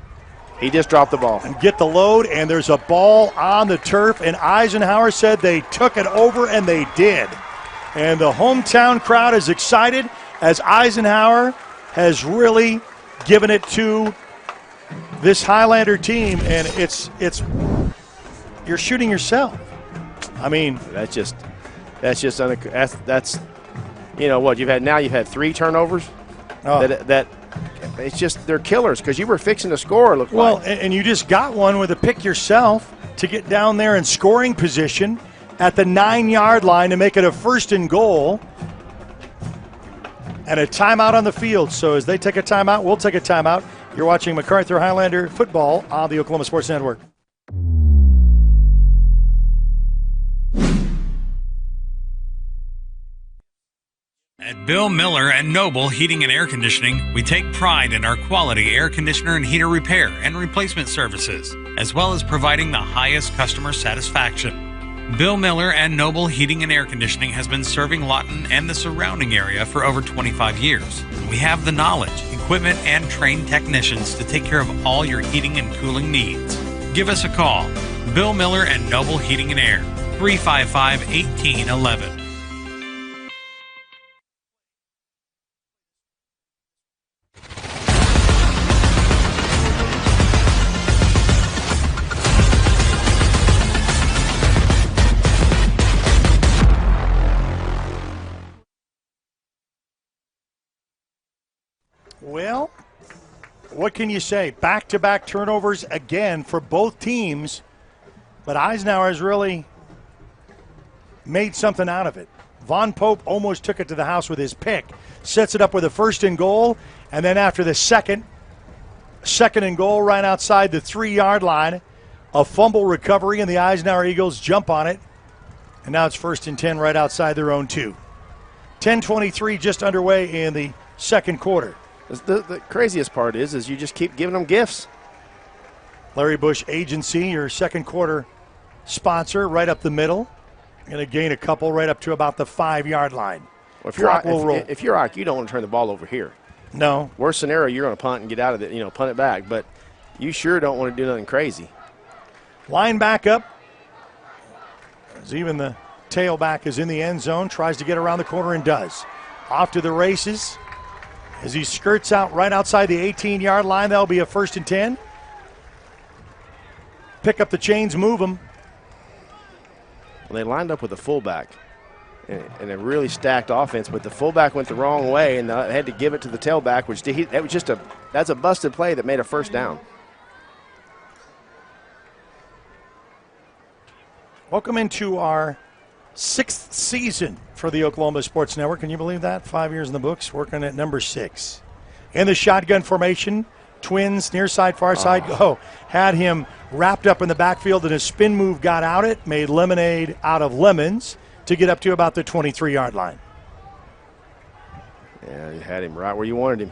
He just dropped the ball. And get the load, and there's a ball on the turf, and Eisenhower said they took it over, and they did. And the hometown crowd is excited as Eisenhower has really given it to this Highlander team, and it's you're shooting yourself. I mean, that's you know what, you've had 3 turnovers. That it's just they're killers because you were fixing to score. Well, and you just got one with a pick yourself to get down there in scoring position at the 9-yard line to make it a first and goal. And a timeout on the field. So as they take a timeout, we'll take a timeout. You're watching Macarthur Highlander football on the Oklahoma Sports Network. At Bill Miller and Noble Heating and Air Conditioning, we take pride in our quality air conditioner and heater repair and replacement services, as well as providing the highest customer satisfaction. Bill Miller and Noble Heating and Air Conditioning has been serving Lawton and the surrounding area for over 25 years. We have the knowledge, equipment, and trained technicians to take care of all your heating and cooling needs. Give us a call. Bill Miller and Noble Heating and Air, 355-1811. Well, what can you say? Back-to-back turnovers again for both teams, but Eisenhower has really made something out of it. Von Pope almost took it to the house with his pick, sets it up with a first and goal, and then after the second and goal right outside the 3-yard line, a fumble recovery, and the Eisenhower Eagles jump on it, and now it's 1st and 10 right outside their own 2. 10:23 just underway in the second quarter. The craziest part is you just keep giving them gifts. Larry Bush Agency, your second quarter sponsor, right up the middle. Going to gain a couple right up to about the 5-yard line. Well, if you're Ike, you don't want to turn the ball over here. No. Worst scenario, you're going to punt and get out of it, punt it back. But you sure don't want to do nothing crazy. Line back up. As even the tailback is in the end zone, tries to get around the corner and does. Off to the races. As he skirts out right outside the 18-yard line, that'll be a 1st and 10. Pick up the chains, move them. Well, they lined up with a fullback and a really stacked offense, but the fullback went the wrong way and they had to give it to the tailback, that's a busted play that made a first down. Welcome into our 6th season for the Oklahoma Sports Network. Can you believe that? 5 years in the books, working at number 6. In the shotgun formation, twins, near side, far side. Had him wrapped up in the backfield, and his spin move got out it, made lemonade out of lemons to get up to about the 23-yard line. Yeah, you had him right where you wanted him.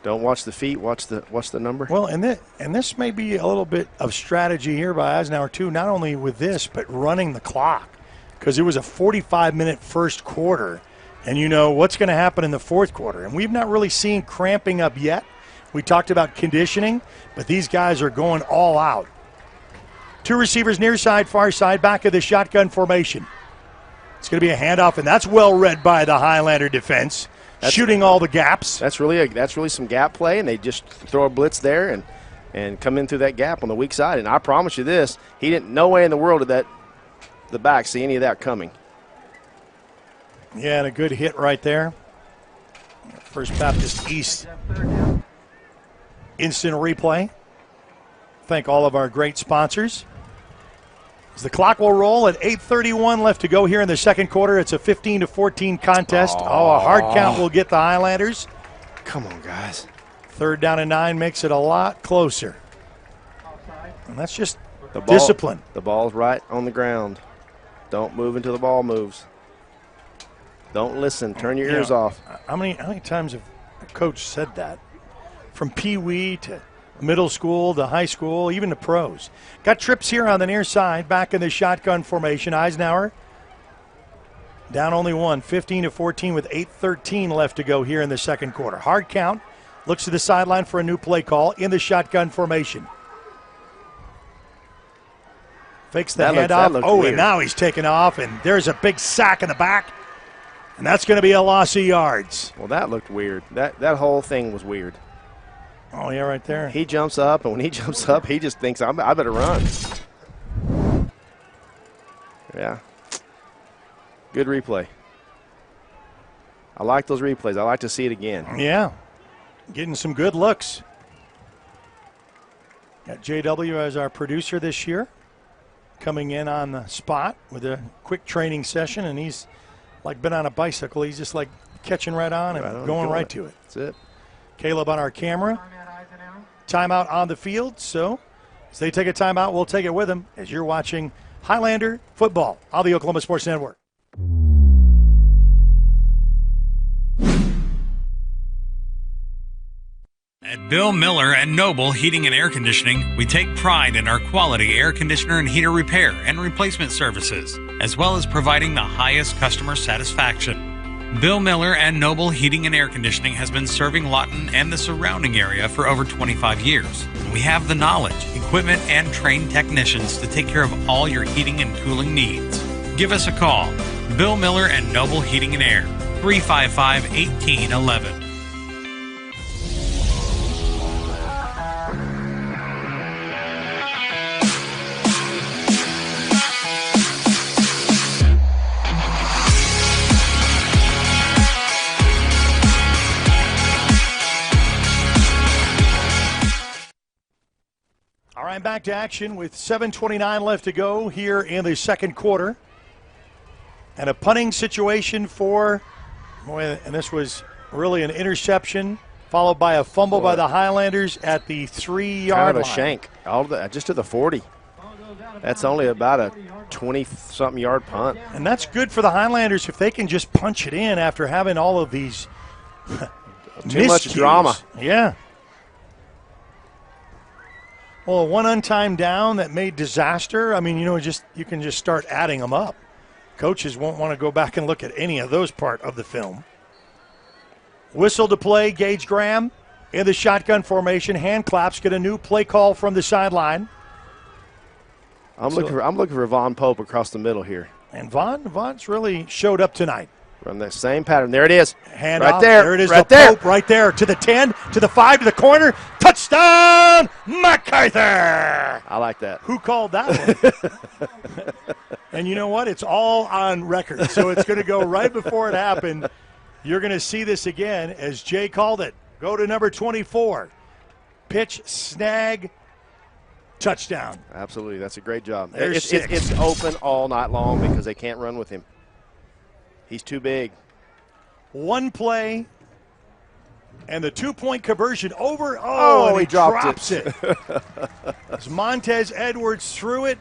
Don't watch the feet, watch the number. Well, and this may be a little bit of strategy here by Eisenhower, too, not only with this, but running the clock. Because it was a 45-minute first quarter, and you know what's going to happen in the fourth quarter. And we've not really seen cramping up yet. We talked about conditioning, but these guys are going all out. 2 receivers near side, far side, back of the shotgun formation. It's going to be a handoff, and that's well read by the Highlander defense. Shooting all the gaps. That's really some gap play, and they just throw a blitz there, and and come in through that gap on the weak side. And I promise you this, he didn't, no way in the world did the back see any of that coming. Yeah, and a good hit right there. First Baptist East instant replay. Thank all of our great sponsors. As the clock will roll at 8:31 left to go here in the second quarter. It's a 15-14 contest. A hard count will get the Highlanders. Come on, guys. 3rd down and 9 makes it a lot closer. And that's just discipline. The ball's right on the ground. Don't move until the ball moves. Don't listen. Turn your ears off. How many times have a coach said that? From Pee-wee to middle school to high school, even to pros. Got trips here on the near side, back in the shotgun formation. Eisenhower down only one, 15-14 with 8:13 left to go here in the second quarter. Hard count. Looks to the sideline for a new play call in the shotgun formation. Fakes the handoff. Weird. And now he's taken off, and there's a big sack in the back. And that's going to be a loss of yards. Well, that looked weird. That whole thing was weird. Oh, yeah, right there. He jumps up, and when he jumps up, he just thinks, I better run. Yeah. Good replay. I like those replays. I like to see it again. Yeah. Getting some good looks. Got JW as our producer this year, coming in on the spot with a quick training session, and he's like been on a bicycle. He's just like catching right on and going right to it. That's it. Caleb on our camera. Timeout on the field. So as they take a timeout, we'll take it with them as you're watching Highlander football on the Oklahoma Sports Network. At Bill Miller and Noble Heating and Air Conditioning, we take pride in our quality air conditioner and heater repair and replacement services, as well as providing the highest customer satisfaction. Bill Miller and Noble Heating and Air Conditioning has been serving Lawton and the surrounding area for over 25 years. We have the knowledge, equipment, and trained technicians to take care of all your heating and cooling needs. Give us a call. Bill Miller and Noble Heating and Air, 355-1811. All right, back to action with 7:29 left to go here in the second quarter. And a punting situation for, and this was really an interception, followed by a fumble by the Highlanders at the 3-yard line. Kind of a shank, just to the 40. That's only about a 20-something yard punt. And that's good for the Highlanders if they can just punch it in after having all of these too much drama. Yeah. Well, one untimed down that made disaster. I mean, you can just start adding them up. Coaches won't want to go back and look at any of those part of the film. Whistle to play, Gage Graham in the shotgun formation. Hand claps, get a new play call from the sideline. I'm looking for Von Pope across the middle here. And Von's really showed up tonight. Run that same pattern. There it is. Hand right off. there. There it is. Right the there. Pope right there to the 10, to the 5, to the corner. Touchdown, Macarthur. I like that. Who called that one? And you know what? It's all on record, so it's going to go right before it happened. You're going to see this again as Jay called it. Go to number 24. Pitch, snag, touchdown. Absolutely. That's a great job. It's open all night long because they can't run with him. He's too big. One play, and the 2-point conversion over. And he drops it. As Montez Edwards threw it,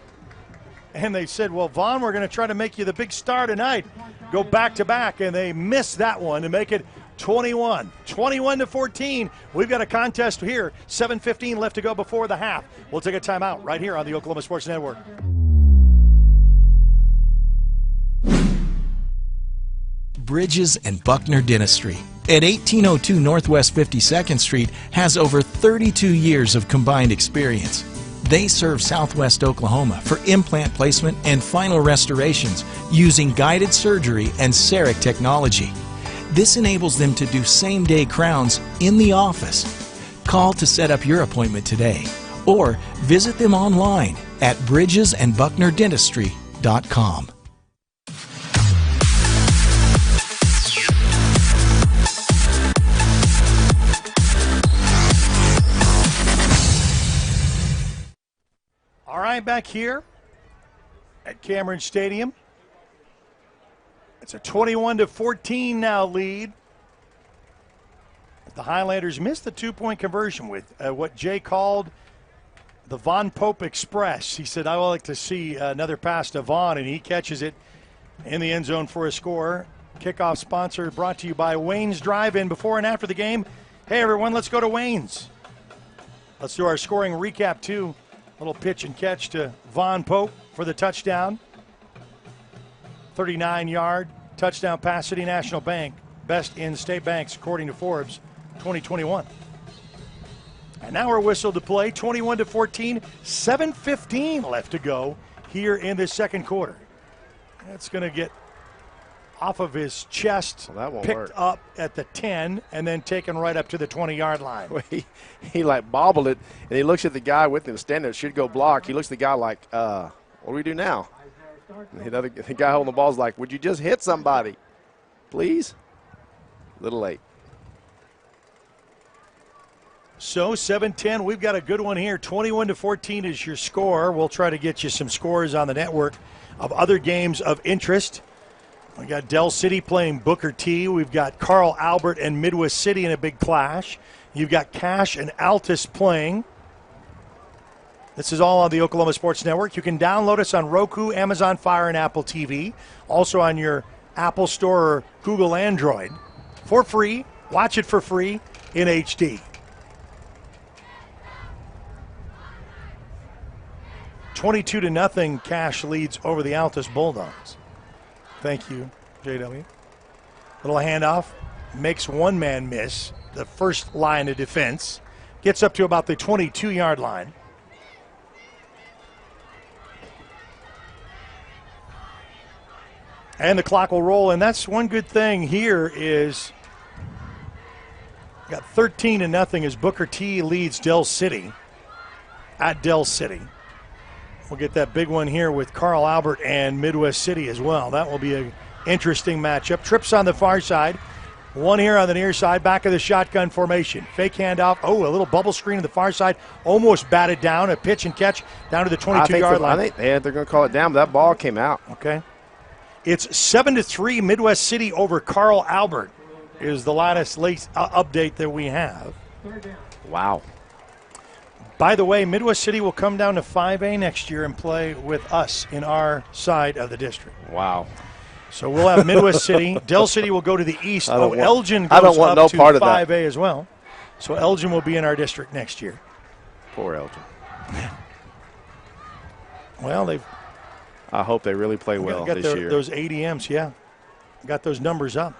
and they said, well, Vaughn, we're going to try to make you the big star tonight. Go back-to-back, and they missed that one to make it 21-14. We've got a contest here. 7:15 left to go before the half. We'll take a timeout right here on the Oklahoma Sports Network. Bridges and Buckner Dentistry at 1802 Northwest 52nd Street has over 32 years of combined experience. They serve Southwest Oklahoma for implant placement and final restorations using guided surgery and CEREC technology. This enables them to do same-day crowns in the office. Call to set up your appointment today or visit them online at bridgesandbucknerdentistry.com. All right, back here at Cameron Stadium. It's a 21-14 now lead. The Highlanders missed the two-point conversion with what Jay called the Von Pope Express. He said, I would like to see another pass to Von, and he catches it in the end zone for a score. Kickoff sponsor brought to you by Wayne's Drive-In before and after the game. Hey, everyone, let's go to Wayne's. Let's do our scoring recap, too. Little pitch and catch to Von Pope for the touchdown. 39-yard touchdown pass, City National Bank. Best in state banks, according to Forbes, 2021. And now we're whistled to play, 21-14, 7:15 left to go here in the second quarter. That's going to get off of his chest, picked up at the 10, and then taken right up to the 20-yard line. Well, he like bobbled it, and he looks at the guy with him standing there, should go block. He looks at the guy like, what do we do now? And the guy holding the ball is like, would you just hit somebody, please? A little late. So 7-10, we've got a good one here. 21-14 is your score. We'll try to get you some scores on the network of other games of interest. We got Del City playing Booker T. We've got Carl Albert and Midwest City in a big clash. You've got Cash and Altus playing. This is all on the Oklahoma Sports Network. You can download us on Roku, Amazon Fire, and Apple TV. Also on your Apple Store or Google Android. For free. Watch it for free in HD. 22-0, Cash leads over the Altus Bulldogs. Thank you, JW. Little handoff. Makes one man miss. The first line of defense. Gets up to about the 22-yard line. And the clock will roll, and that's one good thing here is got 13-0 as Booker T leads Del City at Del City. We'll get that big one here with Carl Albert and Midwest City as well. That will be an interesting matchup. Trips on the far side. One here on the near side, back of the shotgun formation. Fake handoff. Oh, a little bubble screen on the far side. Almost batted down. A pitch and catch down to the 22-yard line. I think they're going to call it down, but that ball came out. Okay. It's 7-3 Midwest City over Carl Albert is the latest update that we have. Wow. By the way, Midwest City will come down to 5A next year and play with us in our side of the district. Wow. So we'll have Midwest City. Del City will go to the east. Elgin goes up to 5A as well. So Elgin will be in our district next year. Poor Elgin. Well, I hope they really play well this year. Those ADMs, yeah. Got those numbers up.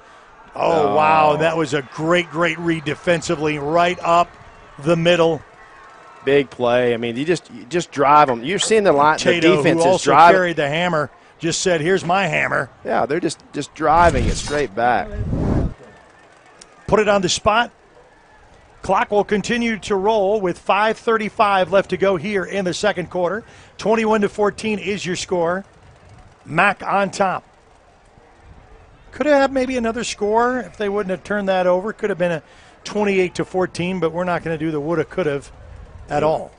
Oh, wow. That was a great read defensively right up the middle. Big play. I mean, you just drive them. You're seeing the line. Tato, the defense who is also driving. Carried the hammer, just said, "Here's my hammer." Yeah, they're just driving it straight back. Put it on the spot. Clock will continue to roll with 5:35 left to go here in the second quarter. 21-14 is your score. Mac on top. Could have had maybe another score if they wouldn't have turned that over. Could have been a 28-14, but we're not going to do the woulda, coulda at all.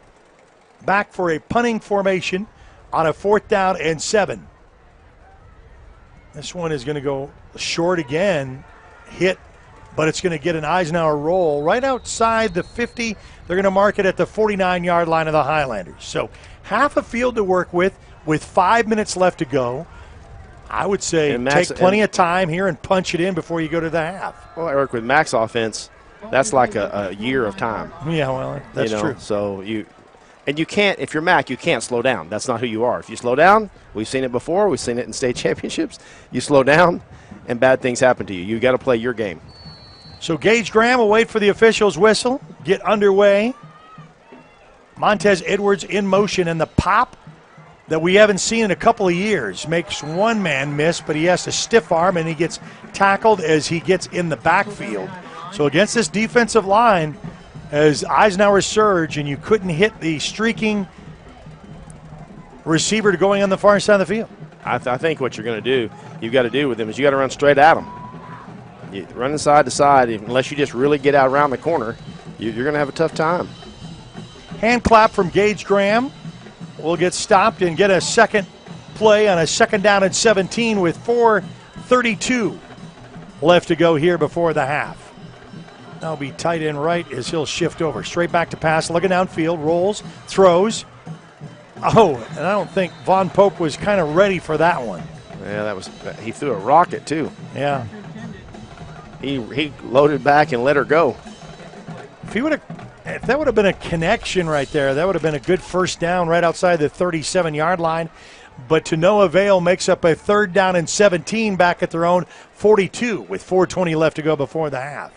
Back for a punting formation on a 4th down and 7. This one is going to go short again, hit, but it's going to get an Eisenhower roll right outside the 50. They're going to mark it at the 49-yard line of the Highlanders. So half a field to work with 5 minutes left to go. I would say take plenty of time here and punch it in before you go to the half. Well, Eric, with Mac's offense, that's like a year of time. Yeah, well, that's true. So you can't, if you're Mac, you can't slow down. That's not who you are. If you slow down, we've seen it before. We've seen it in state championships. You slow down, and bad things happen to you. You got to play your game. So Gage Graham will wait for the official's whistle, get underway. Montez Edwards in motion, and the pop that we haven't seen in a couple of years makes one man miss, but he has to stiff arm, and he gets tackled as he gets in the backfield. So against this defensive line, as Eisenhower surged and you couldn't hit the streaking receiver to going on the far side of the field. I think what you're going to do, you've got to do with him is you got to run straight at him. You running side to side, unless you just really get out around the corner, you're going to have a tough time. Hand clap from Gage Graham. Will get stopped and get a second play on a 2nd down and 17 with 4:32 left to go here before the half. That'll be tight end right as he'll shift over. Straight back to pass, looking downfield, rolls, throws. Oh, and I don't think Von Pope was kind of ready for that one. Yeah, he threw a rocket too. Yeah. He loaded back and let her go. If that would have been a connection right there, that would have been a good first down right outside the 37-yard line. But to no avail, makes up a 3rd down and 17 back at their own 42 with 4:20 left to go before the half.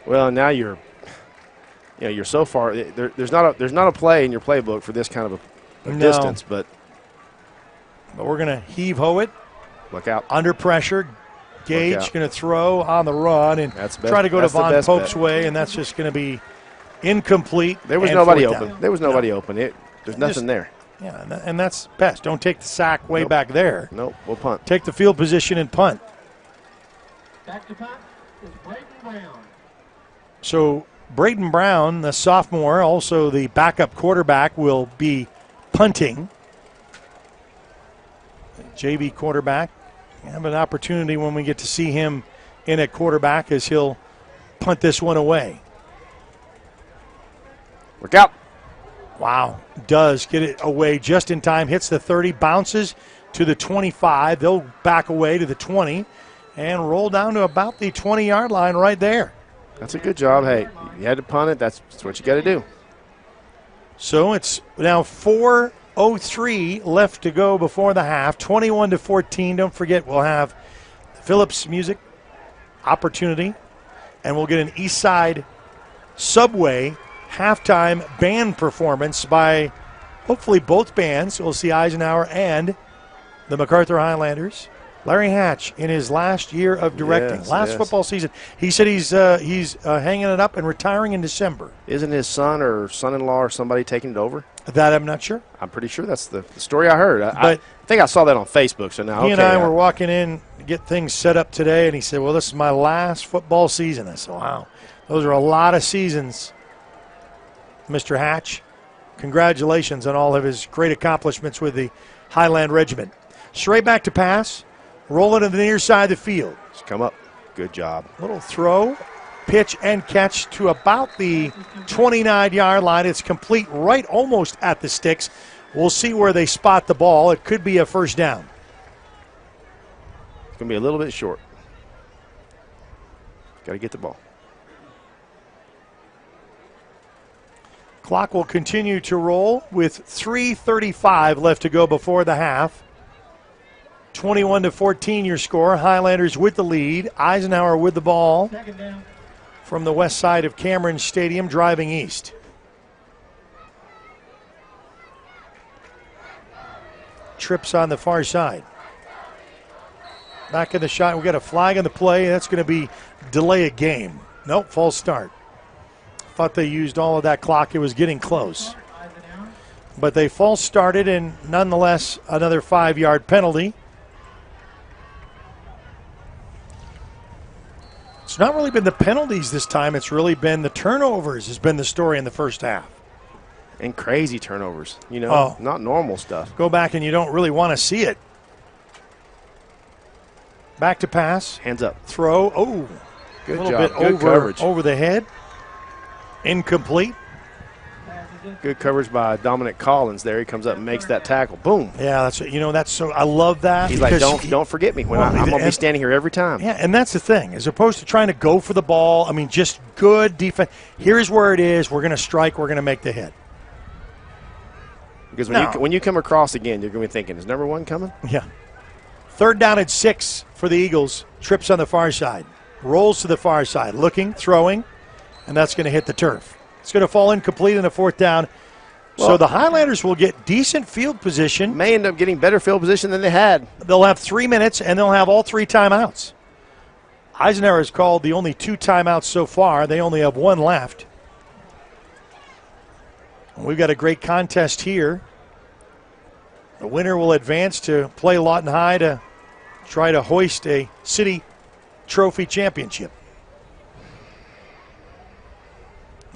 Well, now you're so far. There's not a play in your playbook for this kind of a distance, but we're going to heave-ho it. Look out. Under pressure. Gage going to throw on the run and try to go to Von Pope's way, and that's just going to be incomplete. There was nobody open. There was nobody open. There's nothing there. Yeah, and that's best. Don't take the sack way back there. Nope, we'll punt. Take the field position and punt. Back to punt is Braden Brown. So Braden Brown, the sophomore, also the backup quarterback, will be punting. JV quarterback. Have an opportunity when we get to see him in at quarterback as he'll punt this one away. Look out. Wow. Does get it away just in time. Hits the 30, bounces to the 25. They'll back away to the 20 and roll down to about the 20-yard line right there. That's a good job. Hey, you had to punt it. That's what you got to do. So it's now 4:03 left to go before the half. 21-14. Don't forget, we'll have Phillips music opportunity, and we'll get an East Side Subway halftime band performance by hopefully both bands. We'll see Eisenhower and the Macarthur Highlanders. Larry Hatch in his last year of directing, football season. He said he's hanging it up and retiring in December. Isn't his son or son-in-law or somebody taking it over? That I'm not sure. I'm pretty sure that's the story I heard. I think I saw that on Facebook. So now he and I were walking in to get things set up today, and he said, well, this is my last football season. I said, wow, those are a lot of seasons, Mr. Hatch. Congratulations on all of his great accomplishments with the Highland Regiment. Straight back to pass. Rolling to the near side of the field. Just come up. Good job. Little throw, pitch, and catch to about the 29-yard line. It's complete right almost at the sticks. We'll see where they spot the ball. It could be a first down. It's going to be a little bit short. Got to get the ball. Clock will continue to roll with 3:35 left to go before the half. 21-14 your score. Highlanders with the lead. Eisenhower with the ball from the west side of Cameron Stadium driving east. Trips on the far side. Back in the shot. We got a flag on the play. That's going to be delay a game. Nope, false start. Thought they used all of that clock. It was getting close. But they false started, and nonetheless another 5-yard penalty. It's not really been the penalties this time. It's really been the turnovers has been the story in the first half. And crazy turnovers, not normal stuff. Go back and you don't really want to see it. Back to pass. Hands up. Throw. Oh, good job. Bit good coverage. Over the head. Incomplete. Good coverage by Dominic Collins there. He comes up and makes that tackle. Boom. Yeah, that's so. I love that. He's like, don't forget me when I'm going to be standing here every time. Yeah, and that's the thing. As opposed to trying to go for the ball, I mean, just good defense. Here's where it is. We're going to strike. We're going to make the hit. Because when you come across again, you're going to be thinking, is number one coming? Yeah. 3rd down and 6 for the Eagles. Trips on the far side. Rolls to the far side. Looking, throwing, and that's going to hit the turf. It's going to fall incomplete in the 4th down. So the Highlanders will get decent field position. May end up getting better field position than they had. They'll have 3 minutes, and they'll have all 3 timeouts. Eisenhower has called the only 2 timeouts so far. They only have 1 left. We've got a great contest here. The winner will advance to play Lawton High to try to hoist a city trophy championship.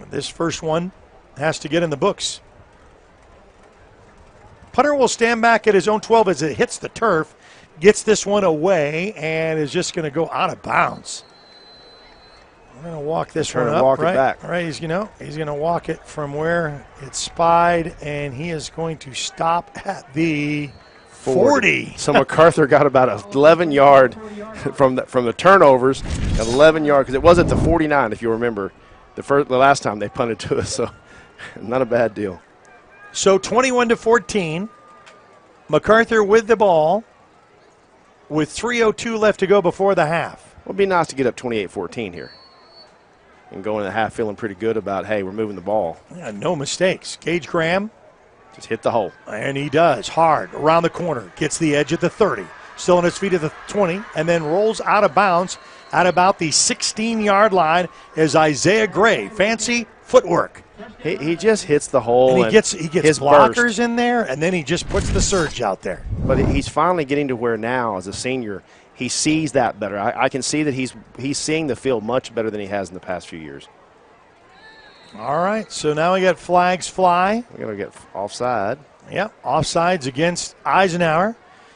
This first one has to get in the books. Punter will stand back at his own 12 as it hits the turf, gets this one away, and is just going to go out of bounds. We're going to walk this one up, right? Back. All right, he's going to walk it from where it's spied, and he is going to stop at the 40. So Macarthur got about 11 yard from the turnovers, 11 yard, because it was at the 49, if you remember, the last time they punted to us. So not a bad deal. So 21-14, Macarthur with the ball with 3:02 left to go before the half. It would be nice to get up 28-14 here and go into the half feeling pretty good about, hey, we're moving the ball. Yeah, no mistakes. Gage Graham. Just hit the hole. And he does. Hard. Around the corner. Gets the edge at the 30. Still on his feet at the 20. And then rolls out of bounds at about the 16-yard line as Isaiah Gray. Fancy footwork. He just hits the hole. And he gets his blockers in there, and then he just puts the surge out there. But he's finally getting to where now, as a senior, he sees that better. I can see that he's seeing the field much better than he has in the past few years. All right, so now we got flags fly. We're going to get offside. Yep, offsides against Eisenhower.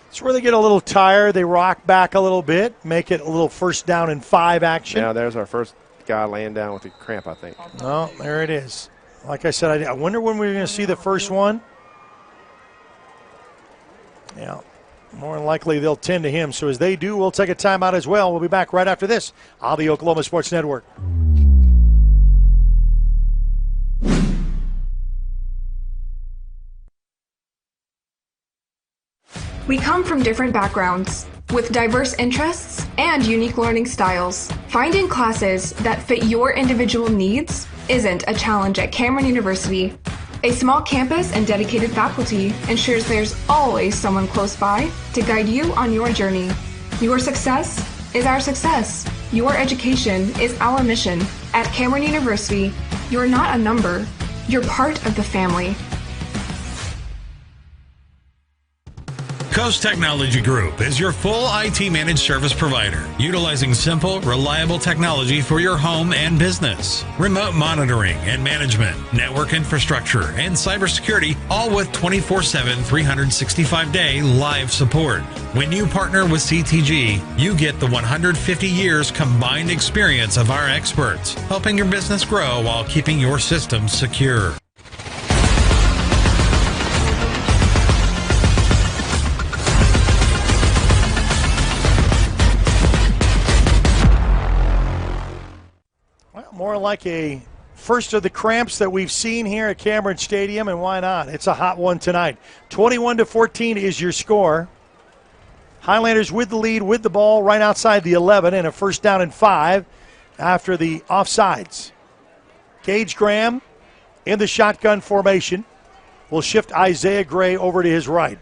It's where they get a little tired. They rock back a little bit, make it a little 1st down and 5 action. Now there's our first guy laying down with a cramp, I think. Oh, there it is. Like I said, I wonder when we're going to see the first one. Yeah, more than likely they'll tend to him. So as they do, we'll take a timeout as well. We'll be back right after this on the Oklahoma Sports Network. We come from different backgrounds, with diverse interests and unique learning styles. Finding classes that fit your individual needs isn't a challenge at Cameron University. A small campus and dedicated faculty ensures there's always someone close by to guide you on your journey. Your success is our success. Your education is our mission. At Cameron University, you're not a number, you're part of the family. Coast Technology Group is your full IT managed service provider, utilizing simple, reliable technology for your home and business. Remote monitoring and management, network infrastructure, and cybersecurity, all with 24/7, 365-day live support. When you partner with CTG, you get the 150 years combined experience of our experts, helping your business grow while keeping your systems secure. More like a first of the cramps that we've seen here at Cameron Stadium, and why not? It's a hot one tonight. 21-14 is your score. Highlanders with the lead, with the ball right outside the 11, and a 1st down and 5 after the offsides. Gage Graham in the shotgun formation will shift Isaiah Gray over to his right.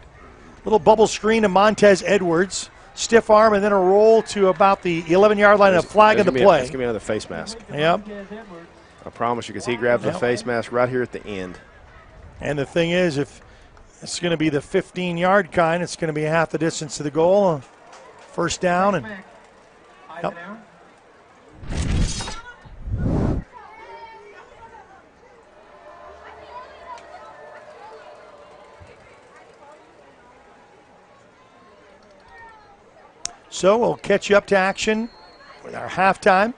Little bubble screen to Montez Edwards. Stiff arm and then a roll to about the 11-yard line, and a flag in the play. It's going to be another face mask. Yep. I promise you, because he grabs the face mask right here at the end. And the thing is, if it's going to be the 15-yard kind, it's going to be half the distance to the goal. 1st down. And yep. So we'll catch you up to action with our halftime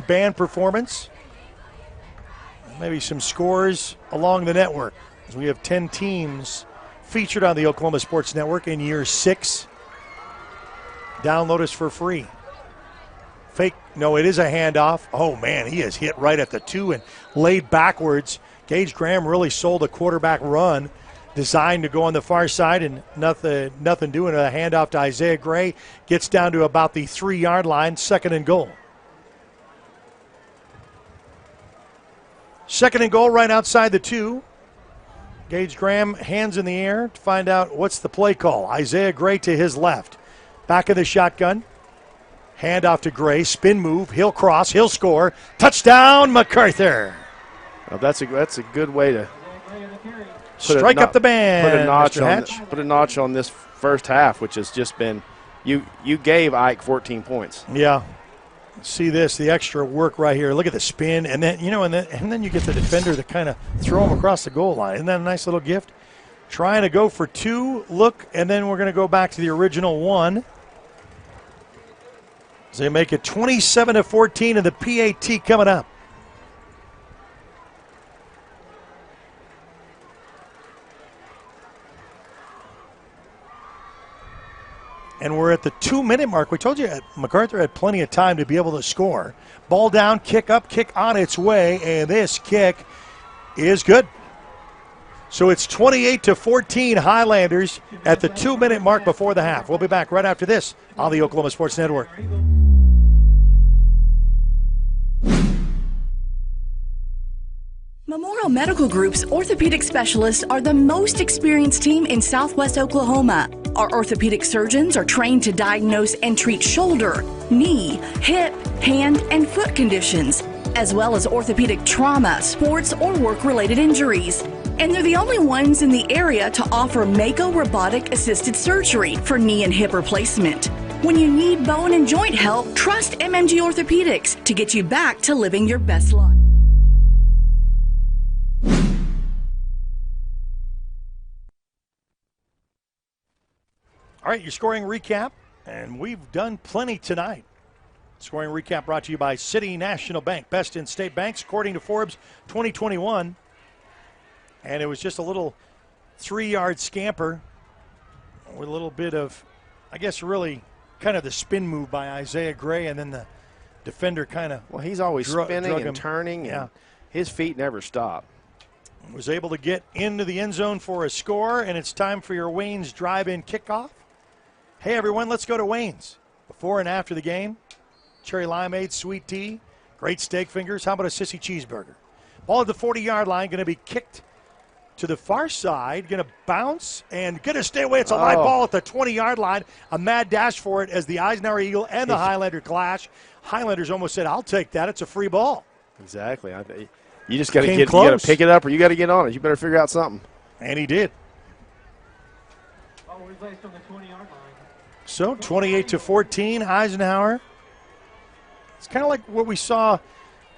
band performance. Maybe some scores along the network, as we have 10 teams featured on the Oklahoma Sports Network in year 6. Download us for free. Fake, no, it is a handoff. Oh, man, he is hit right at the 2 and laid backwards. Gage Graham really sold a quarterback run designed to go on the far side, and nothing doing. A handoff to Isaiah Gray. Gets down to about the 3-yard line, 2nd and goal. 2nd and goal right outside the 2. Gage Graham, hands in the air to find out what's the play call. Isaiah Gray to his left. Back of the shotgun. Hand off to Gray. Spin move. He'll cross. He'll score. Touchdown, Macarthur. Well, that's a good way to strike up the band. Put a notch on this first half, which has just been you gave Ike 14 points. Yeah. See this, the extra work right here. Look at the spin, and then and then you get the defender to kind of throw him across the goal line. Isn't that a nice little gift? Trying to go for 2, look, and then we're going to go back to the original 1. So they make it 27-14, and the PAT coming up. And we're at the 2-minute mark. We told you Macarthur had plenty of time to be able to score. Ball down, kick up, kick on its way, and this kick is good. So it's 28-14 Highlanders at the 2-minute mark before the half. We'll be back right after this on the Oklahoma Sports Network. Memorial Medical Group's orthopedic specialists are the most experienced team in Southwest Oklahoma. Our orthopedic surgeons are trained to diagnose and treat shoulder, knee, hip, hand, and foot conditions, as well as orthopedic trauma, sports, or work-related injuries. And they're the only ones in the area to offer Mako robotic-assisted surgery for knee and hip replacement. When you need bone and joint help, trust MMG Orthopedics to get you back to living your best life. All right, your scoring recap, and we've done plenty tonight. Scoring recap brought to you by City National Bank, best in state banks according to Forbes 2021. And it was just a little 3-yard scamper with a little bit of, I guess, really kind of the spin move by Isaiah Gray, and then the defender kind of. Well, he's always spinning and turning, and his feet never stop. Was able to get into the end zone for a score, and it's time for your Wayne's drive-in kickoff. Hey, everyone, let's go to Wayne's. Before and after the game, cherry limeade, sweet tea, great steak fingers. How about a sissy cheeseburger? Ball at the 40-yard line, going to be kicked to the far side, going to bounce and going to stay away. It's a live ball at the 20-yard line. A mad dash for it as the Eisenhower Eagle and the Highlander clash. Highlanders almost said, "I'll take that. It's a free ball." Exactly. You just got to pick it up, or you got to get on it. You better figure out something. And he did. So 28-14, Eisenhower. It's kind of like what we saw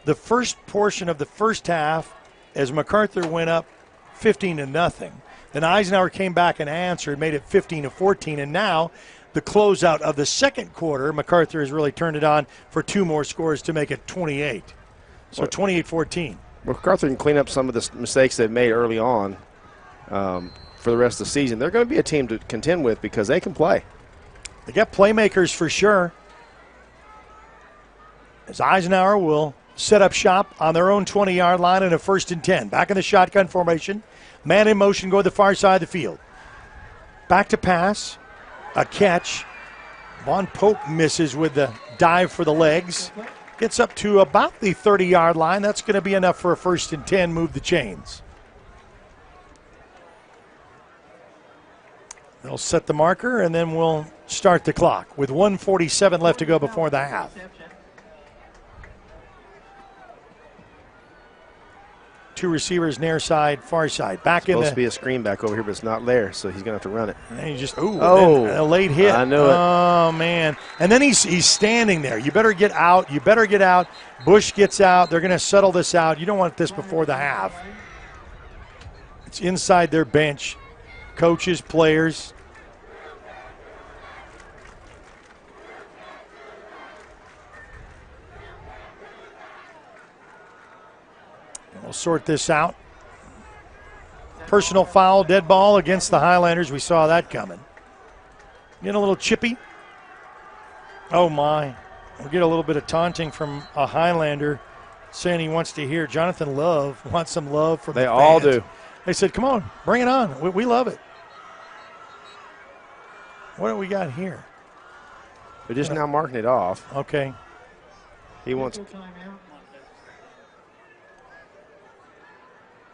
the first portion of the first half as Macarthur went up 15-0. Then Eisenhower came back and answered, made it 15-14, and now the closeout of the second quarter, Macarthur has really turned it on for 2 more scores to make it 28. So 28-14. Macarthur can clean up some of the mistakes they've made early on for the rest of the season. They're going to be a team to contend with because they can play. They got playmakers for sure. As Eisenhower will set up shop on their own 20-yard line in a 1st and 10. Back in the shotgun formation. Man in motion, go to the far side of the field. Back to pass. A catch. Von Pope misses with the dive for the legs. Gets up to about the 30-yard line. That's going to be enough for a 1st and 10. Move the chains. They'll set the marker, and then we'll start the clock with 1:47 left to go before the half. Two receivers near side, far side. Back in the. Supposed to be a screen back over here, but it's not there, so he's going to have to run it. And he just a late hit. I knew it. Oh man! And then he's standing there. You better get out. You better get out. Bush gets out. They're going to settle this out. You don't want this before the half. It's inside their bench. Coaches, players. We'll sort this out. Personal foul, dead ball against the Highlanders. We saw that coming. Getting a little chippy. Oh, my. We'll get a little bit of taunting from a Highlander saying he wants to hear Jonathan Love wants some love from the fans. They all do. They said, come on, bring it on. We love it. What do we got here? They're just now marking it off. Okay. He wants.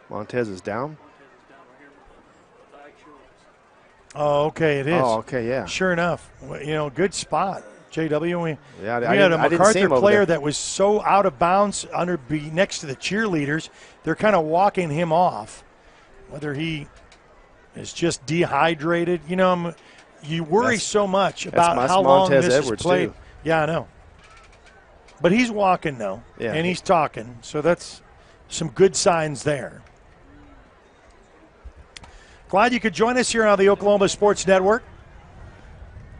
Montez is down. Oh, okay, it is. Oh, okay, yeah. Sure enough. Good spot. JW. We had a Macarthur player that was so out of bounds next to the cheerleaders. They're kind of walking him off. Whether he is just dehydrated, you worry so much about how long this is played. Too. Yeah, I know. But he's walking now, and he's talking, so that's some good signs there. Glad you could join us here on the Oklahoma Sports Network.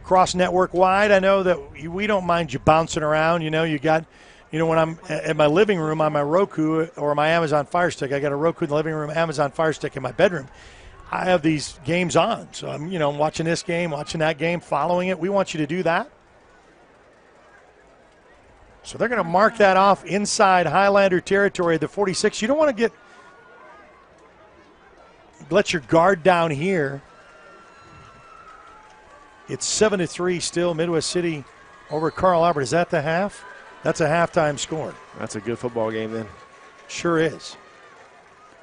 Cross network wide. I know that we don't mind you bouncing around. You got, when I'm at my living room on my Roku or my Amazon Fire Stick, I got a Roku in the living room, Amazon Fire Stick in my bedroom. I have these games on. So I'm, watching this game, watching that game, following it. We want you to do that. So they're going to mark that off inside Highlander territory at the 46. You don't want to let your guard down here. It's 7-3 still, Midwest City over Carl Albert. Is that the half? That's a halftime score. That's a good football game then. Sure is.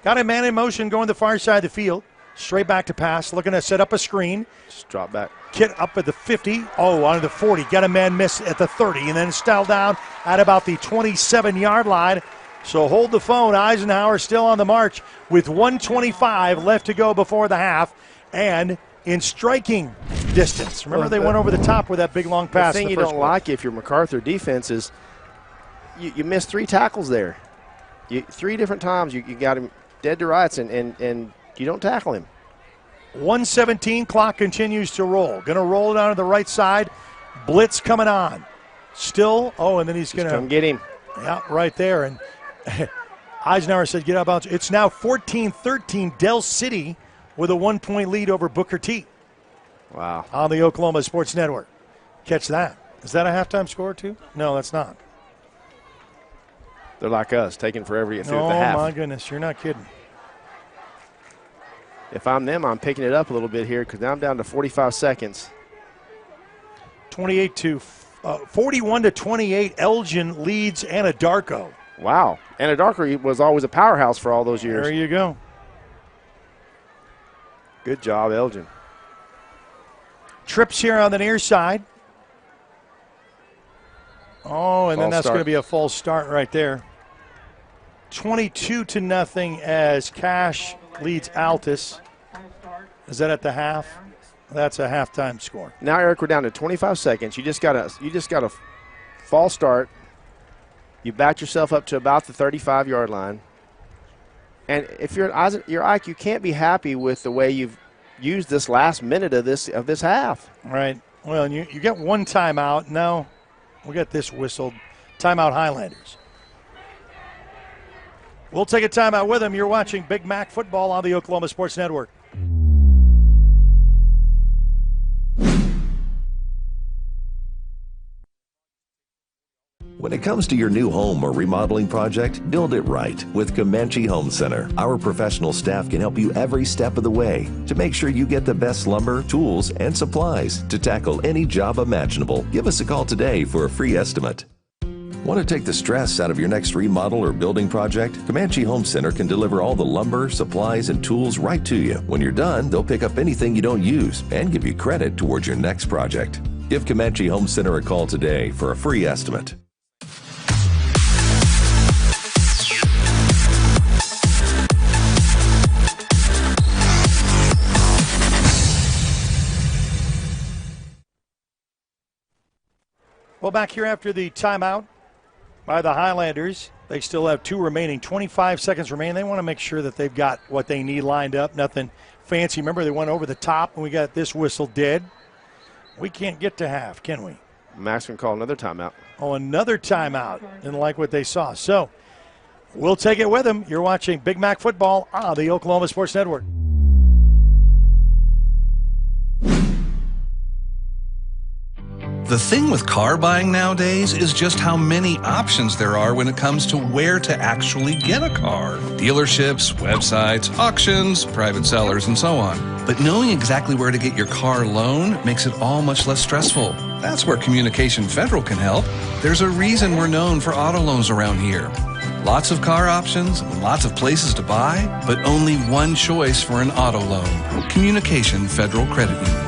Got a man in motion going the far side of the field. Straight back to pass, looking to set up a screen. Just drop back. Kid up at the 50. On the 40. Got a man miss at the 30. And then style down at about the 27-yard line. So hold the phone. Eisenhower still on the march with 1:25 left to go before the half. And in striking distance. Remember, they went over the top with that big long pass. The thing you don't like if you're Macarthur defense is you missed 3 tackles there. 3 different times you got him dead to rights, and you don't tackle him. 1:17, clock continues to roll. Going to roll it onto the right side. Blitz coming on. Still, and then he's going to come get him. Yeah, right there. And Eisenhower said, get out of bounds. It's now 14-13, Del City with a 1-point lead over Booker T. Wow. On the Oklahoma Sports Network. Catch that. Is that a halftime score, too? No, that's not. They're like us, taking forever to get through the half. Oh, my goodness. You're not kidding. If I'm them, I'm picking it up a little bit here because now I'm down to 45 seconds. 41-28, Elgin leads Anadarko. Wow. Anadarko was always a powerhouse for all those years. There you go. Good job, Elgin. Trips here on the near side. And then that's going to be a false start right there. 22-0 as Cash leads Altus. Is that at the half? That's a halftime score. Now, Eric, we're down to 25 seconds. You just got a false start. You backed yourself up to about the 35-yard line. And if you're Ike, you can't be happy with the way you've used this last minute of this half. Right. Well, and you get one timeout. Now we got this whistled. Timeout Highlanders. We'll take a timeout with them. You're watching Big Mac Football on the Oklahoma Sports Network. When it comes to your new home or remodeling project, build it right with Comanche Home Center. Our professional staff can help you every step of the way to make sure you get the best lumber, tools, and supplies to tackle any job imaginable. Give us a call today for a free estimate. Want to take the stress out of your next remodel or building project? Comanche Home Center can deliver all the lumber, supplies, and tools right to you. When you're done, they'll pick up anything you don't use and give you credit towards your next project. Give Comanche Home Center a call today for a free estimate. Well, back here after the timeout by the Highlanders. They still have 2 remaining, 25 seconds remaining. They want to make sure that they've got what they need lined up. Nothing fancy. Remember, they went over the top and we got this whistle dead. We can't get to half, can we? Max can call another timeout. Another timeout. Didn't like what they saw. So we'll take it with them. You're watching Big Mac Football on the Oklahoma Sports Network. The thing with car buying nowadays is just how many options there are when it comes to where to actually get a car. Dealerships, websites, auctions, private sellers, and so on. But knowing exactly where to get your car loan makes it all much less stressful. That's where Communication Federal can help. There's a reason we're known for auto loans around here. Lots of car options, lots of places to buy, but only one choice for an auto loan. Communication Federal Credit Union.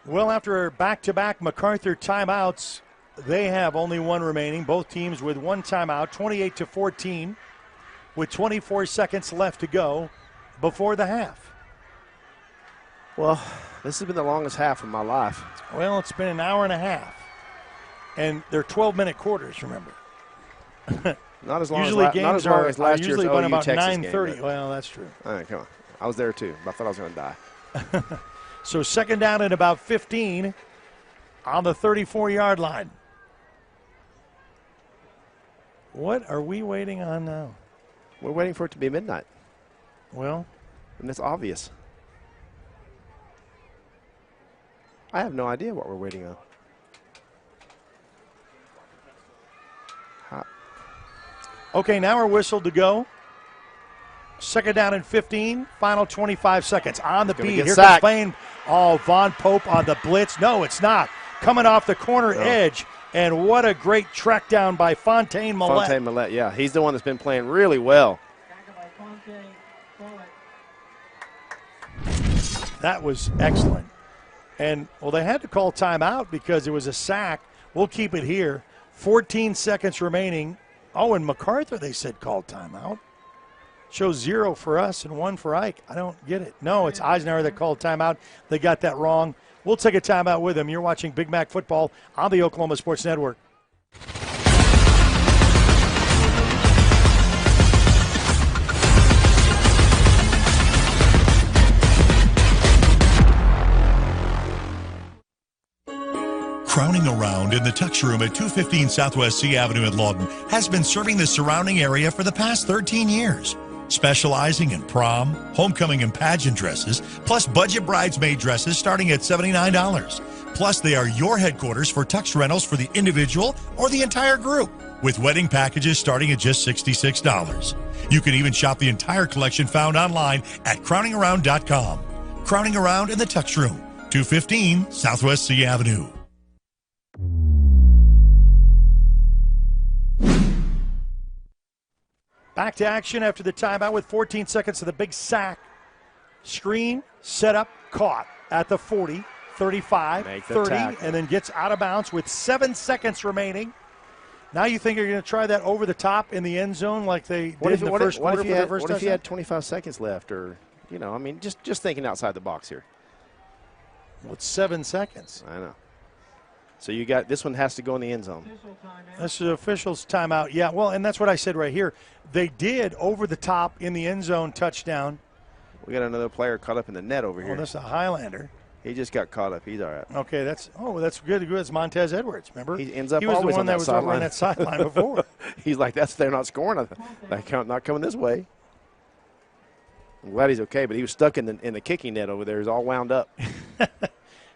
Well, after back-to-back Macarthur timeouts, they have only one remaining. Both teams with one timeout, 28-14, with 24 seconds left to go before the half. Well, this has been the longest half of my life. Well, it's been an hour and a half. And they're 12-minute quarters, remember. Not as long usually as, games not as long as last usually year's been OU about Texas 9:30. game, Well, that's true. All right, come on. I was there, too. I thought I was going to die. So second down at about 15 on the 34-yard line. What are we waiting on now? We're waiting for it to be midnight. Well. And it's obvious. I have no idea what we're waiting on. Okay, now we're whistled to go. Second down and 15, final 25 seconds. On the beat, here comes Blaine. Oh, Von Pope on the blitz. No, it's not. Coming off the corner edge, and what a great track down by Fontaine Millette. Fontaine Millette, yeah. He's the one that's been playing really well. That was excellent. And, well, they had to call timeout because it was a sack. We'll keep it here. 14 seconds remaining. Oh, and Macarthur, they said, called timeout. Shows 0 for us and 1 for Ike. I don't get it. No, it's Eisenhower that called timeout. They got that wrong. We'll take a timeout with them. You're watching Big Mac Football on the Oklahoma Sports Network. Crowning Around in the Tux Room at 215 Southwest C Avenue in Lawton has been serving the surrounding area for the past 13 years. Specializing in prom, homecoming, and pageant dresses, plus budget bridesmaid dresses starting at $79. Plus, they are your headquarters for tux rentals for the individual or the entire group, with wedding packages starting at just $66. You can even shop the entire collection found online at crowningaround.com. Crowning Around in the Tux Room, 215 Southwest C Avenue. Back to action after the timeout with 14 seconds of the big sack. Screen, set up, caught at the 40, 35, 30, and then gets out of bounds with 7 seconds remaining. Now you think you're going to try that over the top in the end zone like they did in the first quarter for their first touchdown? What if you had 25 seconds left, or, you know, I mean, just thinking outside the box here. Well, it's 7 seconds. I know. So you got this one has to go in the end zone. This is the officials' timeout. Yeah, well, and that's what I said right here. They did over the top in the end zone touchdown. We got another player caught up in the net over here. Oh, that's a Highlander. He just got caught up. He's all right. Okay, that's good. It's Montez Edwards. Remember, he ends up he was always the one on that was over on that sideline before. He's like, they're not scoring. They're not coming this way. I'm glad he's okay, but he was stuck in the kicking net over there. He's all wound up.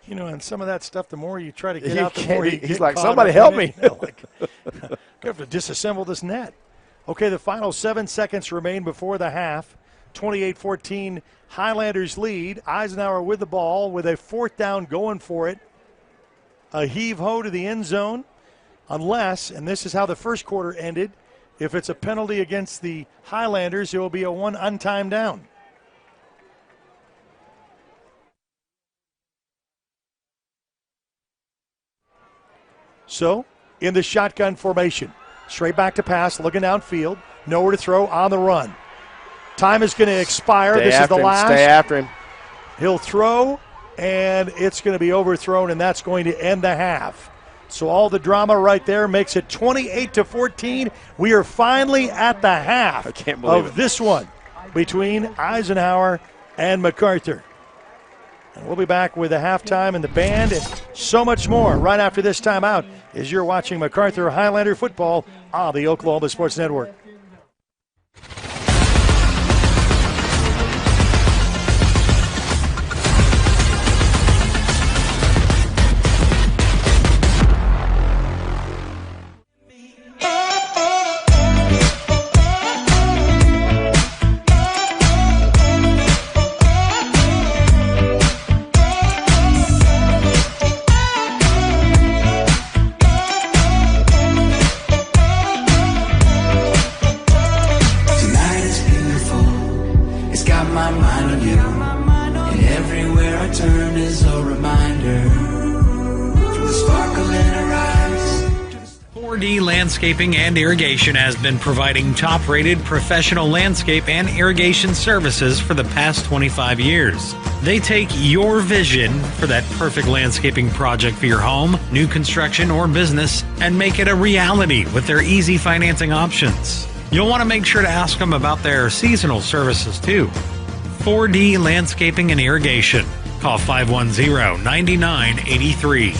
You know, and some of that stuff, the more you try to get out, the more you get he's like, caught somebody up help in me. it. You know, like, you have to disassemble this net. Okay, the final 7 seconds remain before the half. 28-14, Highlanders lead. Eisenhower with the ball with a fourth down going for it. A heave-ho to the end zone. Unless, and this is how the first quarter ended, if it's a penalty against the Highlanders, it will be a one untimed down. So, in the shotgun formation, straight back to pass, looking downfield, nowhere to throw, on the run. Time is going to expire. This is the last. Stay after him. He'll throw, and it's going to be overthrown, and that's going to end the half. So all the drama right there makes it 28-14. We are finally at the half of this one between Eisenhower and Macarthur. And we'll be back with the halftime and the band and so much more right after this timeout as you're watching Macarthur Highlander football on the Oklahoma Sports Network. turn is a reminder from the sparkle in her eyes. 4D Landscaping and Irrigation has been providing top-rated professional landscape and irrigation services for the past 25 years. They take your vision for that perfect landscaping project for your home, new construction, or business and make it a reality with their easy financing options. You'll want to make sure to ask them about their seasonal services too. 4D Landscaping and Irrigation. Call 510-9983.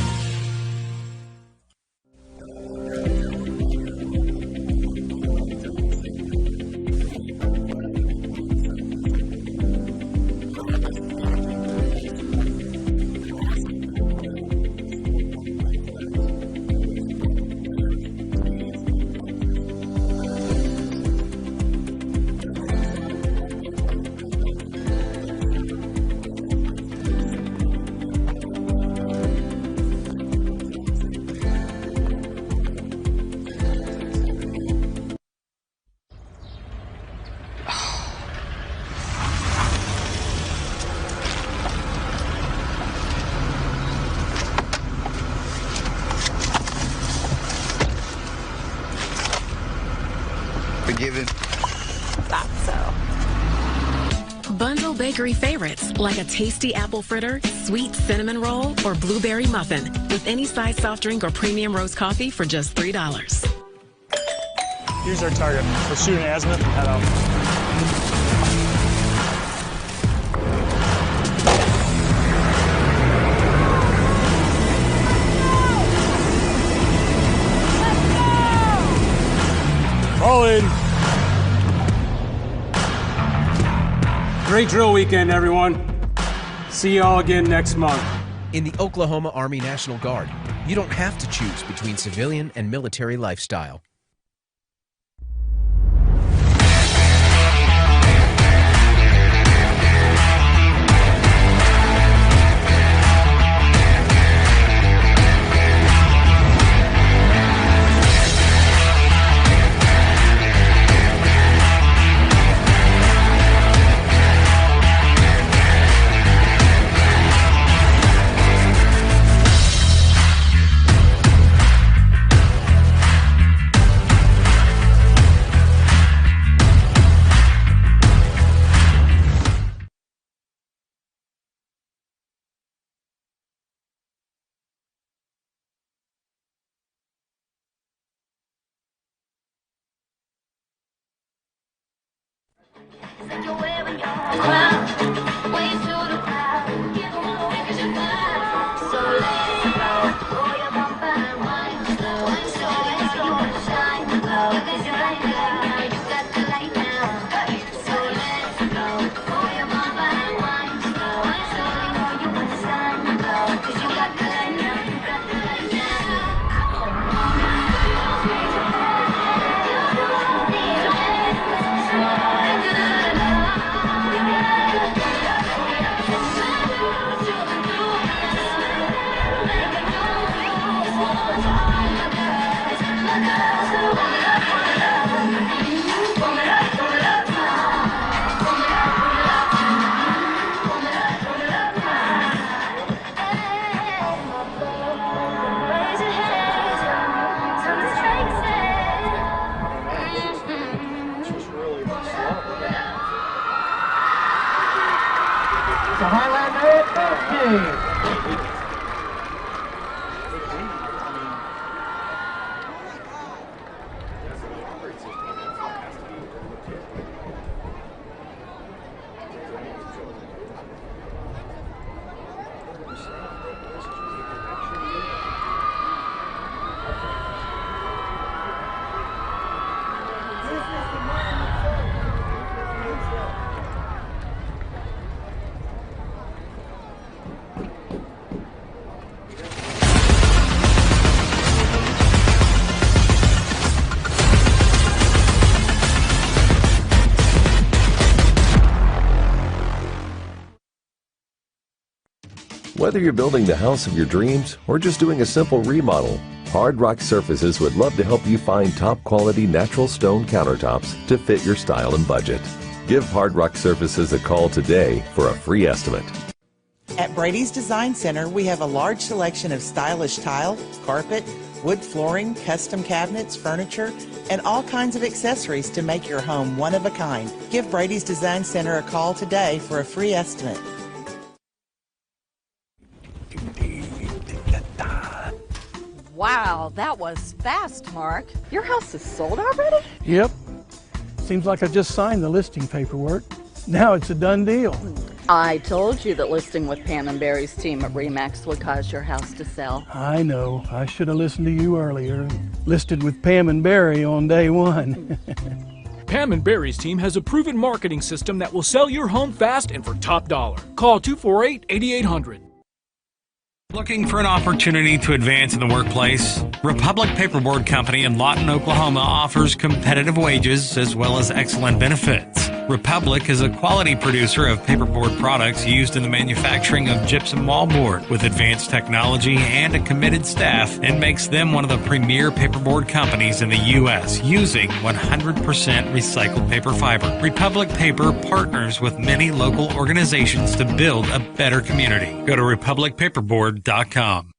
Forgiven. Thought so. Bundle bakery favorites like a tasty apple fritter, sweet cinnamon roll, or blueberry muffin with any size soft drink or premium roast coffee for just $3. Here's our target. We're shooting azimuth and head out. Rolling. Great drill weekend, everyone. See y'all again next month. In the Oklahoma Army National Guard, you don't have to choose between civilian and military lifestyle. Whether you're building the house of your dreams or just doing a simple remodel, Hard Rock Surfaces would love to help you find top quality natural stone countertops to fit your style and budget. Give Hard Rock Surfaces a call today for a free estimate. At Brady's Design Center, we have a large selection of stylish tile, carpet, wood flooring, custom cabinets, furniture, and all kinds of accessories to make your home one of a kind. Give Brady's Design Center a call today for a free estimate. Wow, that was fast, Mark. Your house is sold already? Yep. Seems like I just signed the listing paperwork. Now it's a done deal. I told you that listing with Pam and Barry's team at RE/MAX would cause your house to sell. I know. I should have listened to you earlier. Listed with Pam and Barry on day one. Pam and Barry's team has a proven marketing system that will sell your home fast and for top dollar. Call 248-8800. Looking for an opportunity to advance in the workplace? Republic Paperboard Company in Lawton, Oklahoma offers competitive wages as well as excellent benefits. Republic is a quality producer of paperboard products used in the manufacturing of gypsum wallboard with advanced technology and a committed staff, and makes them one of the premier paperboard companies in the U.S. using 100% recycled paper fiber. Republic Paper partners with many local organizations to build a better community. Go to republicpaperboard.com.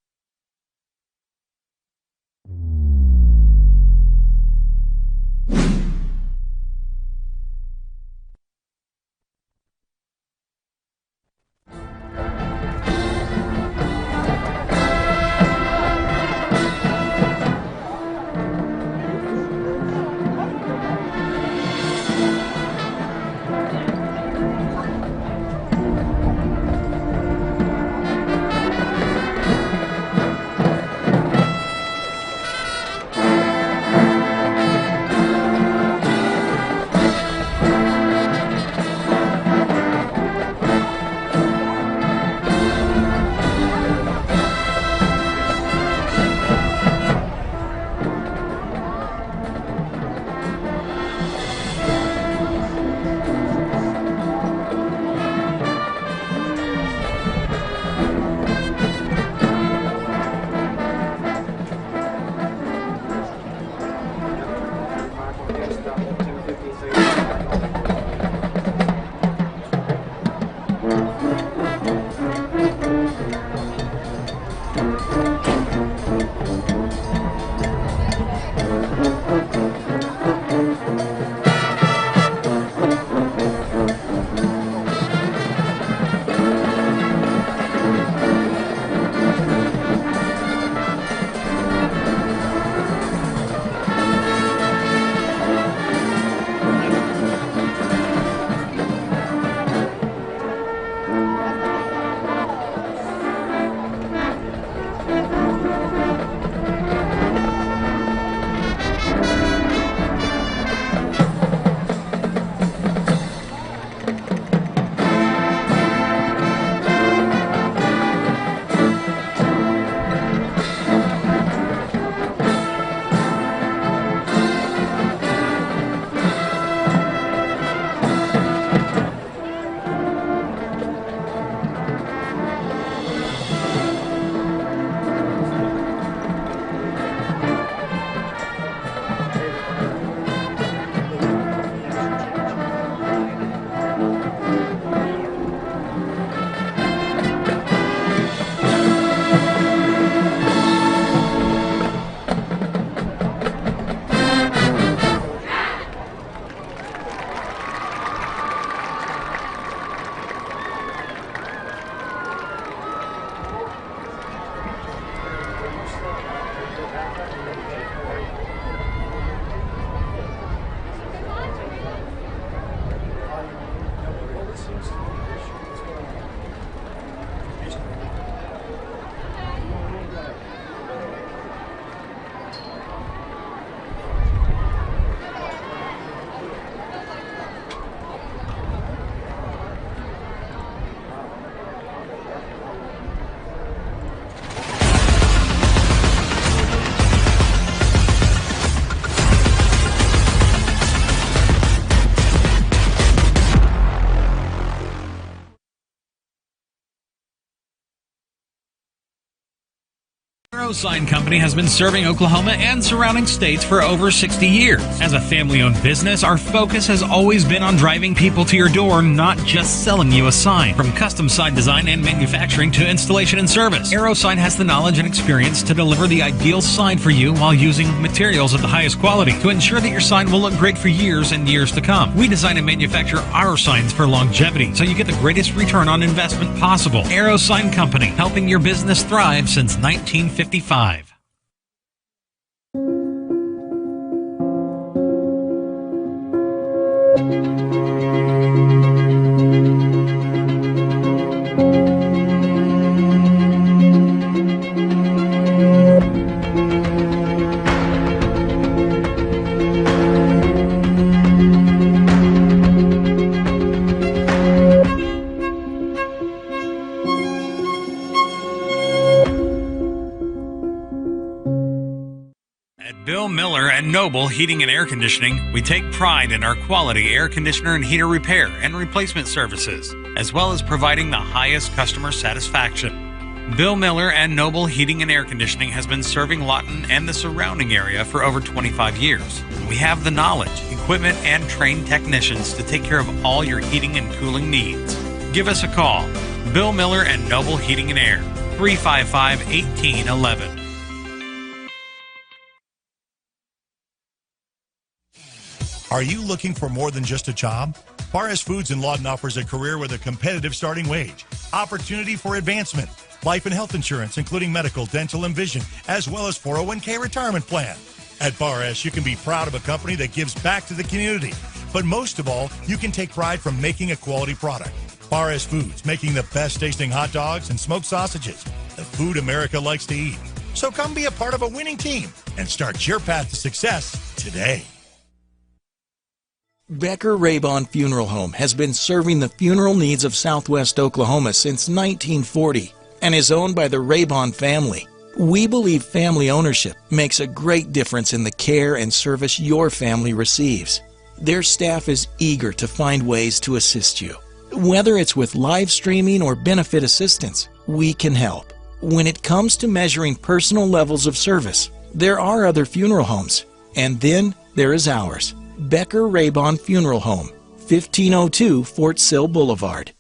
Sign Company has been serving Oklahoma and surrounding states for over 60 years. As a family-owned business, our focus has always been on driving people to your door, not just selling you a sign. From custom sign design and manufacturing to installation and service, AeroSign has the knowledge and experience to deliver the ideal sign for you while using materials of the highest quality to ensure that your sign will look great for years and years to come. We design and manufacture our signs for longevity, so you get the greatest return on investment possible. AeroSign Company, helping your business thrive since 1955. Bill Miller and Noble Heating and Air Conditioning, we take pride in our quality air conditioner and heater repair and replacement services, as well as providing the highest customer satisfaction. Bill Miller and Noble Heating and Air Conditioning has been serving Lawton and the surrounding area for over 25 years. We have the knowledge, equipment, and trained technicians to take care of all your heating and cooling needs. Give us a call. Bill Miller and Noble Heating and Air, 355-1811. Are you looking for more than just a job? Paris Foods in Lawton offers a career with a competitive starting wage, opportunity for advancement, life and health insurance, including medical, dental, and vision, as well as 401k retirement plan. At Paris, you can be proud of a company that gives back to the community. But most of all, you can take pride from making a quality product. Paris Foods, making the best tasting hot dogs and smoked sausages, the food America likes to eat. So come be a part of a winning team and start your path to success today. Becker Raybon Funeral Home has been serving the funeral needs of Southwest Oklahoma since 1940 and is owned by the Raybon family. We believe family ownership makes a great difference in the care and service your family receives. Their staff is eager to find ways to assist you. Whether it's with live streaming or benefit assistance, we can help. When it comes to measuring personal levels of service, there are other funeral homes, and then there is ours. Becker Raybon Funeral Home, 1502 Fort Sill Boulevard.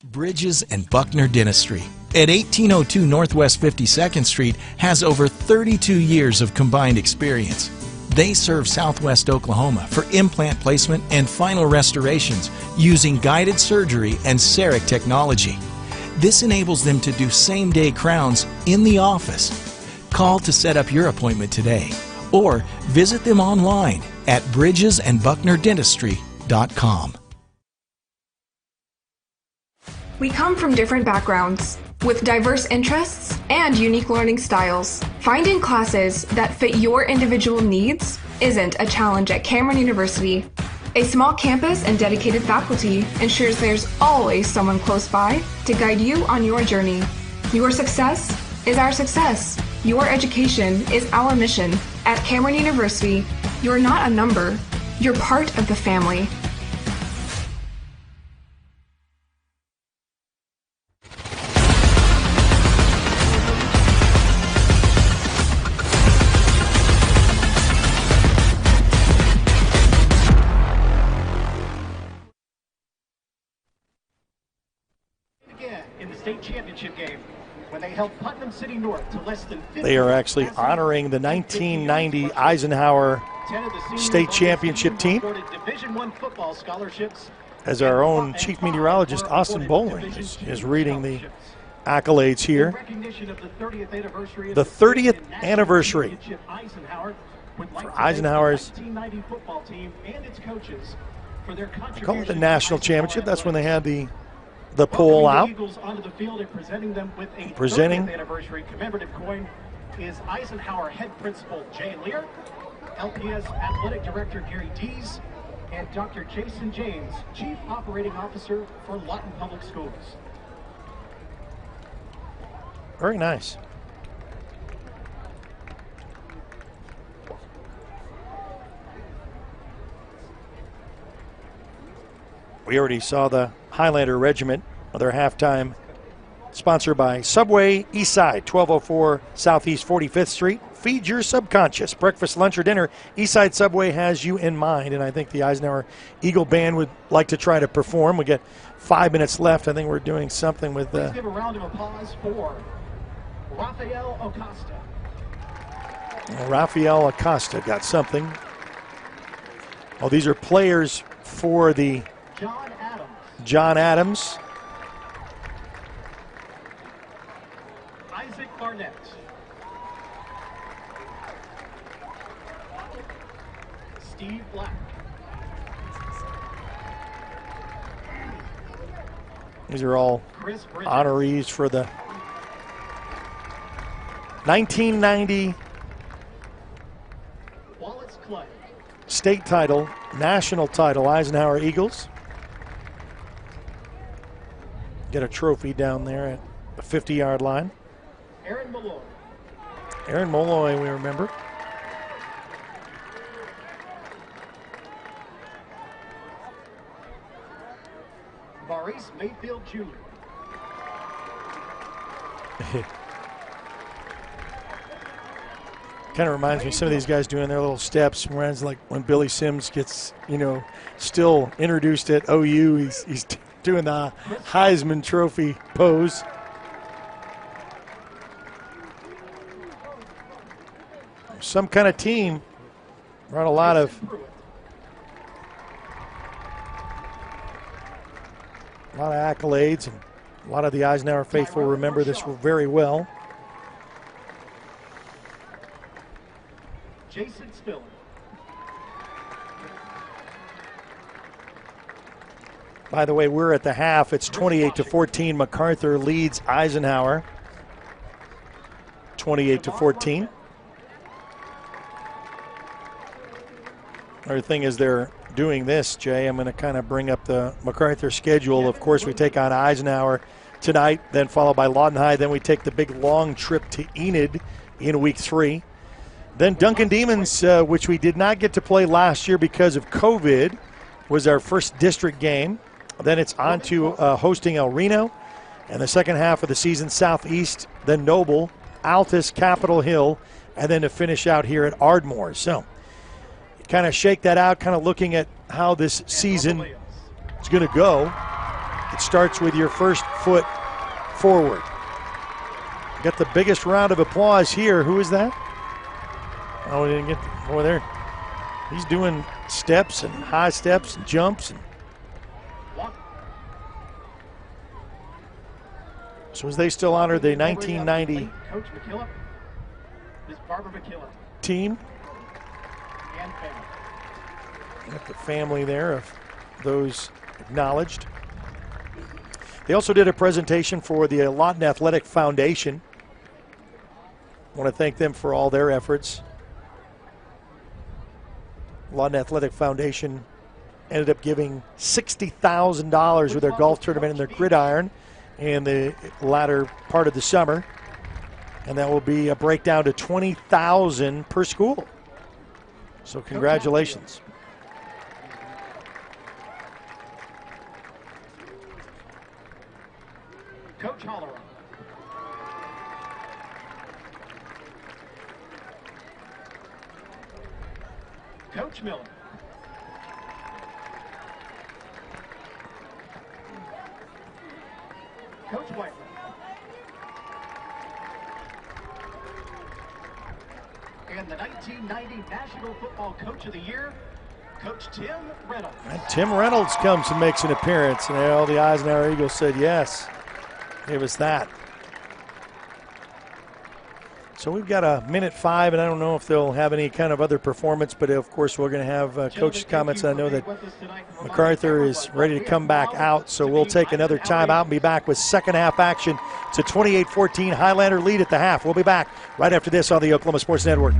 Bridges and Buckner Dentistry at 1802 Northwest 52nd Street has over 32 years of combined experience. They serve Southwest Oklahoma for implant placement and final restorations using guided surgery and CEREC technology. This enables them to do same-day crowns in the office. Call to set up your appointment today or visit them online at bridgesandbucknerdentistry.com. We come from different backgrounds with diverse interests and unique learning styles. Finding classes that fit your individual needs isn't a challenge at Cameron University. A small campus and dedicated faculty ensures there's always someone close by to guide you on your journey. Your success is our success. Your education is our mission. At Cameron University, you're not a number, you're part of the family. Again in the state championship game, when they held Putnam City North to less than 50. They are actually honoring the 1990 Eisenhower State Championship team, as our own chief meteorologist, Austin Bowling, is reading the accolades here. The 30th anniversary for Eisenhower's, I call it the national championship. That's when they had the pole out. Presenting commemorative coin is Eisenhower head principal Jay Lear, LPS athletic director Gary Dees, and Dr. Jason James, chief operating officer for Lawton Public Schools. Very nice. We already saw the Highlander Regiment, their halftime Sponsored by Subway Eastside, 1204 Southeast 45th Street. Feed your subconscious. Breakfast, lunch, or dinner, Eastside Subway has you in mind. And I think the Eisenhower Eagle Band would like to try to perform. We get 5 minutes left. I think we're doing something with... Let's give a round of applause for Rafael Acosta. Rafael Acosta got something. Oh, these are players for the John Adams. Isaac Barnett. Steve Black. These are all honorees for the 1990 state title, national title, Eisenhower Eagles. Get a trophy down there at the 50-yard line. Aaron Molloy. Aaron Molloy, we remember. Maurice Mayfield Jr. Kind of reminds me of some of these guys doing their little steps. Reminds like when Billy Sims gets, still introduced at OU. He's doing the Heisman Trophy pose. Some kind of team brought a lot of accolades, and a lot of the Eisenhower faithful remember this very well. Jason Spiller. By the way, we're at the half. It's 28-14. Macarthur leads Eisenhower 28-14. Another thing is they're doing this, Jay. I'm going to kind of bring up the Macarthur schedule. Of course, we take on Eisenhower tonight, then followed by Lawton High. Then we take the big long trip to Enid in week 3. Then Duncan Demons, which we did not get to play last year because of COVID, was our first district game. Then it's on to hosting El Reno. And the second half of the season, Southeast, then Noble, Altus, Capitol Hill, and then to finish out here at Ardmore. So you kind of shake that out, kind of looking at how this season is going to go. It starts with your first foot forward. Got the biggest round of applause here. Who is that? Oh, we didn't get over there. He's doing steps and high steps and jumps. So as they still honor the 1990 Coach McKillop, Ms. Barbara McKillop. Team. And family. Got the family there of those acknowledged. They also did a presentation for the Lawton Athletic Foundation. I want to thank them for all their efforts. Lawton Athletic Foundation ended up giving $60,000 with their golf tournament and their gridiron in the latter part of the summer. And that will be a breakdown to $20,000 per school. So congratulations. Coach Holleran. Coach Miller. Coach White. And the 1990 National Football Coach of the Year, Coach Tim Reynolds. And Tim Reynolds comes and makes an appearance, and all the Eisenhower Eagles said yes. It was that. So we've got a minute 5, and I don't know if they'll have any kind of other performance, but of course we're going to have coach's comments. I know that Macarthur is ready to come back out, so we'll take another timeout and be back with second half action. It's a 28-14 Highlander lead at the half. We'll be back right after this on the Oklahoma Sports Network.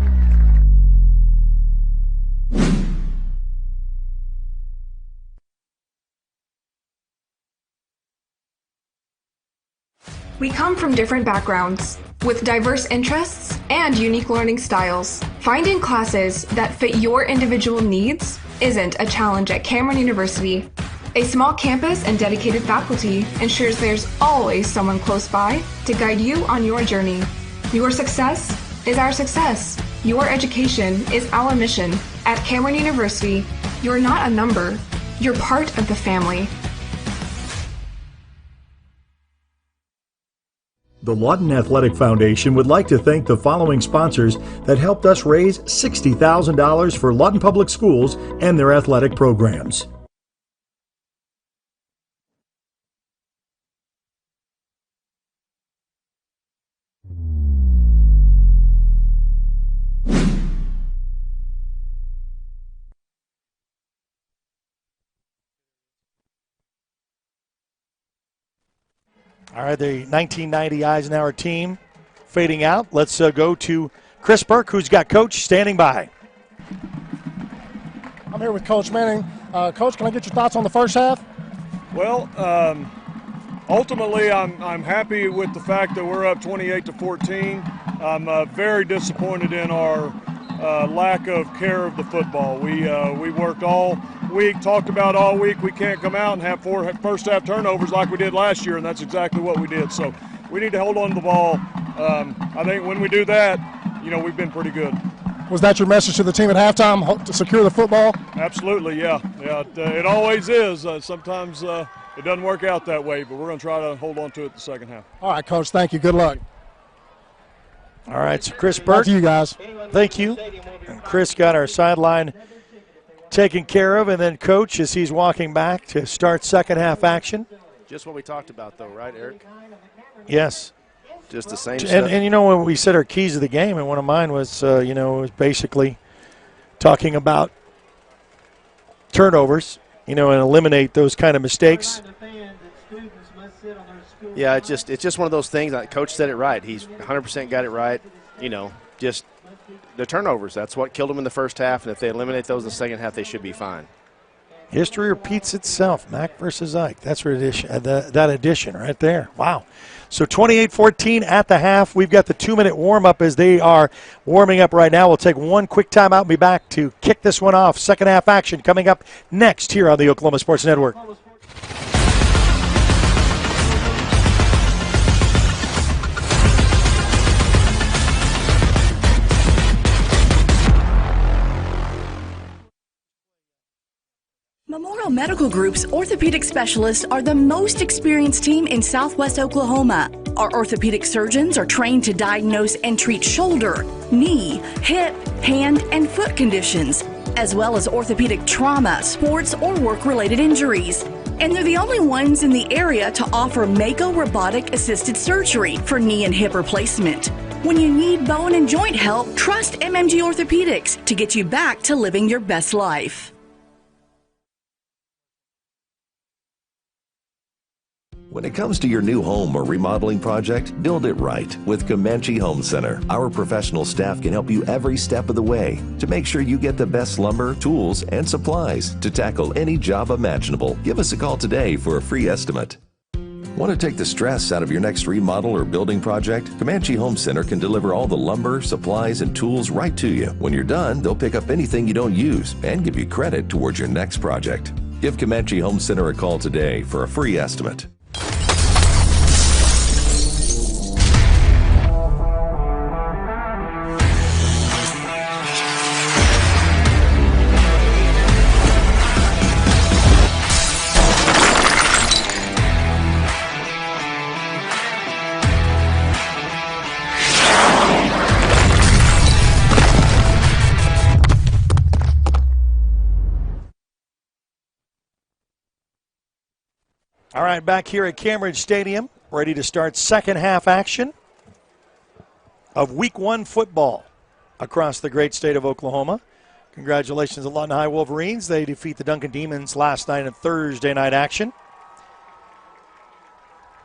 We come from different backgrounds, with diverse interests and unique learning styles. Finding classes that fit your individual needs isn't a challenge at Cameron University. A small campus and dedicated faculty ensures there's always someone close by to guide you on your journey. Your success is our success. Your education is our mission. At Cameron University, you're not a number, you're part of the family. The Lawton Athletic Foundation would like to thank the following sponsors that helped us raise $60,000 for Lawton Public Schools and their athletic programs. All right, the 1990 Eisenhower team fading out. Let's go to Chris Burke, who's got Coach standing by. I'm here with Coach Manning. Coach, can I get your thoughts on the first half? Well, ultimately, I'm happy with the fact that we're up 28-14. I'm very disappointed in our lack of care of the football. We worked all week, talked about all week. We can't come out and have 4 first-half turnovers like we did last year, and that's exactly what we did. So we need to hold on to the ball. I think when we do that, we've been pretty good. Was that your message to the team at halftime, to secure the football? Absolutely, yeah. It always is. Sometimes it doesn't work out that way, but we're going to try to hold on to it the second half. All right, Coach, thank you. Good luck. All right, so Chris Burke. Back to you guys. Thank you. And Chris got our sideline taken care of, and then Coach, as he's walking back to start second half action. Just what we talked about, though, right, Eric? Yes. Just the same stuff. And when we said our keys of the game, and one of mine was, was basically talking about turnovers, and eliminate those kind of mistakes. Yeah, it's just one of those things. Coach said it right. He's 100% got it right. Just the turnovers. That's what killed them in the first half, and if they eliminate those in the second half, they should be fine. History repeats itself. Mac versus Ike. That's that addition right there. Wow. So 28-14 at the half. We've got the 2-minute warm-up as they are warming up right now. We'll take one quick timeout and be back to kick this one off. Second half action coming up next here on the Oklahoma Sports Network. Memorial Medical Group's orthopedic specialists are the most experienced team in Southwest Oklahoma. Our orthopedic surgeons are trained to diagnose and treat shoulder, knee, hip, hand, and foot conditions, as well as orthopedic trauma, sports, or work-related injuries. And they're the only ones in the area to offer Mako robotic-assisted surgery for knee and hip replacement. When you need bone and joint help, trust MMG Orthopedics to get you back to living your best life. When it comes to your new home or remodeling project, build it right with Comanche Home Center. Our professional staff can help you every step of the way to make sure you get the best lumber, tools, and supplies to tackle any job imaginable. Give us a call today for a free estimate. Want to take the stress out of your next remodel or building project? Comanche Home Center can deliver all the lumber, supplies, and tools right to you. When you're done, they'll pick up anything you don't use and give you credit towards your next project. Give Comanche Home Center a call today for a free estimate. All right, back here at Cameron Stadium, ready to start second half action of Week 1 football across the great state of Oklahoma. Congratulations to Lawton High Wolverines. They defeat the Duncan Demons last night in Thursday night action.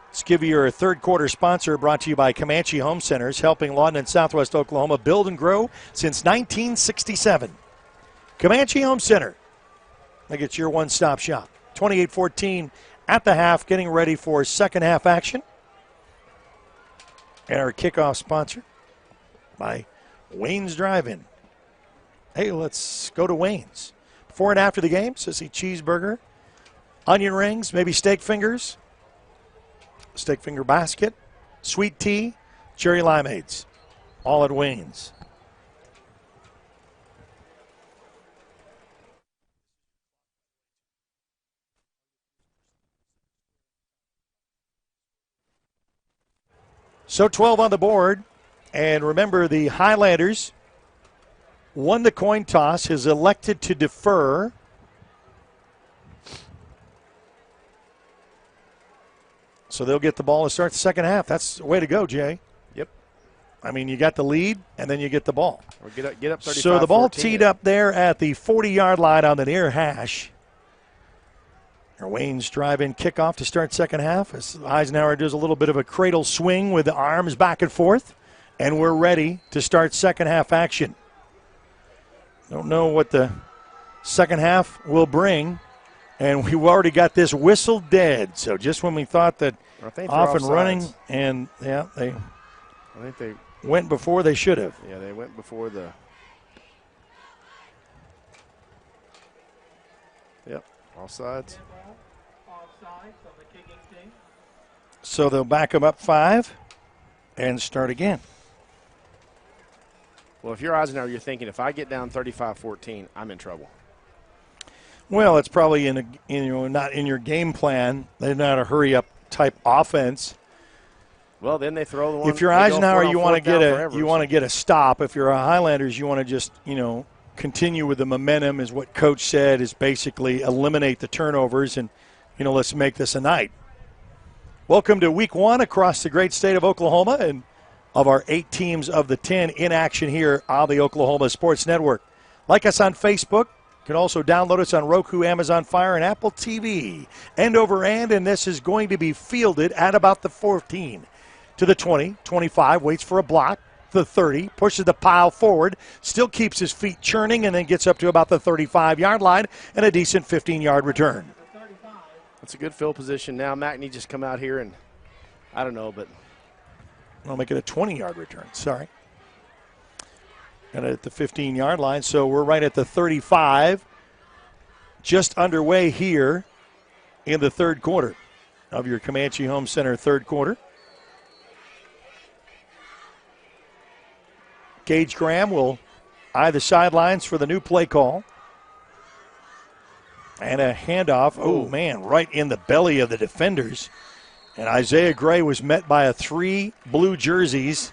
Let's give you your third quarter sponsor, brought to you by Comanche Home Centers, helping Lawton and Southwest Oklahoma build and grow since 1967. Comanche Home Center. I think it's your one-stop shop. 28-14 at the half, getting ready for second half action. And our kickoff sponsor by Wayne's Drive-In. Hey, let's go to Wayne's. Before and after the game, Sissy Cheeseburger, onion rings, maybe steak fingers, steak finger basket, sweet tea, cherry limeades, all at Wayne's. So 12 on the board. And remember, the Highlanders won the coin toss, has elected to defer. So they'll get the ball to start the second half. That's the way to go, Jay. Yep. I mean, you got the lead, and then you get the ball. Or get up 35-14. So the ball teed up there at the 40-yard line on the near hash. Wayne's drive-in kickoff to start second half as Eisenhower does a little bit of a cradle swing with the arms back and forth. And we're ready to start second half action. Don't know what the second half will bring. And we've already got this whistle dead. So just when we thought that off and running, and I think they went before they should have. Yeah, they went before the. Yep, offsides. So they'll back them up 5 and start again. Well, if you're Eisenhower, you're thinking, if I get down 35-14, I'm in trouble. Well, it's probably not in your game plan. They're not a hurry-up type offense. Well, then they throw the one. If you're Eisenhower, you want to get a stop. If you're a Highlanders, you want to just continue with the momentum. Is what Coach said. Is basically eliminate the turnovers and let's make this a night. Welcome to Week 1 across the great state of Oklahoma, and of our 8 teams of the 10 in action here on the Oklahoma Sports Network. Like us on Facebook. You can also download us on Roku, Amazon Fire, and Apple TV. End over end, and this is going to be fielded at about the 14 to the 20, 25, waits for a block, the 30, pushes the pile forward, still keeps his feet churning, and then gets up to about the 35-yard line and a decent 15-yard return. That's a good field position now. Mackney just come out here and, I don't know, but. I'll make it a 20-yard return. Sorry. And at the 15-yard line, so we're right at the 35. Just underway here in the third quarter of your Comanche Home Center third quarter. Gage Graham will eye the sidelines for the new play call. And a handoff, oh man, right in the belly of the defenders. And Isaiah Gray was met by 3 blue jerseys,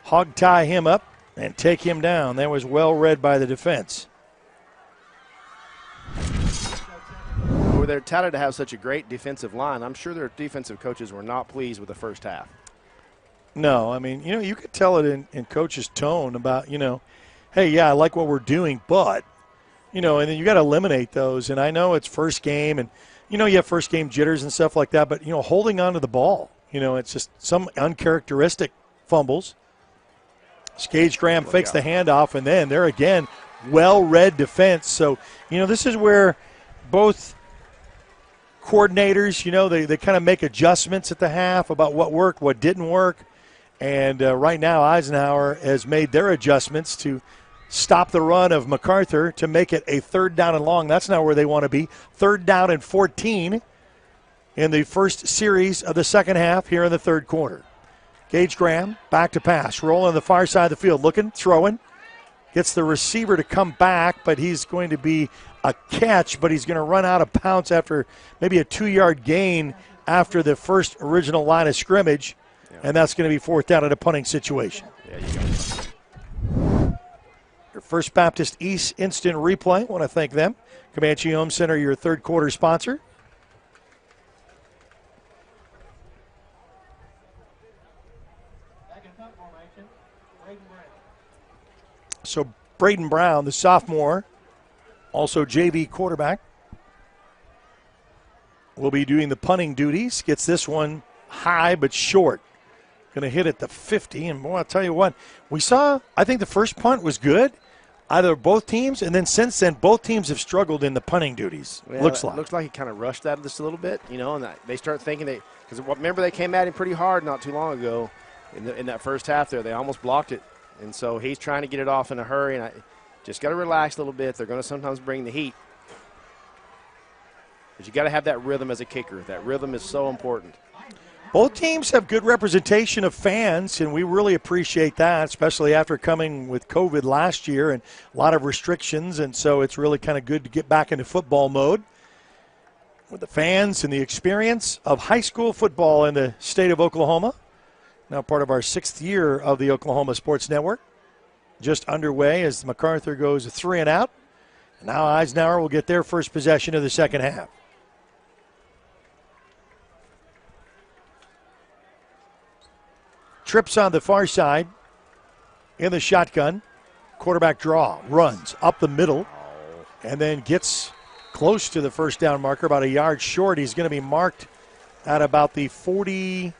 hog tie him up and take him down. That was well read by the defense. Well, they're touted to have such a great defensive line. I'm sure their defensive coaches were not pleased with the first half. No, I mean, you could tell it in Coach's tone about, hey, yeah, I like what we're doing, but, and then you got to eliminate those. And I know it's first game, and, you have first game jitters and stuff like that, but, holding on to the ball, it's just some uncharacteristic fumbles. Gage Graham fakes the handoff, and then there again, well-read defense. So, this is where both coordinators, they kind of make adjustments at the half about what worked, what didn't work. And right now, Eisenhower has made their adjustments to stop the run of Macarthur to make it a 3rd down and long. That's not where they want to be. 3rd down and 14 in the first series of the second half here in the third quarter. Gage Graham back to pass. Rolling on the far side of the field. Looking, throwing. Gets the receiver to come back, but he's going to be a catch, but he's going to run out of bounds after maybe a 2-yard gain after the first original line of scrimmage, and that's going to be 4th down in a punting situation. Yeah, you got it. Your First Baptist East instant replay. I want to thank them. Comanche Home Center, your third quarter sponsor. So Braden Brown, the sophomore, also JV quarterback, will be doing the punting duties. Gets this one high but short. Going to hit at the 50. And, boy, I'll tell you what, we saw, I think the first punt was good, either both teams, and then since then both teams have struggled in the punting duties, well, looks like. Looks like he kind of rushed that just a little bit, and they start thinking because remember they came at him pretty hard not too long ago in that first half there. They almost blocked it. And so he's trying to get it off in a hurry, and I just got to relax a little bit. They're going to sometimes bring the heat. Because you got to have that rhythm as a kicker. That rhythm is so important. Both teams have good representation of fans, and we really appreciate that, especially after coming with COVID last year and a lot of restrictions, and so it's really kind of good to get back into football mode with the fans and the experience of high school football in the state of Oklahoma. Now part of our 6th year of the Oklahoma Sports Network. Just underway as Macarthur goes 3 and out. And now Eisenhower will get their first possession of the second half. Trips on the far side in the shotgun. Quarterback draw, runs up the middle, and then gets close to the first down marker, about a yard short. He's going to be marked at about the 40.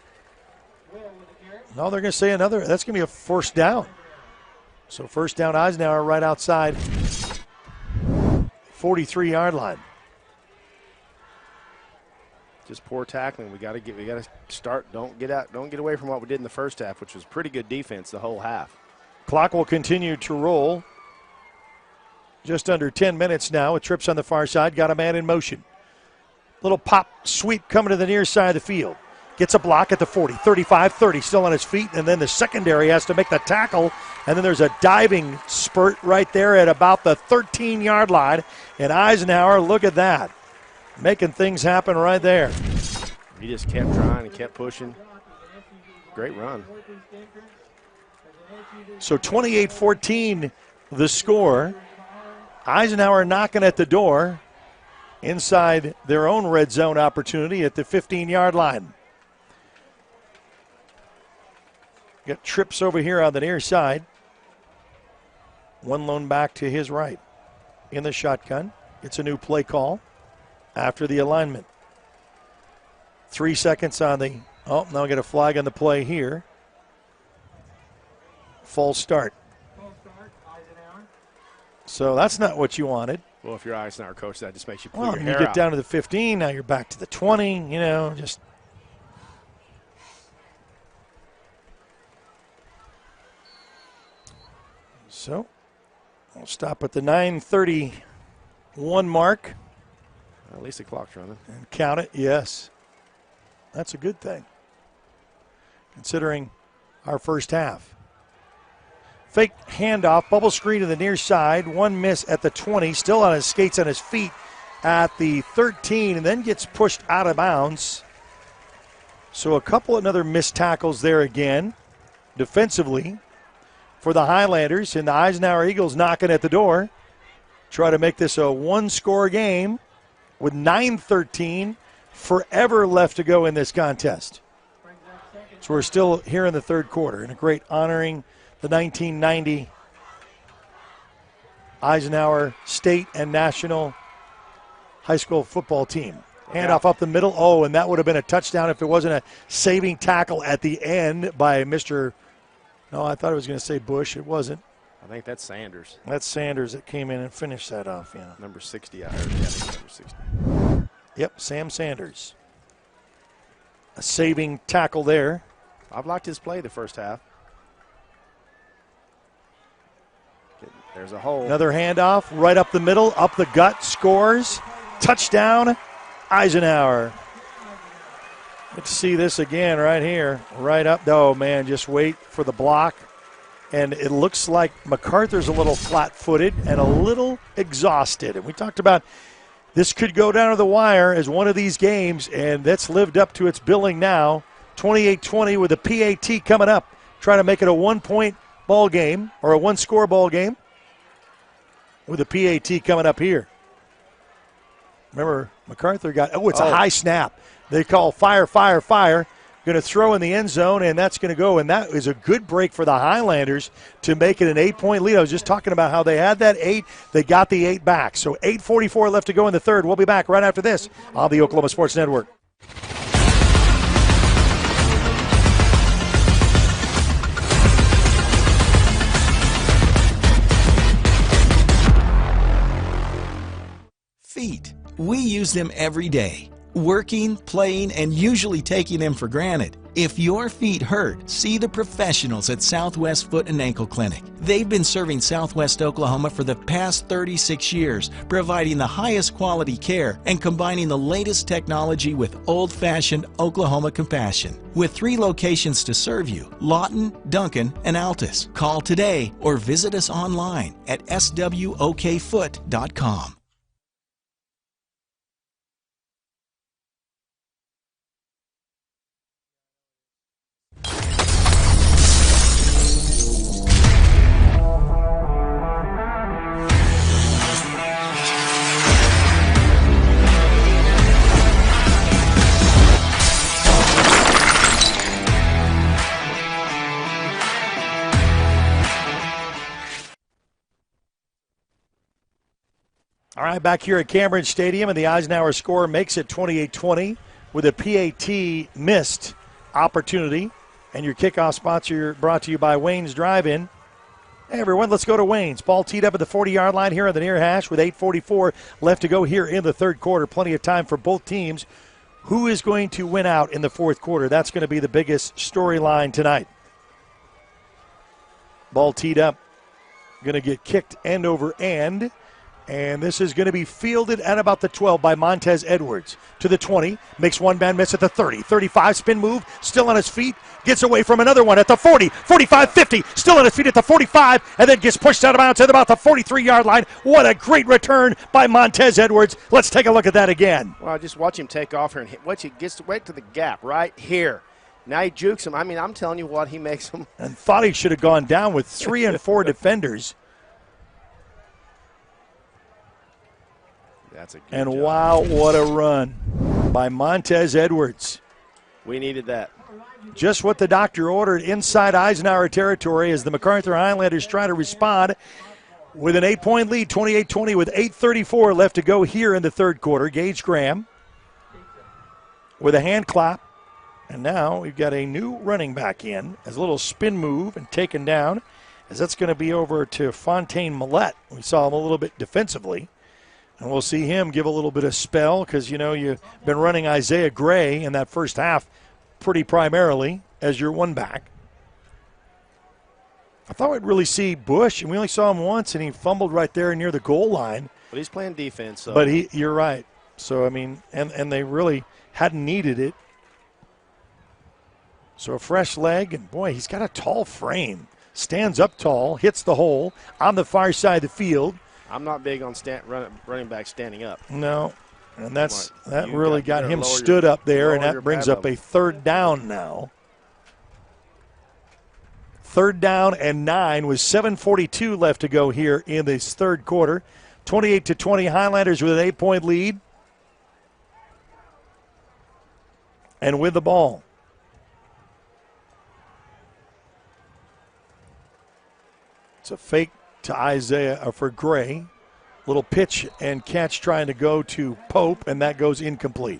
No, they're going to say another. That's going to be a first down. So first down, Eisenhower right outside 43-yard line. Just poor tackling. We got to start. Don't get away from what we did in the first half, which was pretty good defense the whole half. Clock will continue to roll. Just under 10 minutes now with trips on the far side. Got a man in motion. Little pop sweep coming to the near side of the field. Gets a block at the 40, 35, 30, still on his feet, and then the secondary has to make the tackle, and then there's a diving spurt right there at about the 13-yard line, and Eisenhower, look at that, making things happen right there. He just kept trying and kept pushing. Great run. So 28-14 the score. Eisenhower knocking at the door inside their own red zone opportunity at the 15-yard line. Got trips over here on the near side. One lone back to his right in the shotgun. It's a new play call after the alignment. 3 seconds on the, now we get a flag on the play here. False start. So that's not what you wanted. Well, if you're Eisenhower coach, that just makes you pull your hair out. You get down to the 15, now you're back to the 20, just. So we'll stop at the 9:31 mark. At least the clock's running. And count it, yes. That's a good thing, considering our first half. Fake handoff, bubble screen to the near side. One miss at the 20, still on his skates on his feet at the 13, and then gets pushed out of bounds. So a couple another missed tackles there again, defensively, for the Highlanders, and the Eisenhower Eagles knocking at the door. Try to make this a one-score game with 9:13 forever left to go in this contest. So we're still here in the third quarter, and a great honoring the 1990 Eisenhower State and National High School football team. Handoff up the middle. And that would have been a touchdown if it wasn't a saving tackle at the end by Mr. No, I thought I was going to say Bush. It wasn't. I think that's Sanders. That's Sanders that came in and finished that off, yeah. Number 60, I heard. Yeah, number 60. Yep, Sam Sanders. A saving tackle there. I've liked his play the first half. There's a hole. Another handoff right up the middle, up the gut, scores. Touchdown, Eisenhower. Let's see this again right here. Right up. Oh, man, just wait for the block. And it looks like Macarthur's a little flat-footed and a little exhausted. And we talked about this could go down to the wire as one of these games, and that's lived up to its billing now. 28-20 with a PAT coming up. Trying to make it a one-point ball game or a one-score ball game with a PAT coming up here. Remember, Macarthur got, it's a high snap. They call fire, fire, fire. Going to throw in the end zone, and that's going to go. And that is a good break for the Highlanders to make it an 8-point lead. I was just talking about how they had that 8. They got the 8 back. So 8:44 left to go in the third. We'll be back right after this on the Oklahoma Sports Network. Feet. We use them every day, working, playing, and usually taking them for granted. If your feet hurt, see the professionals at Southwest Foot and Ankle Clinic. They've been serving Southwest Oklahoma for the past 36 years, providing the highest quality care and combining the latest technology with old-fashioned Oklahoma compassion. With 3 locations to serve you, Lawton, Duncan, and Altus. Call today or visit us online at swokfoot.com. All right, back here at Cameron Stadium, and the Eisenhower score makes it 28-20 with a PAT missed opportunity. And your kickoff sponsor brought to you by Wayne's Drive-In. Hey, everyone, let's go to Wayne's. Ball teed up at the 40-yard line here on the near hash with 8:44 left to go here in the third quarter. Plenty of time for both teams. Who is going to win out in the fourth quarter? That's going to be the biggest storyline tonight. Ball teed up. Going to get kicked end over end. And this is going to be fielded at about the 12 by Montez Edwards. To the 20, makes one man miss at the 30. 35, spin move, still on his feet, gets away from another one at the 40, 45, 50, still on his feet at the 45, and then gets pushed out of bounds at about the 43-yard line. What a great return by Montez Edwards. Let's take a look at that again. Well, just watch him take off here and hit. Watch, he gets right to the gap right here. Now he jukes him. I mean, I'm telling you what, he makes him. And thought he should have gone down with 3 and 4 defenders. That's a good and job. Wow, what a run by Montez Edwards. We needed that. Just what the doctor ordered inside Eisenhower territory as the Macarthur Highlanders try to respond with an 8-point lead, 28-20 with 8:34 left to go here in the third quarter. Gage Graham with a hand clap. And now we've got a new running back in as a little spin move and taken down, as that's going to be over to Fontaine Millette. We saw him a little bit defensively. And we'll see him give a little bit of spell because, you know, you've been running Isaiah Gray in that first half pretty primarily as your one back. I thought we'd really see Bush, and we only saw him once, and he fumbled right there near the goal line. But he's playing defense. So. But you're right. So, I mean, and they really hadn't needed it. So a fresh leg, and, boy, he's got a tall frame. Stands up tall, hits the hole on the far side of the field. I'm not big on running back standing up. No, and that really got him stood up there, and that brings up a third down now. Third down and 9 with 7:42 left to go here in this third quarter. 28-20 Highlanders with an 8-point lead. And with the ball. It's a fake to Isaiah for Gray. Little pitch and catch trying to go to Pope, and that goes incomplete.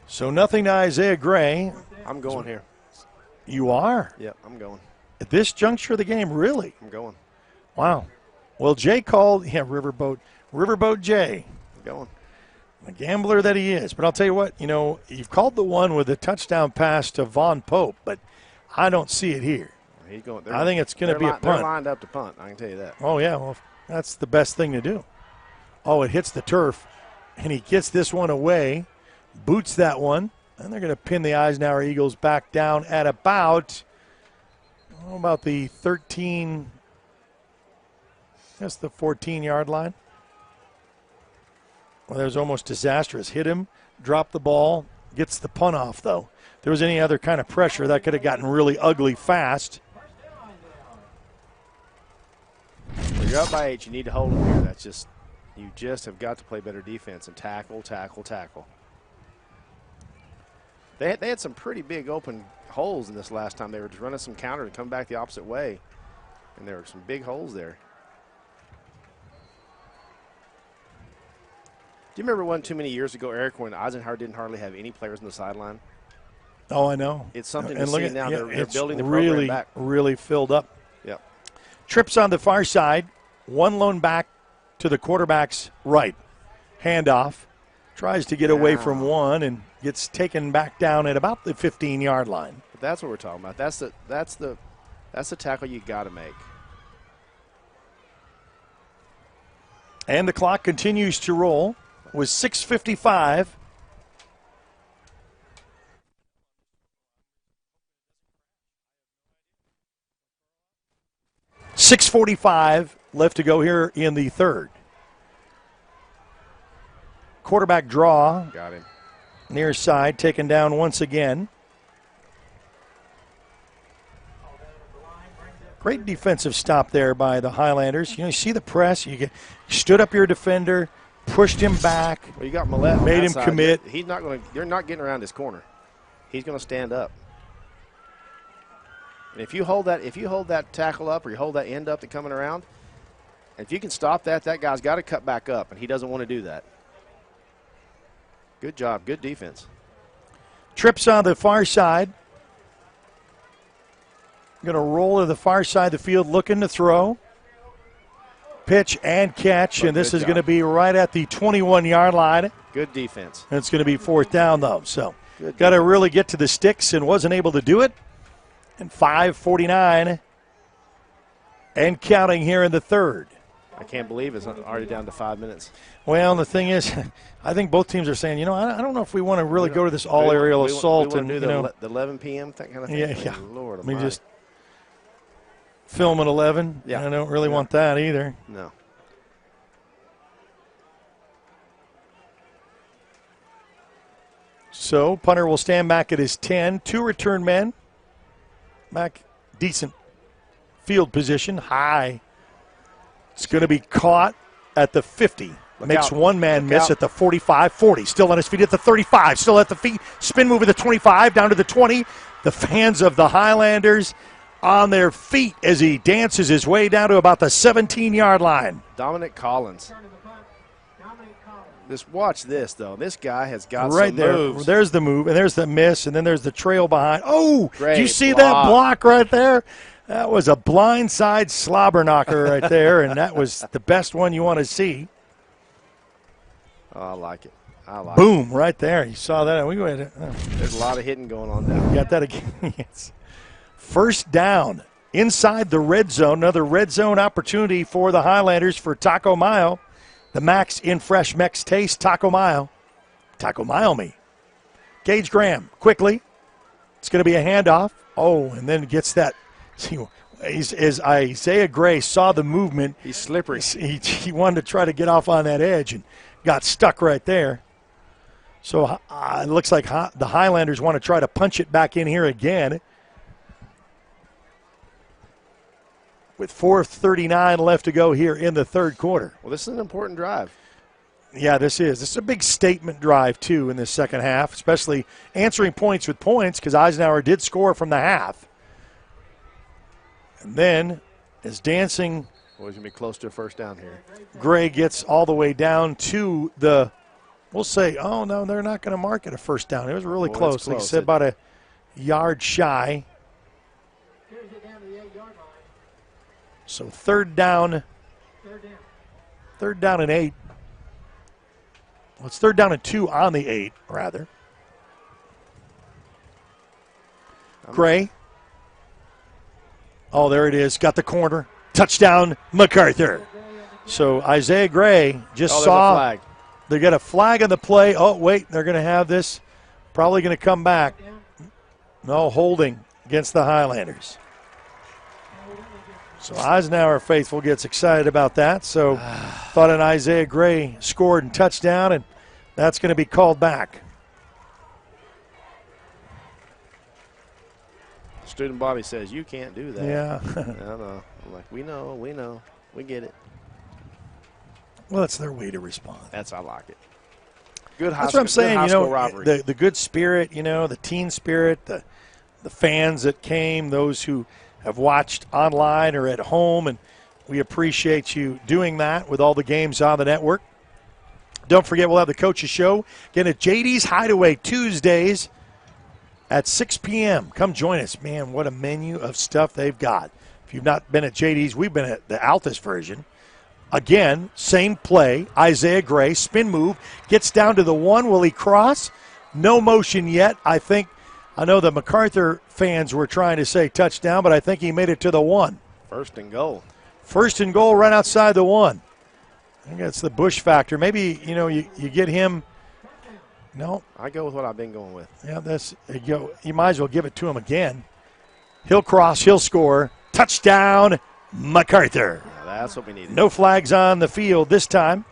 So nothing to Isaiah Gray. I'm going here. You are? Yep, I'm going. At this juncture of the game, really? I'm going. Wow. Well, Jay called, Riverboat Jay. I'm going. The gambler that he is. But I'll tell you what, you know, you've called the one with a touchdown pass to Von Pope, but I don't see it here. He's going. I think it's going to be a punt. They're lined up to punt, I can tell you that. Oh, yeah, well, that's the best thing to do. Oh, it hits the turf, and he gets this one away, boots that one, and they're going to pin the Eisenhower Eagles back down at about the 13, that's the 14-yard line. Well, that was almost disastrous. Hit him, dropped the ball, gets the punt off, though. If there was any other kind of pressure, that could have gotten really ugly fast. When you're up by 8, you need to hold them here. You just have got to play better defense and tackle. They had some pretty big open holes in this last time. They were just running some counter to come back the opposite way, and there were some big holes there. Do you remember one too many years ago, Eric, when Eisenhower didn't hardly have any players on the sideline? Oh, I know. It's something to see now. They're building the program program back. Really filled up. Yep. Trips on the far side. One lone back to the quarterback's right. Handoff. Tries to get away from one and gets taken back down at about the 15-yard line. But that's what we're talking about. That's the tackle you got to make. And the clock continues to roll with 6:55. .645 left to go here in the third. Quarterback draw. Got him. Near side, taken down once again. Great defensive stop there by the Highlanders. You see the press. You stood up your defender, pushed him back. Well, you got Millette. Made him commit. He's not going to. You're not getting around his corner. He's going to stand up. And if you hold that tackle up or you hold that end up that's coming around, if you can stop that guy's got to cut back up, and he doesn't want to do that. Good job. Good defense. Trips on the far side. Going to roll to the far side of the field, looking to throw. Pitch and catch, and this is going to be right at the 21-yard line. Good defense. And it's going to be fourth down, though. So got to really get to the sticks and wasn't able to do it. And 5:49 and counting here in the third. I can't believe it's already down to 5 minutes. Well, the thing is, I think both teams are saying, I don't know if we want to really go to this all-aerial assault. We want to do the 11 p.m. kind of thing. Yeah. Lord Let me just film at 11. Yeah. I don't really want that either. No. So punter will stand back at his 10. 2 return men. Back, decent field position, high. It's going to be caught at the 50. Makes one man miss at the 45, 40. Still on his feet at the 35. Still at the feet. Spin move at the 25, down to the 20. The fans of the Highlanders on their feet as he dances his way down to about the 17-yard line. Dominic Collins. Just watch this, though. This guy has got right some there. moves. There's the move, and there's the miss, and then there's the trail behind. Oh, Great do you see block. that block right there? That was a blindside slobber knocker right there, and that was the best one you want to see. Oh, I like it. Boom, right there. You saw that. There's a lot of hitting going on now. Got that again. Yes. First down inside the red zone. Another red zone opportunity for the Highlanders for Taco Mayo. The Max in Fresh Mex Taste Taco Mayo. Taco Mayo me. Gage Graham quickly. It's going to be a handoff. Oh, and then gets that. See, as Isaiah Gray saw the movement. He's slippery. He wanted to try to get off on that edge and got stuck right there. So it looks like the Highlanders want to try to punch it back in here again. With 4:39 left to go here in the third quarter. Well, this is an important drive. Yeah, this is. This is a big statement drive, too, in this second half, especially answering points with points because Eisenhower did score from the half. And then, as dancing. Well, he's going to be close to a first down here. Gray gets all the way down to the, we'll say, oh, no, they're not going to mark it a first down. It was really close. Like I said, about a yard shy. So third down and 8. Well, it's third down and 2 on the 8, rather. Gray. Oh, there it is. Got the corner. Touchdown, Macarthur. So Isaiah Gray just saw. Flag. They got a flag on the play. Oh, wait, they're going to have this. Probably going to come back. No, holding against the Highlanders. So Eisenhower faithful gets excited about that. So thought an Isaiah Gray scored and touchdown, and that's going to be called back. Student Bobby says, you can't do that. Yeah. I know. I'm like, we know. We get it. Well, that's their way to respond. I like it. Good high That's what I'm saying, rivalry. the good spirit, the teen spirit, the fans that came, those who have watched online or at home, and we appreciate you doing that with all the games on the network. Don't forget, we'll have the Coaches Show again at JD's Hideaway Tuesdays at 6 p.m. Come join us. Man, what a menu of stuff they've got. If you've not been at JD's, we've been at the Altus version. Again, same play. Isaiah Gray, spin move, gets down to the 1. Will he cross? No motion yet. I know the Macarthur fans were trying to say touchdown, but I think he made it to the 1. First and goal. First and goal right outside the 1. I think that's the Bush factor. Maybe, you get him. No. I go with what I've been going with. Yeah, you might as well give it to him again. He'll cross, he'll score. Touchdown, Macarthur. Yeah, that's what we need. No flags on the field this time.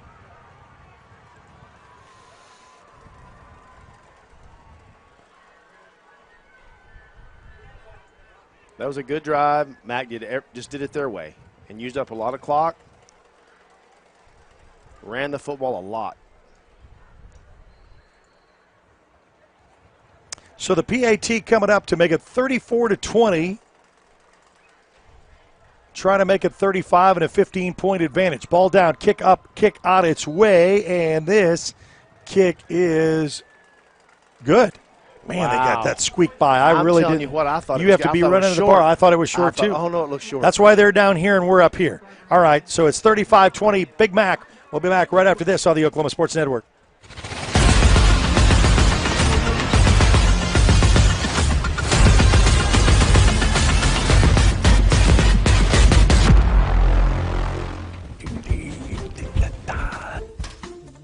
That was a good drive. Mac just did it their way and used up a lot of clock. Ran the football a lot. So the PAT coming up to make it 34-20. Trying to make it 35 and a 15-point advantage. Ball down, kick up, kick on its way, and this kick is good. Man, wow. They got that squeak by. I really didn't. You what I thought. You have to be running to the bar. I thought it was short too. Oh no, it looks short. That's why they're down here and we're up here. All right, so it's 35-20. Big Mac. We'll be back right after this on the Oklahoma Sports Network.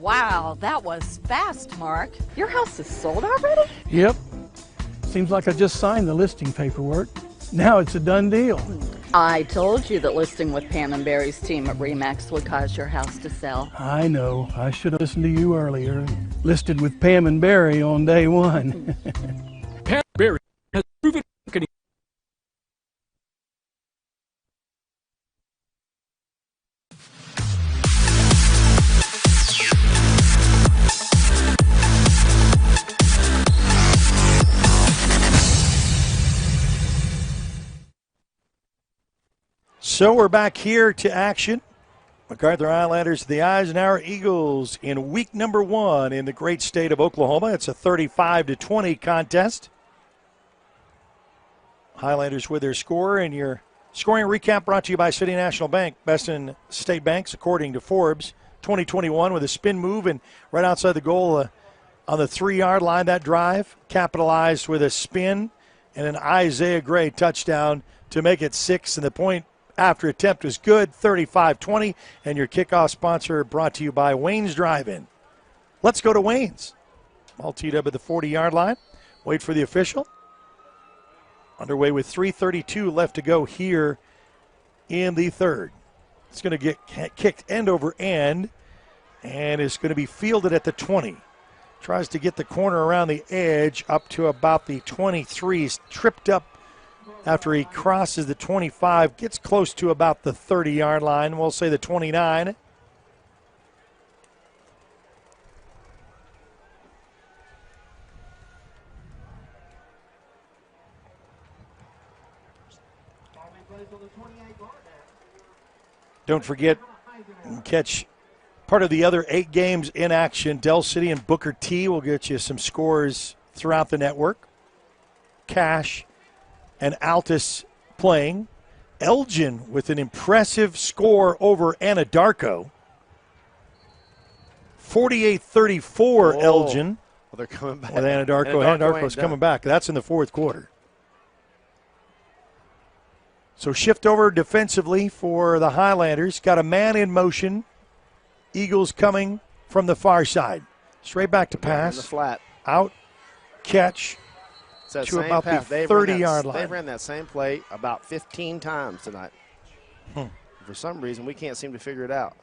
Wow, that was fast, Mark. Your house is sold already? Yep. Seems like I just signed the listing paperwork. Now it's a done deal. I told you that listing with Pam and Barry's team at RE/MAX would cause your house to sell. I know. I should have listened to you earlier. Listed with Pam and Barry on day 1. Pam and Barry has proven marketing. So we're back here to action. Macarthur Highlanders, the Eisenhower Eagles in week number 1 in the great state of Oklahoma. It's a 35-20 contest. Highlanders with their score, and your scoring recap brought to you by City National Bank, best in state banks according to Forbes. 2021 with a spin move and right outside the goal on the 3-yard line. That drive capitalized with a spin and an Isaiah Gray touchdown to make it 6, and the point after attempt was good, 35-20, and your kickoff sponsor brought to you by Wayne's Drive-In. Let's go to Wayne's. All teed up at the 40-yard line. Wait for the official. Underway with 3:32 left to go here in the third. It's going to get kicked end over end, and it's going to be fielded at the 20. Tries to get the corner around the edge up to about the 23. He's tripped up after he crosses the 25, gets close to about the 30-yard line. We'll say the 29. Don't forget, catch part of the other 8 games in action. Del City and Booker T will get you some scores throughout the network. Cash and Altus playing. Elgin with an impressive score over Anadarko. 48-34 Elgin. Well, they're coming back. With Anadarko. Anadarko's coming back. That's in the fourth quarter. So shift over defensively for the Highlanders. Got a man in motion. Eagles coming from the far side. Straight back to pass. In the flat. Out. Catch. To about the 30-yard line. They ran that same play about 15 times tonight. For some reason, we can't seem to figure it out.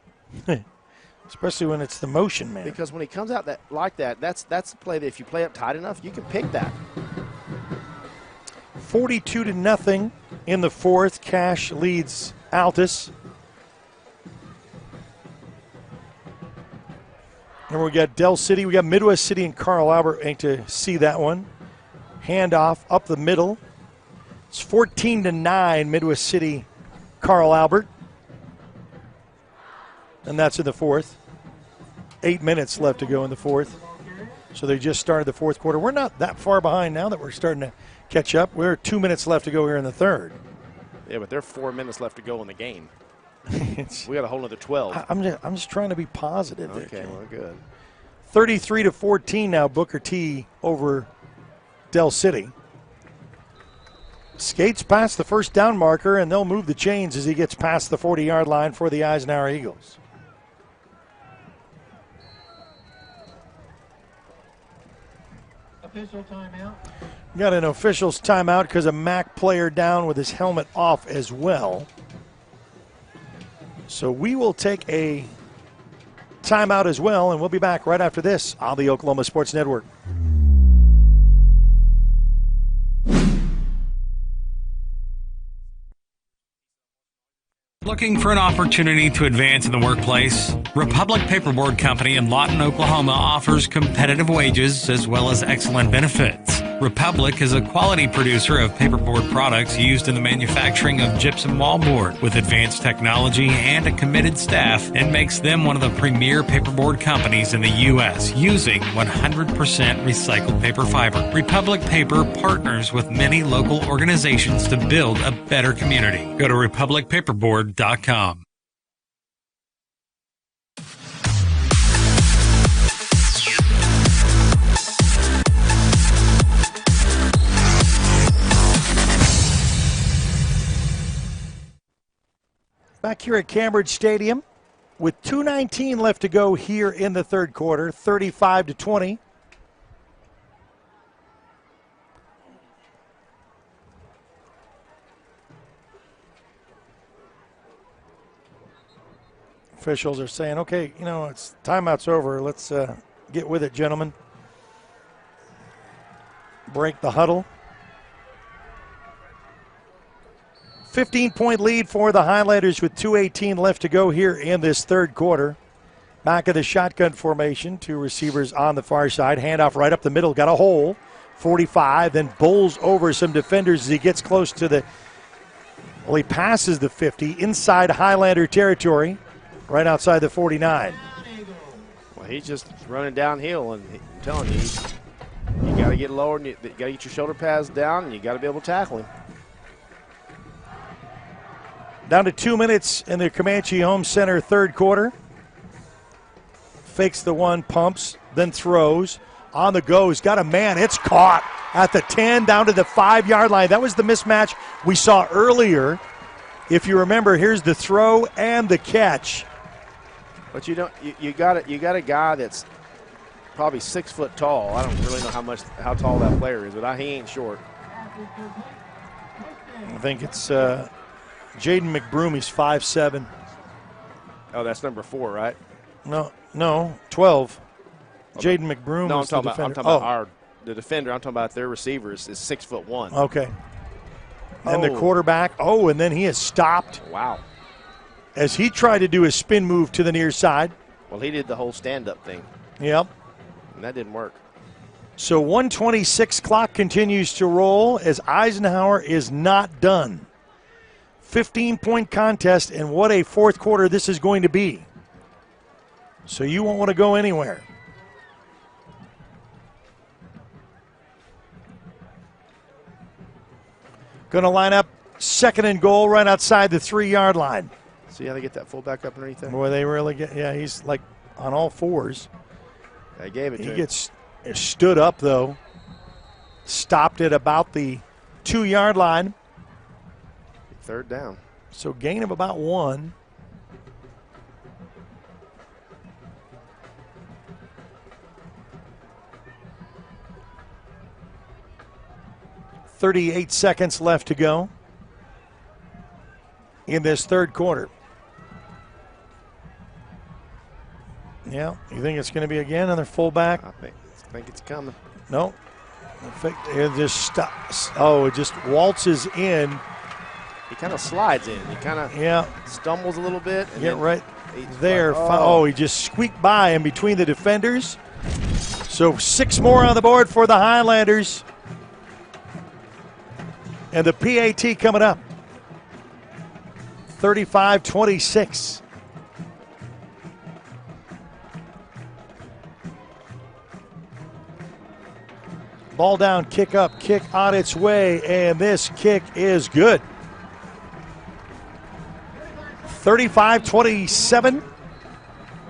Especially when it's the motion man. Because when he comes out like that, that's the play that if you play up tight enough, you can pick that. 42-0 in the fourth. Cash leads Altus. And we got Del City. We got Midwest City and Carl Albert. Ain't to see that one. Handoff up the middle. It's 14-9 Midwest City, Carl Albert. And that's in the fourth. 8 minutes left to go in the fourth. So they just started the fourth quarter. We're not that far behind now that we're starting to catch up. We're 2 minutes left to go here in the third. Yeah, but there are 4 minutes left to go in the game. We got a whole other 12. I'm just trying to be positive. Okay, well, good. 33-14 now, Booker T over Del City. Skates past the first down marker, and they'll move the chains as he gets past the 40-yard line for the Eisenhower Eagles. Official timeout. Got an official's timeout because a MAC player down with his helmet off as well. So we will take a timeout as well, and we'll be back right after this on the Oklahoma Sports Network. Looking for an opportunity to advance in the workplace? Republic Paperboard Company in Lawton, Oklahoma offers competitive wages as well as excellent benefits. Republic is a quality producer of paperboard products used in the manufacturing of gypsum wallboard with advanced technology and a committed staff, and makes them one of the premier paperboard companies in the U.S. using 100% recycled paper fiber. Republic Paper partners with many local organizations to build a better community. Go to republicpaperboard.com. Back here at Cambridge Stadium with 2:19 left to go here in the third quarter, 35-20. Officials are saying, okay, it's timeout's over. Let's get with it, gentlemen. Break the huddle. 15-point lead for the Highlanders with 2:18 left to go here in this third quarter. Back of the shotgun formation, two receivers on the far side. Handoff right up the middle, got a hole. 45, then bowls over some defenders as he gets close to he passes the 50 inside Highlander territory, right outside the 49. Well, he's just running downhill, and I'm telling you, you got to get lower, and you got to get your shoulder pads down, and you got to be able to tackle him. Down to 2 minutes in the Comanche Home Center third quarter. Fakes the one, pumps, then throws. On the go, he's got a man. It's caught at the 10, down to the 5-yard line. That was the mismatch we saw earlier. If you remember, here's the throw and the catch. But you got a guy that's probably 6 foot tall. I don't really know how tall that player is, but he ain't short. I think it's Jaden McBroom. He's 5'7". Oh, that's number 4, right? No, 12. Jaden McBroom. No, I'm talking about the defender. I'm talking about their receivers is 6'1". Okay. And the quarterback. Oh, and then he is stopped. Wow. As he tried to do a spin move to the near side. Well, he did the whole stand-up thing. Yep. And that didn't work. So 1:26 clock continues to roll as Eisenhower is not done. 15-point contest, and what a fourth quarter this is going to be. So you won't want to go anywhere. Going to line up second and goal right outside the 3-yard line. See how they get that fullback up underneath there? Boy, they really get, he's like on all fours. They gave it to him. He gets stood up, though. Stopped at about the 2-yard line. Third down. So gain of about 1. .38 seconds left to go in this third quarter. Yeah, you think it's going to be again another fullback? I think it's coming. No. It just stops. Oh, it just waltzes in. He kind of slides in. He kind of stumbles a little bit. And get right there. Oh, he just squeaked by in between the defenders. So 6 more on the board for the Highlanders. And the PAT coming up. 35-26. Ball down, kick up, kick on its way, and this kick is good. 35-27.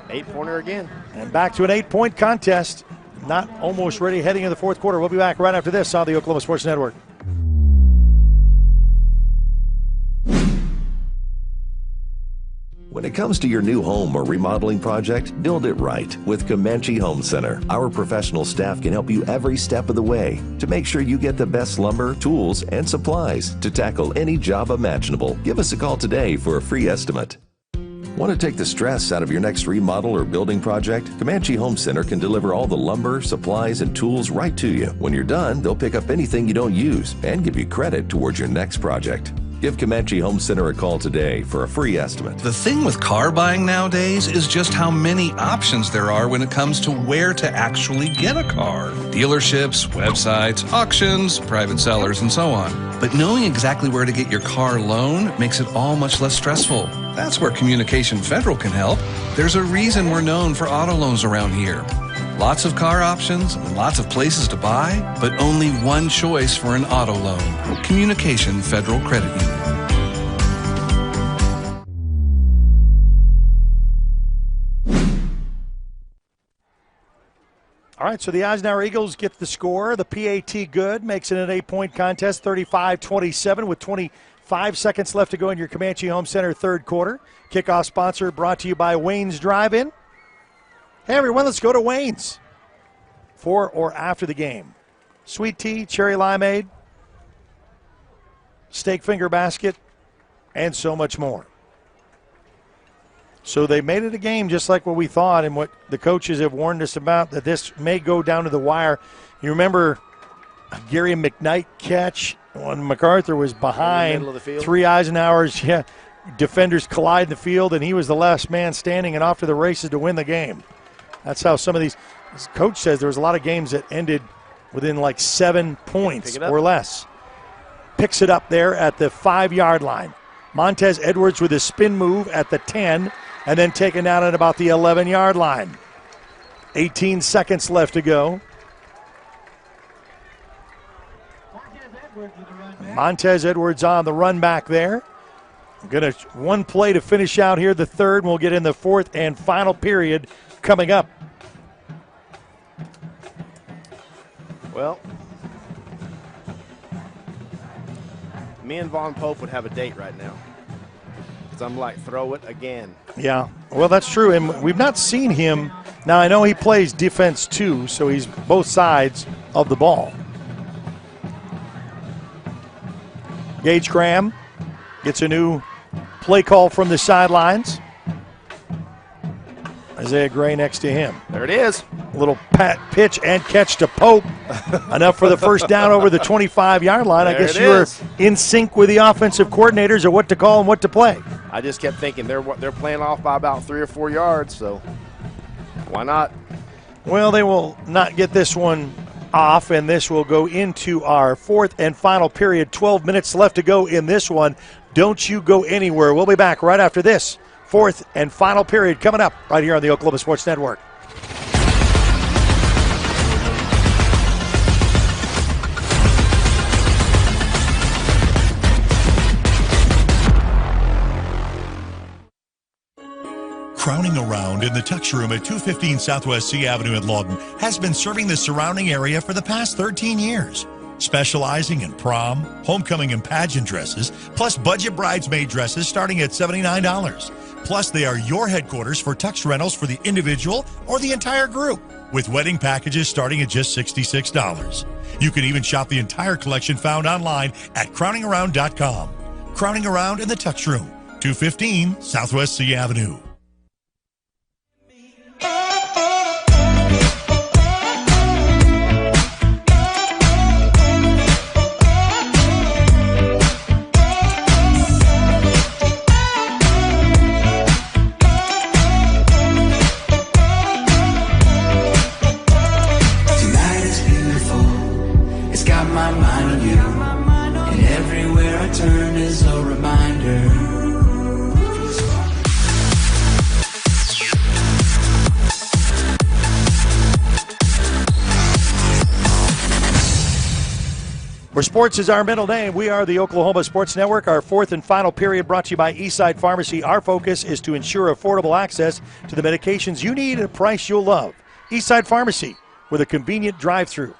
8-pointer again. And back to an 8-point contest. Not almost ready heading into the fourth quarter. We'll be back right after this on the Oklahoma Sports Network. When it comes to your new home or remodeling project, build it right with Comanche Home Center. Our professional staff can help you every step of the way to make sure you get the best lumber, tools, and supplies to tackle any job imaginable. Give us a call today for a free estimate. Want to take the stress out of your next remodel or building project? Comanche Home Center can deliver all the lumber, supplies, and tools right to you. When you're done, they'll pick up anything you don't use and give you credit towards your next project. Give Comanche Home Center a call today for a free estimate. The thing with car buying nowadays is just how many options there are when it comes to where to actually get a car. Dealerships, websites, auctions, private sellers, and so on. But knowing exactly where to get your car loan makes it all much less stressful. That's where Communication Federal can help. There's a reason we're known for auto loans around here. Lots of car options and lots of places to buy, but only one choice for an auto loan. Communication Federal Credit Union. All right, so the Eisenhower Eagles get the score. The PAT good, makes it an 8-point contest, 35-27 with 25 seconds left to go in your Comanche Home Center third quarter. Kickoff sponsor brought to you by Wayne's Drive-In. Hey, everyone, let's go to Wayne's. For or after the game. Sweet tea, cherry limeade, steak finger basket, and so much more. So they made it a game just like what we thought and what the coaches have warned us about, that this may go down to the wire. You remember a Gary McKnight catch when Macarthur was behind, 3 Eisenhowers, defenders collide in the field, and he was the last man standing and off to the races to win the game. That's how some of these, as coach says, there was a lot of games that ended within like 7 points or less. Picks it up there at the 5-yard line. Montez Edwards with a spin move at the 10, and then taken down at about the 11-yard line. 18 seconds left to go. Montez Edwards on the run back there. Gonna one play to finish out here the third, and we'll get in the fourth and final period coming up. Well, me and Von Pope would have a date right now. Because I'm like, throw it again. Yeah, well, that's true. And we've not seen him. Now, I know he plays defense too, so he's both sides of the ball. Gage Graham gets a new play call from the sidelines. Isaiah Gray next to him. There it is. Little pat pitch and catch to Pope. Enough for the first down over the 25-yard line. I guess you were in sync with the offensive coordinators of what to call and what to play. I just kept thinking they're playing off by about 3 or 4 yards, so why not? Well, they will not get this one off, and this will go into our fourth and final period. 12 minutes left to go in this one. Don't you go anywhere. We'll be back right after this. Fourth and final period coming up right here on the Oklahoma Sports Network. Crowning Around in the Tux Room at 215 Southwest C Avenue in Lawton has been serving the surrounding area for the past 13 years. Specializing in prom, homecoming, and pageant dresses, plus budget bridesmaid dresses starting at $79. Plus, they are your headquarters for tux rentals for the individual or the entire group, with wedding packages starting at just $66. You can even shop the entire collection found online at crowningaround.com. Crowning Around in the Tux Room, 215 Southwest C Avenue. Where sports is our middle name, we are the Oklahoma Sports Network. Our fourth and final period brought to you by Eastside Pharmacy. Our focus is to ensure affordable access to the medications you need at a price you'll love. Eastside Pharmacy with a convenient drive-through.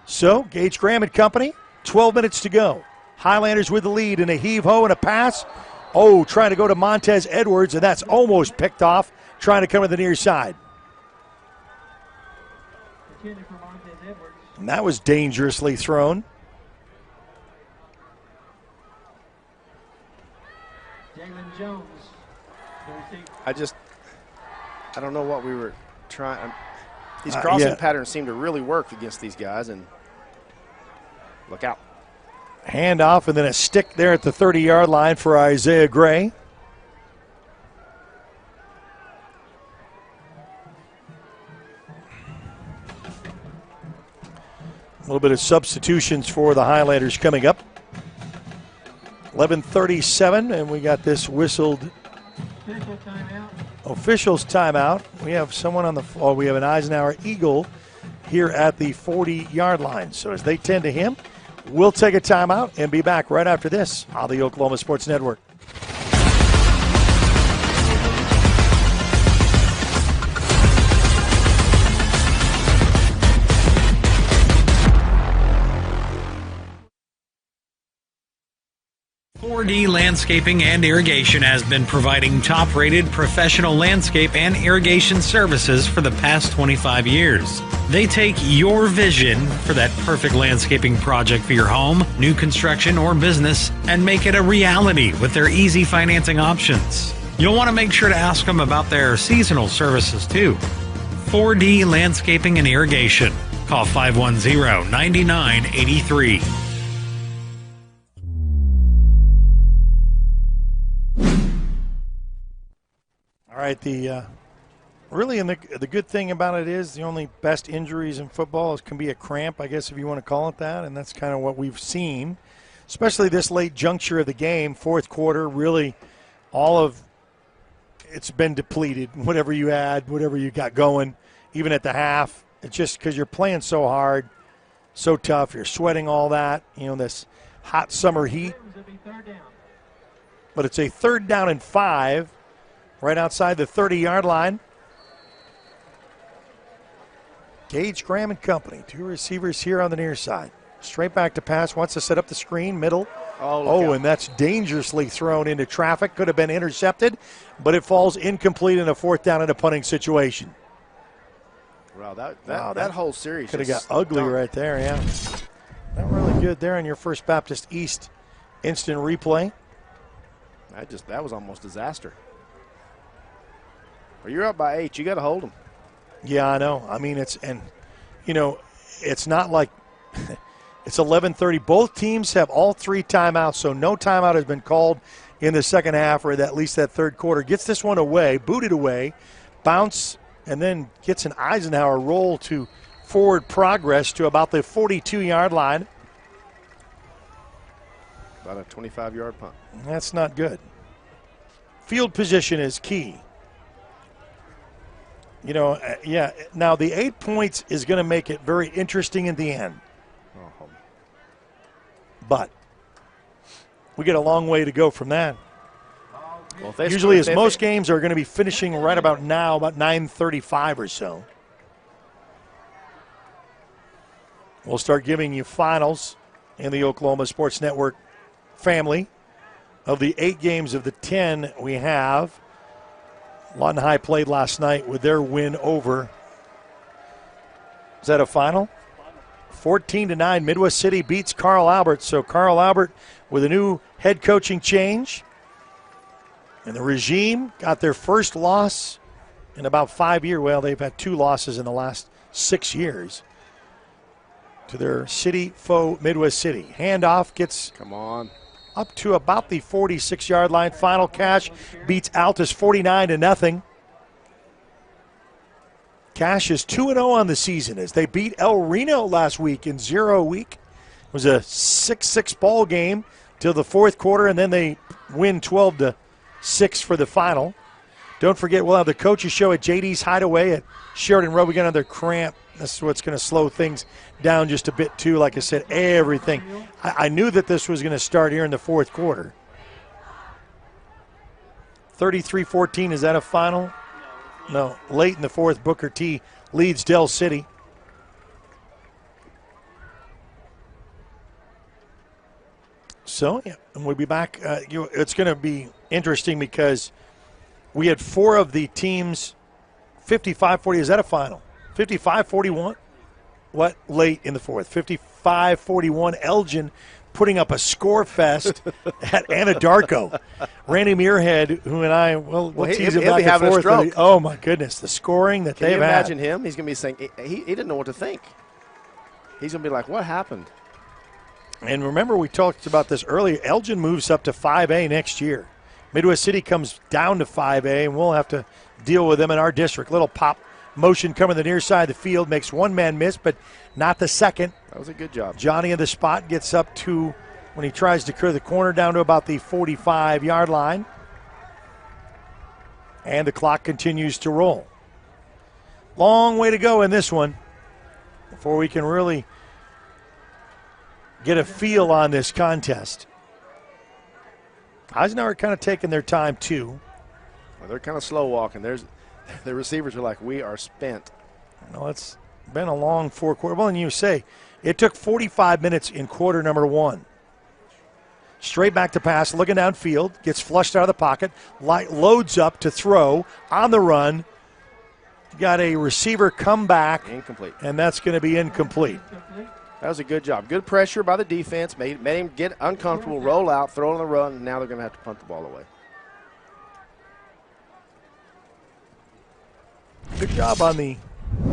So, Gage Graham and company, 12 minutes to go. Highlanders with the lead in a heave-ho and a pass. Oh, trying to go to Montez Edwards, and that's almost picked off, trying to come to the near side. And that was dangerously thrown. I don't know what we were trying. These crossing patterns seem to really work against these guys, and look out. Handoff and then a stick there at the 30-yard line for Isaiah Gray. A little bit of substitutions for the Highlanders coming up. 11:37, and we got this whistled. Officials timeout. We have someone on the floor. We have an Eisenhower Eagle here at the 40-yard line. So as they tend to him, we'll take a timeout and be back right after this on the Oklahoma Sports Network. Landscaping and Irrigation has been providing top-rated professional landscape and irrigation services for the past 25 years. They take your vision for that perfect landscaping project for your home, new construction, or business and make it a reality with their easy financing options. You'll want to make sure to ask them about their seasonal services too. 4D Landscaping and Irrigation. Call 510-9983. All right, the good thing about it is the only best injuries in football can be a cramp, I guess, if you want to call it that, and that's kind of what we've seen, especially this late juncture of the game, fourth quarter. Really, all of it's been depleted. Whatever you had, whatever you got going, even at the half, it's just because you're playing so hard, so tough. You're sweating all that, this hot summer heat. But it's a 3rd down and 5. Right outside the 30-yard line. Gage Graham and company. 2 receivers here on the near side. Straight back to pass. Wants to set up the screen. Middle. And that's dangerously thrown into traffic. Could have been intercepted, but it falls incomplete in a 4th down in a punting situation. Wow, that whole series could have got ugly right there, yeah. Not really good there on your First Baptist East instant replay. That was almost disaster. You're up by 8. You got to hold them. Yeah, I know. I mean, it's not like it's 11:30. Both teams have all 3 timeouts, so no timeout has been called in the second half or at least that third quarter. Gets this one away, booted away, bounce, and then gets an Eisenhower roll to forward progress to about the 42-yard line. About a 25-yard punt. That's not good. Field position is key. Now the 8 points is going to make it very interesting in the end. But we get a long way to go from that. Usually, most games are going to be finishing right about now, about 9:35 or so. We'll start giving you finals in the Oklahoma Sports Network family. Of the 8 games of the 10 we have, Lawton High played last night with their win over. Is that a final? 14-9, Midwest City beats Carl Albert. So Carl Albert with a new head coaching change. And the regime got their first loss in about 5 years. Well, they've had 2 losses in the last 6 years to their city foe, Midwest City. Handoff gets up to about the 46-yard line. Final Cash beats Altus 49-0. Cash is 2-0 on the season as they beat El Reno last week in 0 week. It was a 6-6 ball game till the fourth quarter, and then they win 12-6 for the final. Don't forget, we'll have the coaches show at JD's Hideaway at Sheridan Road. We got another cramp This is what's going to slow things down just a bit, too. Like I said, everything. I knew that this was going to start here in the fourth quarter. 33-14, is that a final? No. Late in the fourth, Booker T leads Del City. So, yeah, and we'll be back. It's going to be interesting because we had 4 of the teams 55-40. Is that a final? 55-41? What? Late in the fourth. 55-41. Elgin putting up a score fest at Anadarko. Randy Muirhead, who and I, we'll tease him back and forth. A oh, my goodness. The scoring that they've had. Can you imagine him? He's going to be saying, he didn't know what to think. He's going to be like, what happened? And remember, we talked about this earlier. Elgin moves up to 5A next year. Midwest City comes down to 5A, and we'll have to deal with them in our district. Little pop motion coming to the near side of the field. Makes one man miss, but not the second. That was a good job. Johnny in the spot gets up to, when he tries to clear the corner, down to about the 45-yard line. And the clock continues to roll. Long way to go in this one before we can really get a feel on this contest. Eisenhower kind of taking their time, too. Well, they're kind of slow walking. The receivers are like, we are spent. It's been a long 4 quarters. Well, and you say, it took 45 minutes in quarter number 1. Straight back to pass, looking downfield, gets flushed out of the pocket, loads up to throw, on the run. Got a receiver come back. Incomplete. And that's going to be incomplete. That was a good job. Good pressure by the defense. Made him get uncomfortable, roll out, throw on the run, and now they're going to have to punt the ball away. Good job on the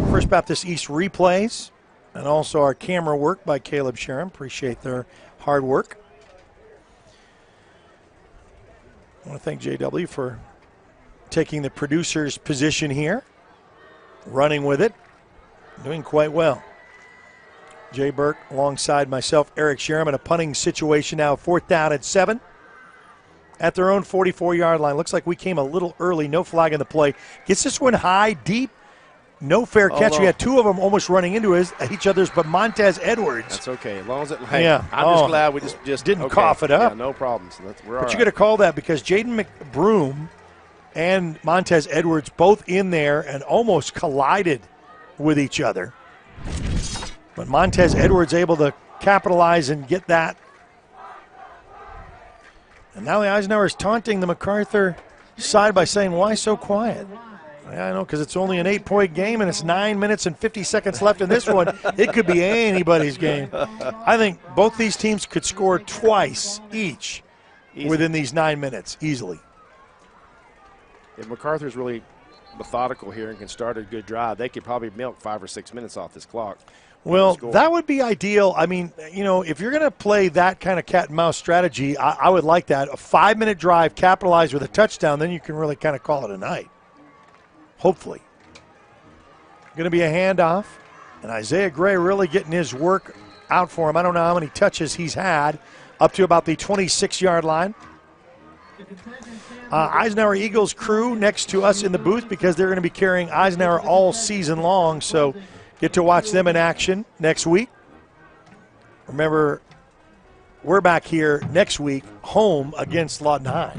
First Baptist East replays and also our camera work by Caleb Sharon. Appreciate their hard work. I want to thank JW for taking the producer's position here, running with it, doing quite well. Jay Burke alongside myself, Eric Sherman, a punting situation now, 4th down and 7 at their own 44-yard line. Looks like we came a little early, no flag in the play. Gets this one high, deep, no fair catch. We had 2 of them almost running into each other's, but Montez Edwards. That's okay, as long as it. Yeah, I'm just glad we just didn't cough it up. Yeah, no problem. So we're all but you got to call that because Jaden McBroom and Montez Edwards both in there and almost collided with each other. But Montez Edwards able to capitalize and get that. And now the Eisenhower is taunting the Macarthur side by saying, why so quiet? Yeah, I know, because it's only an 8-point game and it's 9 minutes and 50 seconds left in this one. It could be anybody's game. I think both these teams could score twice each within these 9 minutes, easily. If Macarthur's really methodical here and can start a good drive, they could probably milk 5 or 6 minutes off this clock. Well, that would be ideal. I mean, if you're going to play that kind of cat and mouse strategy, I would like that. A 5-minute drive, capitalize with a touchdown, then you can really kind of call it a night. Hopefully. Going to be a handoff, and Isaiah Gray really getting his work out for him. I don't know how many touches he's had, up to about the 26-yard line. Eisenhower Eagles crew next to us in the booth because they're going to be carrying Eisenhower all season long, so get to watch them in action next week. Remember, we're back here next week, home against Lawton High.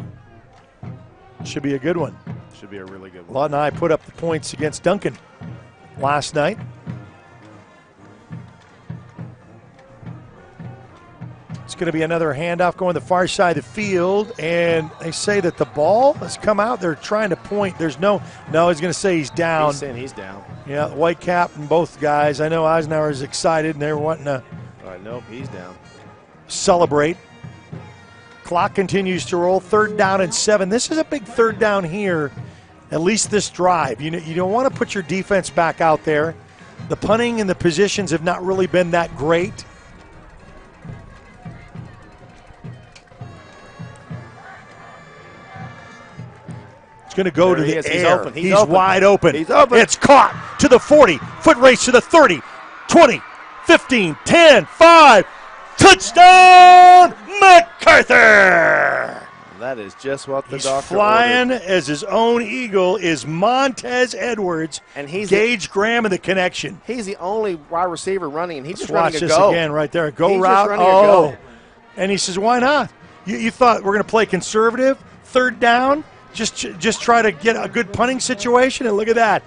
Should be a good one. Should be a really good one. Lawton High put up the points against Duncan last night. It's going to be another handoff going the far side of the field, and they say that the ball has come out. They're trying to point. There's no, he's going to say he's down. He's saying he's down. Yeah, white cap and both guys. I know Eisenhower is excited, and they're wanting to nope, he's down. Celebrate. Clock continues to roll. 3rd down and 7. This is a big 3rd down here, at least this drive. You don't want to put your defense back out there. The punting and the positions have not really been that great. Going to go to the air. He's wide open. He's open. It's caught to the 40. Foot race to the 30, 20, 15, 10, 5. Touchdown, Macarthur! That is just what the He's doctor flying ordered. as his own eagle is Montez Edwards and he's Gage Graham in the connection. He's the only wide receiver running, and he's just Watch running a this go. again right there. Go he's route. Just running a go. And he says, why not? You thought we're going to play conservative, third down, just try to get a good punting situation, and look at that.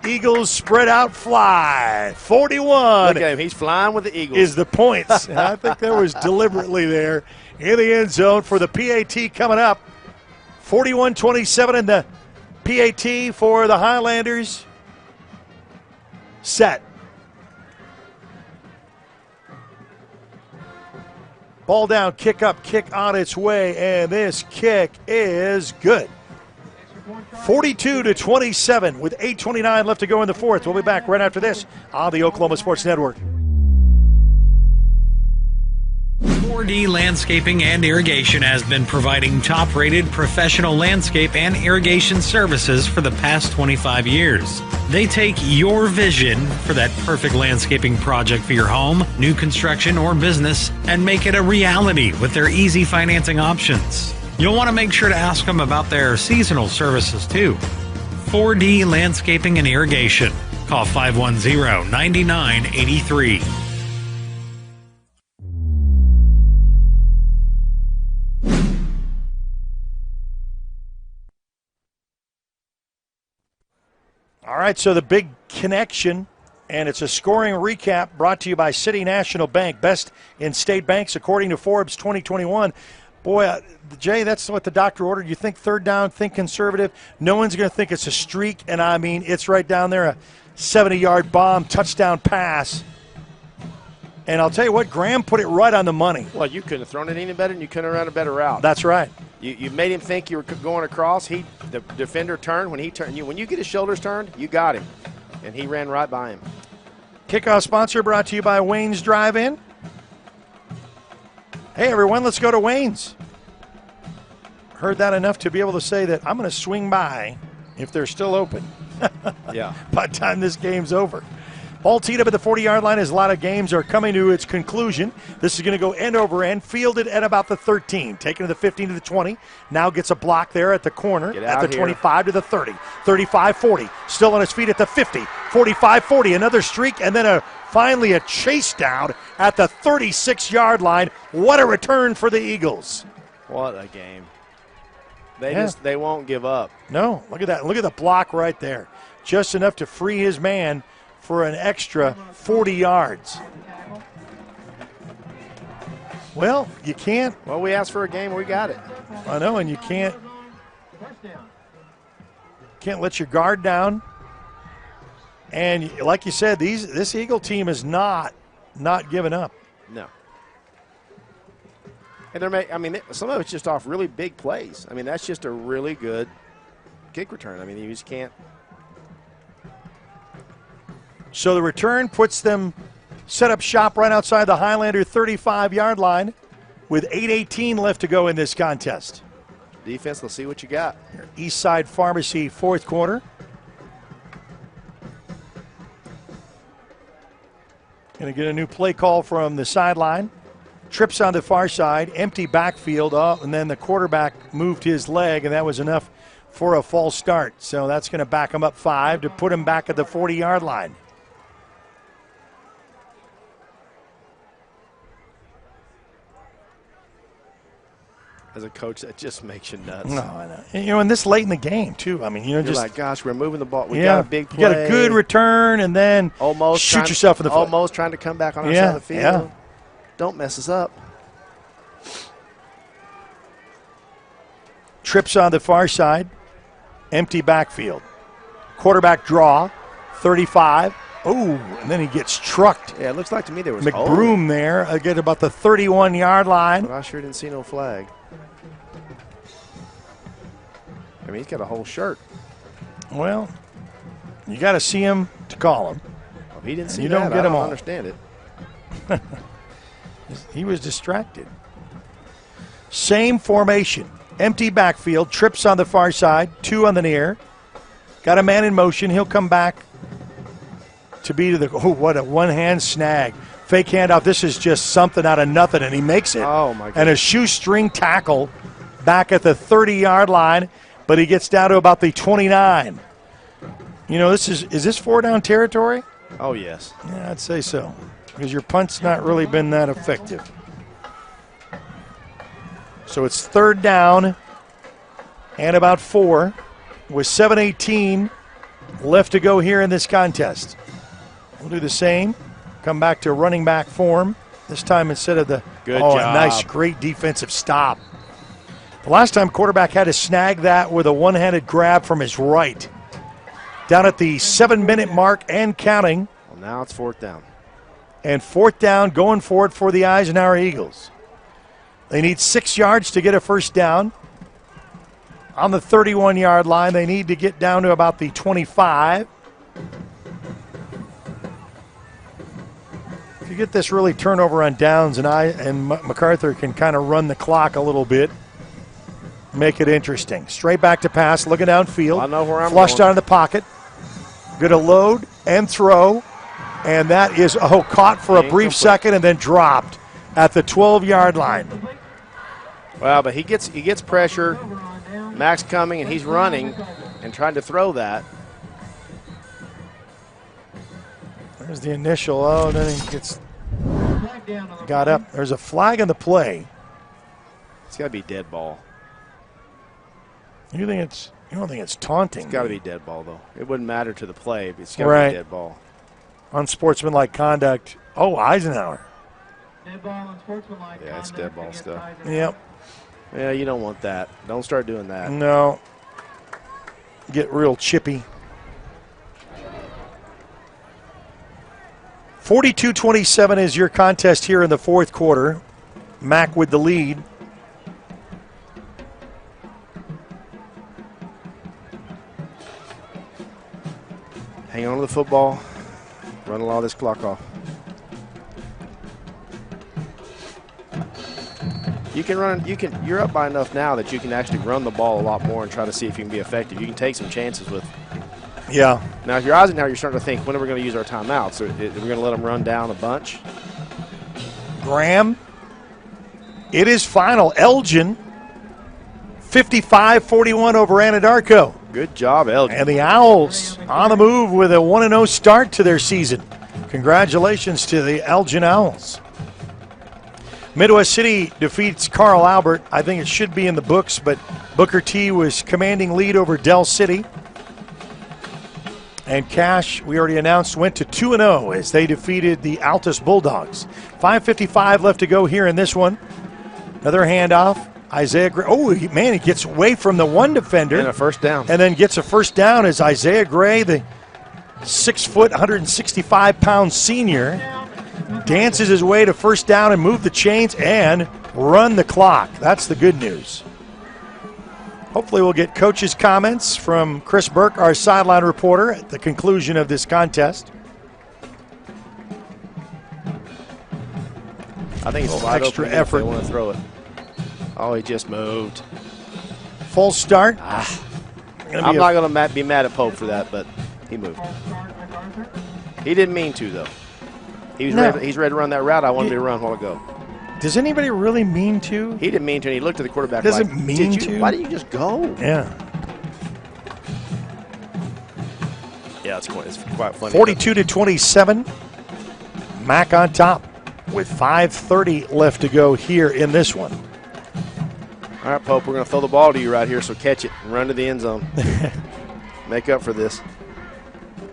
Eagles spread out fly. 41. Look at him. He's flying with the Eagles. Is the points. And I think that was deliberately there in the end zone for the PAT coming up. 41-27 in the PAT for the Highlanders. Set. Ball down, kick up, kick on its way, and this kick is good. 42-27 with 8:29 left to go in the fourth. We'll be back right after this on the Oklahoma Sports Network. 4D Landscaping and Irrigation has been providing top-rated professional landscape and irrigation services for the past 25 years. They take your vision for that perfect landscaping project for your home, new construction, or business and make it a reality with their easy financing options. You'll want to make sure to ask them about their seasonal services too. 4D Landscaping and Irrigation. Call 510-9983. All right, so the big connection, and it's a scoring recap brought to you by City National Bank, best in state banks according to Forbes 2021. Boy, Jay, that's what the doctor ordered. You think third down, think conservative. No one's going to think it's a streak, and I mean, it's right down there, a 70-yard bomb, touchdown pass. And I'll tell you what, Graham put it right on the money. Well, you couldn't have thrown it any better, and you couldn't have run a better route. That's right. You made him think you were going across. The defender turned. When he turned, when you get his shoulders turned, you got him, and he ran right by him. Kickoff sponsor brought to you by Wayne's Drive-In. Hey, everyone, let's go to Wayne's. Heard that enough to be able to say that I'm going to swing by if they're still open. Yeah. By the time this game's over. Ball teed up at the 40-yard line as a lot of games are coming to its conclusion. This is going to go end over end, fielded at about the 13, taken to the 15 to the 20. Now gets a block there at the corner at the 25 to the 30, 35-40. Still on his feet at the 50, 45-40. Another streak, and then finally a chase down at the 36-yard line. What a return for the Eagles. What a game. They won't give up. No, look at that. Look at the block right there. Just enough to free his man for an extra 40 yards. Well, you can't. Well, we asked for a game, we got it. I know, and you can't let your guard down. And like you said, this Eagle team is not giving up. No. And some of it's just off really big plays. I mean, that's just a really good kick return. I mean, you just can't. So the return puts them set up shop right outside the Highlander 35-yard line with 8:18 left to go in this contest. Defense, let's see what you got. East Side Pharmacy, fourth quarter. Going to get a new play call from the sideline. Trips on the far side, empty backfield, and then the quarterback moved his leg, and that was enough for a false start. So that's going to back him up 5 to put him back at the 40-yard line. As a coach, that just makes you nuts. No, I know. And this late in the game, too. I mean, You're just like, gosh, we're moving the ball. We got a big play. You got a good return, and then almost shoot yourself in the foot. Almost trying to come back on our side of the field. Yeah. Don't mess us up. Trips on the far side, empty backfield. Quarterback draw, 35. Oh, and then he gets trucked. Yeah, it looks like to me there was McBroom there, again about the 31-yard line. But I sure didn't see no flag. I mean, he's got a whole shirt. Well, you got to see him to call him. Well, he didn't see you that. Don't get I him don't all. understand it. He was distracted. Same formation. Empty backfield. Trips on the far side. 2 on the near. Got a man in motion. He'll come back to be to the. Oh, what a one-hand snag. Fake handoff. This is just something out of nothing, and he makes it. Oh, my God. And a shoestring tackle back at the 30-yard line, but he gets down to about the 29. You know, is this 4-down territory? Oh, yes. Yeah, I'd say so, because your punt's not really been that effective. So it's 3rd down and about 4 with 7:18 left to go here in this contest. We'll do the same. Come back to running back form. This time instead of the Good job. A nice, great defensive stop. The last time quarterback had to snag that with a one-handed grab from his right. Down at the 7-minute mark and counting. Well, now it's 4th down. And 4th down going for it for the Eisenhower Eagles. They need 6 yards to get a first down. On the 31-yard line, they need to get down to about the 25. If you get this really turnover on downs, and Macarthur can kind of run the clock a little bit, make it interesting. Straight back to pass, looking downfield. I know where I'm flushed going. out of the pocket. Going to load and throw, and that is caught for a brief second and then dropped at the 12-yard line. Well, but he gets pressure. Max coming, and he's running and trying to throw that. There's the initial. Oh, then he got up. There's a flag on the play. It's got to be dead ball. You don't think it's taunting? It's got to be dead ball, though. It wouldn't matter to the play, but it's got to be dead ball. Unsportsmanlike conduct. Oh, Eisenhower. Dead ball, unsportsmanlike conduct. Yeah, it's dead ball stuff. Yep. Yeah, you don't want that. Don't start doing that. No. Get real chippy. 42-27 is your contest here in the 4th quarter. Mac with the lead. Hang on to the football. Run a lot of this clock off. You can run. You're up by enough now that you can actually run the ball a lot more and try to see if you can be effective. You can take some chances with. Yeah. Now, if you're Eisenhower, you're starting to think, when are we going to use our timeouts? Are we going to let them run down a bunch? Graham. It is final. Elgin. 55-41 over Anadarko. Good job, Elgin. And the Owls on the move with a 1-0 start to their season. Congratulations to the Elgin Owls. Midwest City defeats Carl Albert. I think it should be in the books, but Booker T was commanding lead over Dell City. And Cash, we already announced, went to 2-0 as they defeated the Altus Bulldogs. 5:55 left to go here in this one. Another handoff. Isaiah Gray. Oh, he gets away from the one defender. And a first down. And then gets a first down as Isaiah Gray, the 6-foot, 165-pound senior, dances his way to first down and move the chains and run the clock. That's the good news. Hopefully we'll get coach's comments from Chris Burke, our sideline reporter, at the conclusion of this contest. I think it's wide extra open effort. If they want to throw it. Oh, he just moved. Full start. I'm not going to be mad at Pope for that, but he moved. He didn't mean to, though. He's ready to run that route I wanted to run a while ago. Does anybody really mean to? He didn't mean to, and he looked at the quarterback Doesn't mean to? Why didn't you just go? Yeah. Yeah, it's quite funny. 42-27. Mac on top with 5:30 left to go here in this one. All right, Pope, we're going to throw the ball to you right here, so catch it and run to the end zone. Make up for this.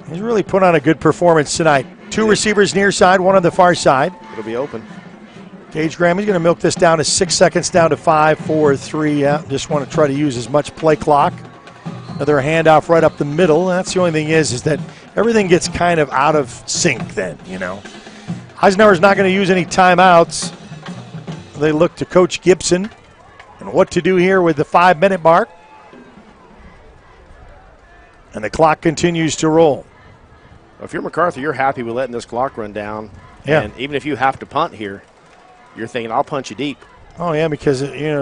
He's really put on a good performance tonight. Two receivers near side, one on the far side. It'll be open. Gage Graham, he's going to milk this down to 6 seconds, down to 5, 4, 3. Yeah, just want to try to use as much play clock. Another handoff right up the middle. That's the only thing is that everything gets kind of out of sync then, you know. Eisenhower's not going to use any timeouts. They look to Coach Gibson and what to do here with the 5-minute mark. And the clock continues to roll. Well, if you're Macarthur, you're happy with letting this clock run down. Yeah. And even if you have to punt here, you're thinking, I'll punch you deep. Oh, yeah, because,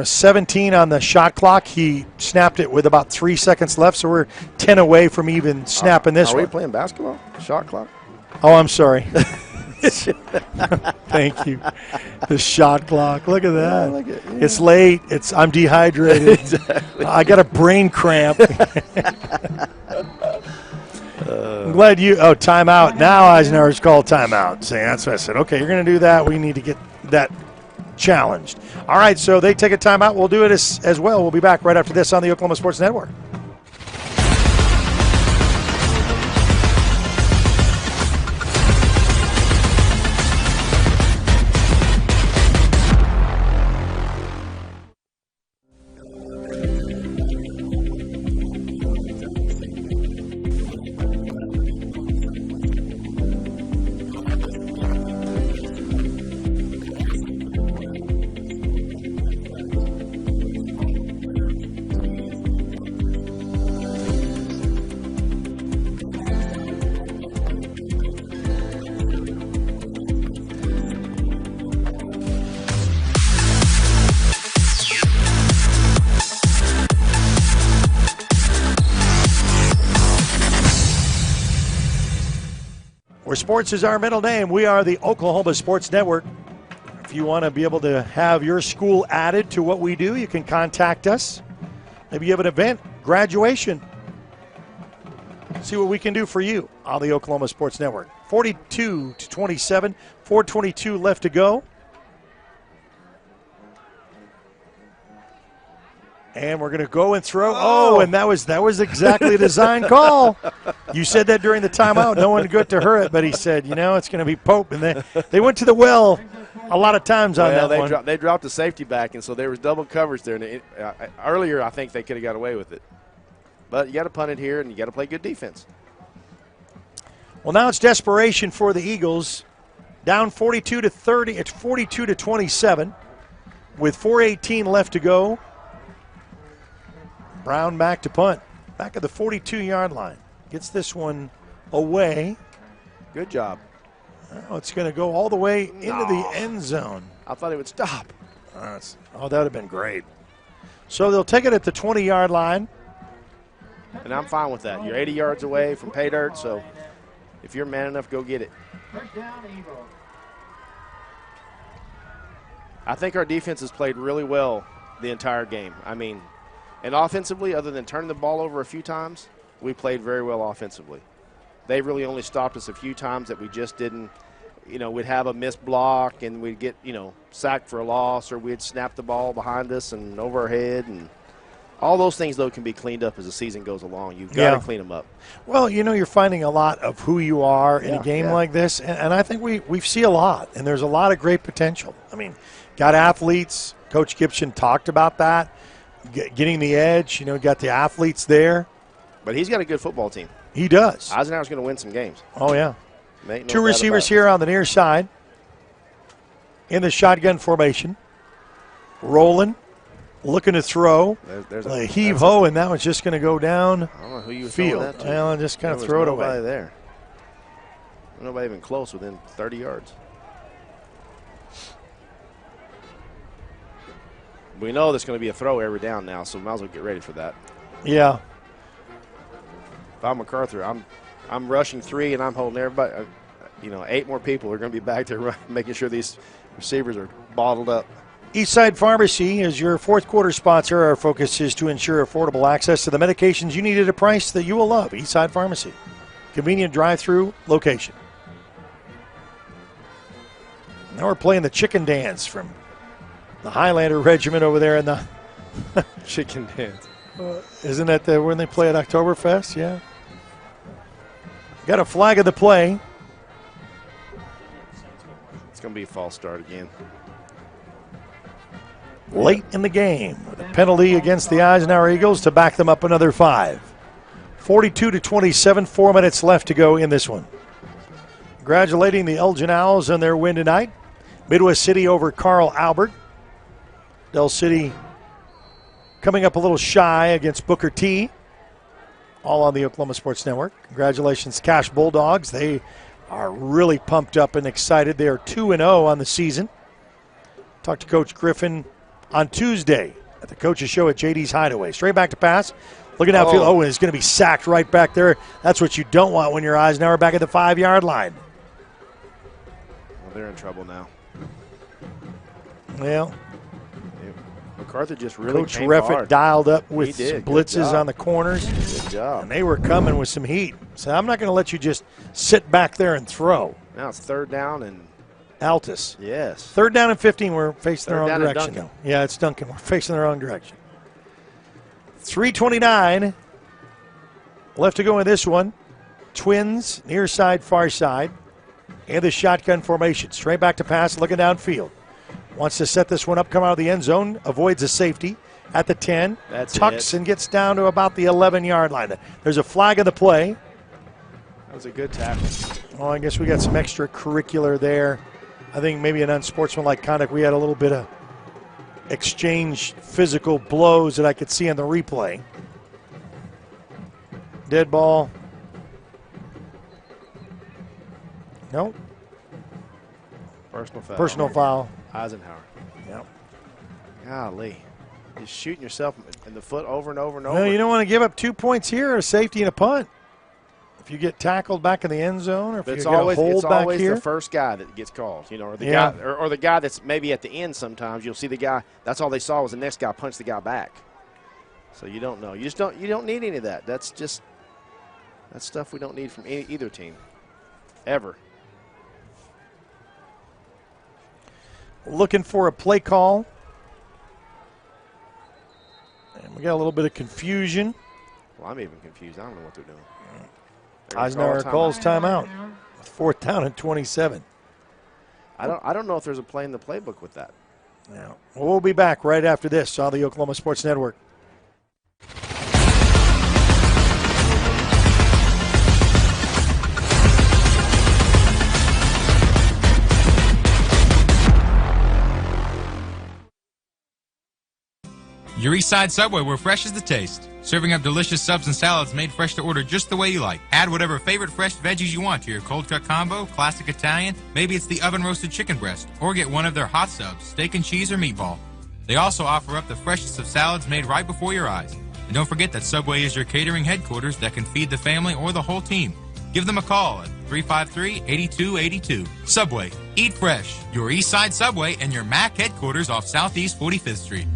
17 on the shot clock. He snapped it with about 3 seconds left, so we're 10 away from even snapping this one. Are we playing basketball? Shot clock? Oh, I'm sorry. Thank you. The shot clock. Look at that. Look at, yeah. It's late. I'm dehydrated. Exactly. I got a brain cramp. I'm glad you. Oh, timeout. Now Eisenhower's called timeout. Saying that's what I said. Okay, you're going to do that. We need to get that challenged. All right, so they take a timeout. We'll do it as well. We'll be back right after this on the Oklahoma Sports Network. Where sports is our middle name, we are the Oklahoma Sports Network. If you want to be able to have your school added to what we do, you can contact us. Maybe you have an event, graduation. See what we can do for you on the Oklahoma Sports Network. 42-27, 4:22 left to go. And we're going to go and throw. Oh, and that was exactly a design call. You said that during the timeout. No one got to hurt it, but he said, it's going to be Pope. And they went to the well a lot of times on that one. They dropped the safety back, and so there was double coverage there. And earlier, I think they could have got away with it. But you got to punt it here, and you got to play good defense. Well, now it's desperation for the Eagles. Down 42-30. It's 42-27 with 4:18 left to go. Brown back to punt. Back at the 42-yard line. Gets this one away. Good job. Oh, it's going to go all the way into the end zone. I thought it would stop. That would have been great. So they'll take it at the 20-yard line. And I'm fine with that. You're 80 yards away from pay dirt, so if you're man enough, go get it. I think our defense has played really well the entire game. And offensively, other than turning the ball over a few times, we played very well offensively. They really only stopped us a few times that we just didn't, we'd have a missed block and we'd get, sacked for a loss, or we'd snap the ball behind us and over our head. And all those things, though, can be cleaned up as the season goes along. You've got to clean them up. Well, you're finding a lot of who you are in a game like this, and I think we see a lot, and there's a lot of great potential. Got athletes. Coach Gibson talked about that. Getting the edge, got the athletes there. But he's got a good football team. He does. Eisenhower's going to win some games. Oh, yeah. Two receivers here on the near side in the shotgun formation. Rolling, looking to throw. There's a heave-ho, and that one's just going to go down I don't know who you field. That to. Well, just kind of throw it away. Nobody there. Nobody even close within 30 yards. We know there's going to be a throw every down now, so we might as well get ready for that. Yeah. If I'm Macarthur, I'm rushing 3 and I'm holding everybody. 8 more people are going to be back there making sure these receivers are bottled up. Eastside Pharmacy is your fourth quarter sponsor. Our focus is to ensure affordable access to the medications you need at a price that you will love. Eastside Pharmacy. Convenient drive-through location. Now we're playing the chicken dance from the Highlander Regiment over there in the chicken dance. Isn't that when they play at Oktoberfest? Yeah. Got a flag of the play. It's going to be a false start again. Late in the game with a penalty against the Eisenhower Eagles to back them up another 5. 42-27, 4 minutes left to go in this one. Congratulating the Elgin Owls on their win tonight. Midwest City over Carl Albert. Del City coming up a little shy against Booker T. All on the Oklahoma Sports Network. Congratulations, Cash Bulldogs. They are really pumped up and excited. They are 2-0 on the season. Talked to Coach Griffin on Tuesday at the Coach's Show at JD's Hideaway. Straight back to pass. Looking outfield. Oh, and it's going to be sacked right back there. That's what you don't want when you're Eisenhower back at the 5-yard line. they're in trouble now. Well, Macarthur just really Coach came Reffitt hard. dialed up with He did. some Good blitzes job. on the corners. Good job. And they were coming with some heat. So I'm not going to let you just sit back there and throw. Now it's 3rd down and Altus. yes. 3rd down and 15. We're facing the Third wrong down and direction. Duncan. Though. Yeah, it's Duncan. We're facing the wrong direction. 3:29 left to go in this one. Twins, near side, far side. And the shotgun formation. Straight back to pass, looking downfield. Wants to set this one up, come out of the end zone, avoids a safety at the 10. That's tucks it. and gets down to about the 11-yard line. There's a flag of the play. That was a good tackle. Well, I guess we got some extracurricular there. I think maybe an unsportsmanlike conduct. We had a little bit of exchange physical blows that I could see on the replay. Dead ball. No. Personal foul. Eisenhower. Yep. Golly. You're shooting yourself in the foot over and over and over. Well, you don't want to give up 2 points here, a safety and a punt. If you get tackled back in the end zone, or if But you it's get a always, hold it's back always here. the first guy that gets called, or the Yeah. guy, or the guy that's maybe at the end. Sometimes you'll see the guy. That's all they saw was the next guy punch the guy back. So you don't know. You don't need any of that. That's stuff we don't need from either team, ever. Looking for a play call. And we got a little bit of confusion. Well, I'm even confused. I don't know what they're doing. Eisenhower calls timeout. 4th down and 27. I don't know if there's a play in the playbook with that. Yeah. We'll be back right after this on the Oklahoma Sports Network. Your Eastside Subway, where fresh is the taste. Serving up delicious subs and salads made fresh to order just the way you like. Add whatever favorite fresh veggies you want to your cold cut combo, classic Italian, maybe it's the oven roasted chicken breast, or get one of their hot subs, steak and cheese or meatball. They also offer up the freshest of salads made right before your eyes. And don't forget that Subway is your catering headquarters that can feed the family or the whole team. Give them a call at 353-8282. Subway, eat fresh. Your Eastside Subway and your MAC headquarters off Southeast 45th Street.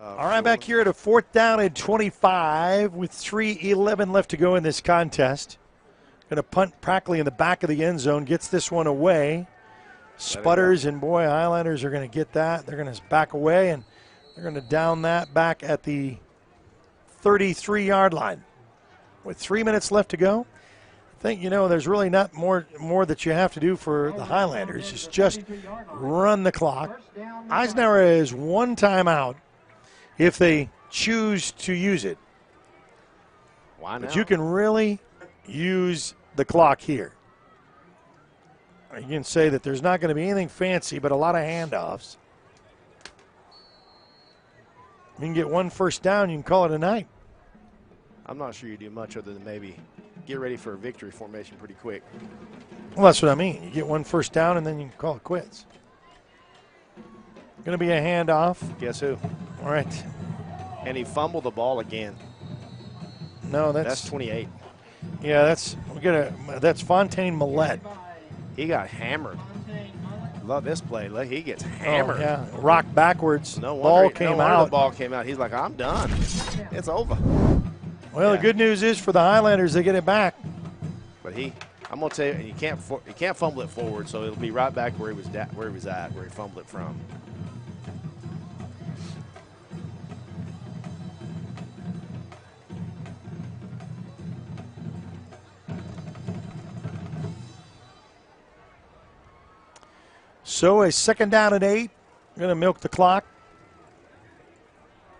All right, back here at a 4th down and 25 with 3:11 left to go in this contest. Going to punt practically in the back of the end zone, gets this one away. Sputters, and boy, Highlanders are going to get that. They're going to back away, and they're going to down that back at the 33-yard line. With 3 minutes left to go, I think, there's really not more that you have to do for the Highlanders. It's just run the clock. Eisenhower is one timeout if they choose to use it. Why not? But you can really use the clock here. You can say that there's not going to be anything fancy, but a lot of handoffs. You can get 1 first down, you can call it a night. I'm not sure you do much other than maybe get ready for a victory formation pretty quick. Well, that's what I mean. You get 1 first down, and then you can call it quits. Going to be a handoff. Guess who? All right. And he fumbled the ball again. No, that's 28. Yeah, that's Fontaine Millette. He got hammered. Love this play. Look, he gets hammered. Oh, yeah, rock backwards. No ball wonder, came no wonder out. The ball came out. He's like, I'm done. It's over. Well, the good news is for the Highlanders, they get it back. But I'm gonna tell you, you can't fumble it forward, so it'll be right back where he was at, where he fumbled it from. So a 2nd down and 8. Going to milk the clock.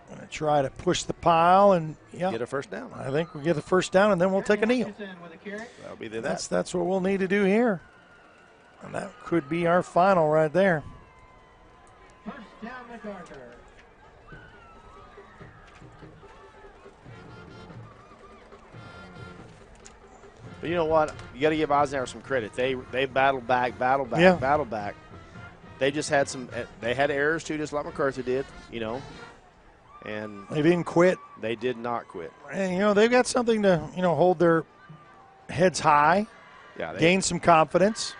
Going to try to push the pile and Get a first down. I think we get the first down and then we'll take a kneel. That'll be That's what we'll need to do here. And that could be our final right there. First down, Macarthur. But you know what? You got to give Eisenhower some credit. They battled back. Yeah. They just had they had errors too, just like Macarthur did. And they didn't quit. They did not quit. And, they've got something to, hold their heads high, gain some confidence.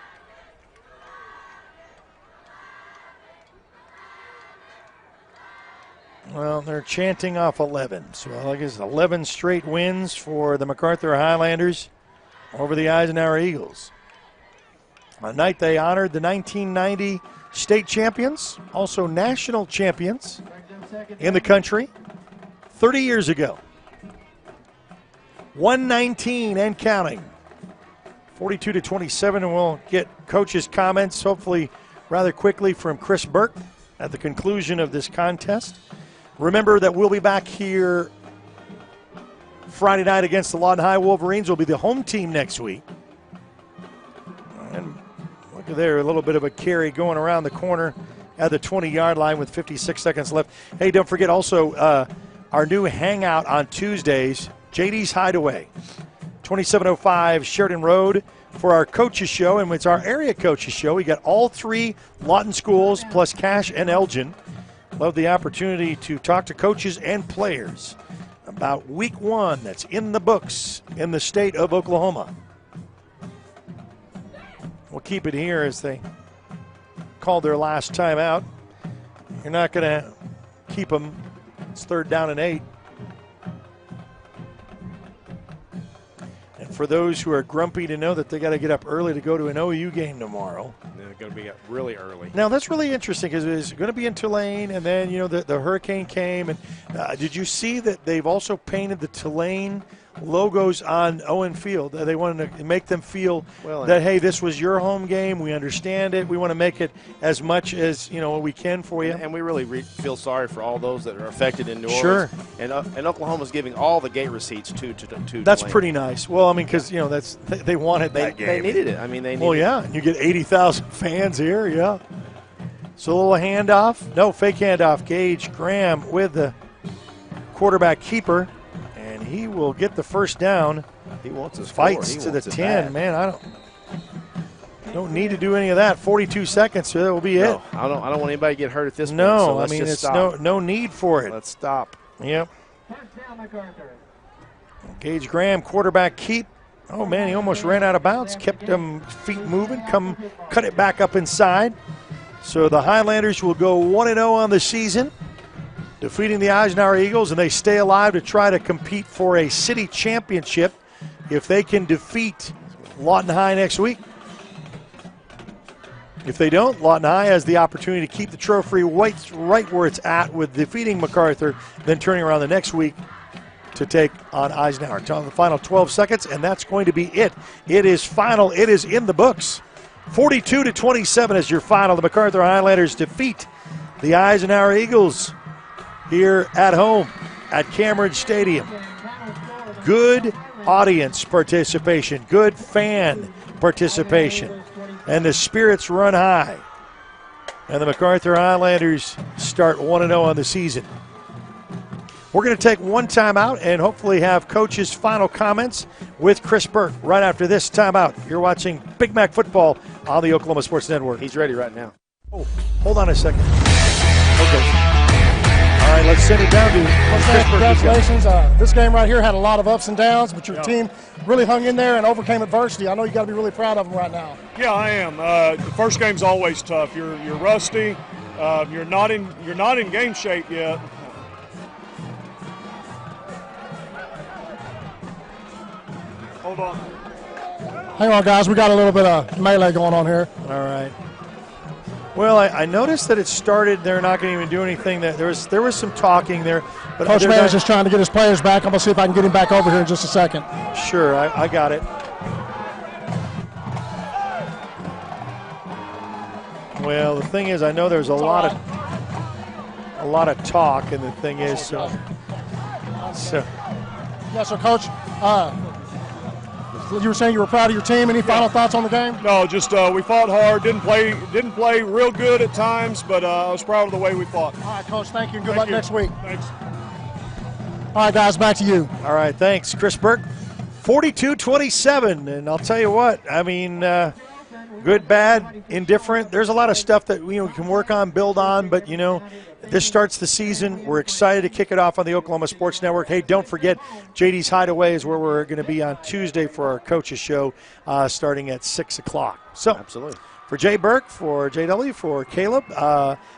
Well, they're chanting off 11. So I guess 11 straight wins for the Macarthur Highlanders over the Eisenhower Eagles. A night they honored the 1990 state champions, also national champions in the country 30 years ago. 119 and counting. 42-27, and we'll get coach's comments hopefully rather quickly from Chris Burke at the conclusion of this contest. Remember that we'll be back here Friday night against the Lawton High Wolverines. We'll be the home team next week. And look at there, a little bit of a carry going around the corner at the 20-yard line with 56 seconds left. Hey, don't forget also our new hangout on Tuesdays, JD's Hideaway, 2705 Sheridan Road for our coaches show, and it's our area coaches show. We got all 3 Lawton schools plus Cash and Elgin. Love the opportunity to talk to coaches and players about week 1 that's in the books in the state of Oklahoma. We'll keep it here as they call their last timeout. You're not going to keep them. It's 3rd down and 8. And for those who are grumpy to know that they got to get up early to go to an OU game tomorrow. They're going to be really early. Now, that's really interesting because it's going to be in Tulane, and then, the hurricane came. And did you see that they've also painted the Tulane logos on Owen Field? They wanted to make them feel that, hey, this was your home game. We understand it. We want to make it as much as, we can for you. And we really feel sorry for all those that are affected in New Orleans. Sure. And Oklahoma's giving all the gate receipts to That's Tulane. pretty nice. Well, because, they wanted that game. They needed it. They needed Well, yeah, and you get 80,000 fans here, yeah. So a little handoff. No, fake handoff. Gage Graham with the quarterback keeper, and he will get the first down. He wants his fights to the 10. Man, I don't need to do any of that. 42 seconds, so that will be it. I don't want anybody to get hurt at this point. No, so let's just it's stop. no need for it. Let's stop. Yep. Gage Graham, quarterback keep. Oh, man, he almost ran out of bounds. Kept them feet moving. Cut it back up inside. So the Highlanders will go 1-0 on the season, defeating the Eisenhower Eagles, and they stay alive to try to compete for a city championship if they can defeat Lawton High next week. If they don't, Lawton High has the opportunity to keep the trophy right where it's at with defeating Macarthur, then turning around the next week to take on Eisenhower. The final 12 seconds, and that's going to be it. It is final. It is in the books. 42-27 is your final. The Macarthur Highlanders defeat the Eisenhower Eagles here at home at Cameron Stadium. Good audience participation, good fan participation, and the spirits run high. And the Macarthur Highlanders start 1-0 on the season. We're going to take one timeout and hopefully have Coach's final comments with Chris Burke right after this timeout. You're watching Big Mac Football on the Oklahoma Sports Network. He's ready right now. Oh, hold on a second. Okay. All right, let's send it down to Chris Burke. Congratulations. This game right here had a lot of ups and downs, but your team really hung in there and overcame adversity. I know you got to be really proud of them right now. Yeah, I am. The first game's always tough. You're rusty. You're not in game shape yet. Hold on. Hang on, guys. We got a little bit of melee going on here. All right. Well, I noticed that it started. They're not going to even do anything. There was some talking there. But Coach Mann's just trying to get his players back. I'm going to see if I can get him back over here in just a second. Sure, I got it. Well, the thing is, I know there's a lot of talk, and the thing is, so. Yeah, so Coach, you were saying you were proud of your team. Any final thoughts on the game? No, just we fought hard. Didn't play real good at times, but I was proud of the way we fought. All right, Coach. Thank you. And good luck next week. Thanks. All right, guys. Back to you. All right. Thanks, Chris Burke. 42-27, and I'll tell you what. I mean, good, bad, indifferent. There's a lot of stuff that we can work on, build on, but, this starts the season. We're excited to kick it off on the Oklahoma Sports Network. Hey, don't forget, JD's Hideaway is where we're going to be on Tuesday for our coaches show starting at 6 o'clock. So, absolutely. For Jay Burke, for JW, for Caleb,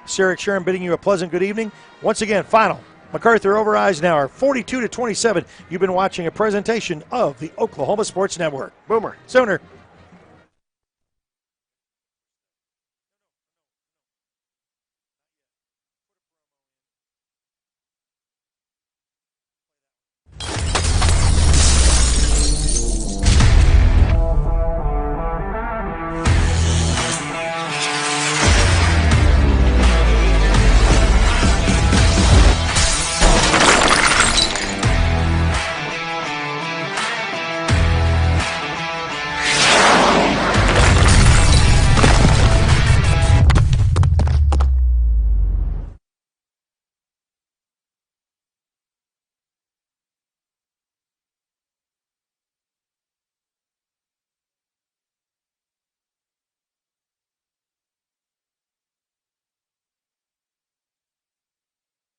Sarah Sharon bidding you a pleasant good evening. Once again, final. MacArthur over Eisenhower, 42-27. You've been watching a presentation of the Oklahoma Sports Network. Boomer. Sooner.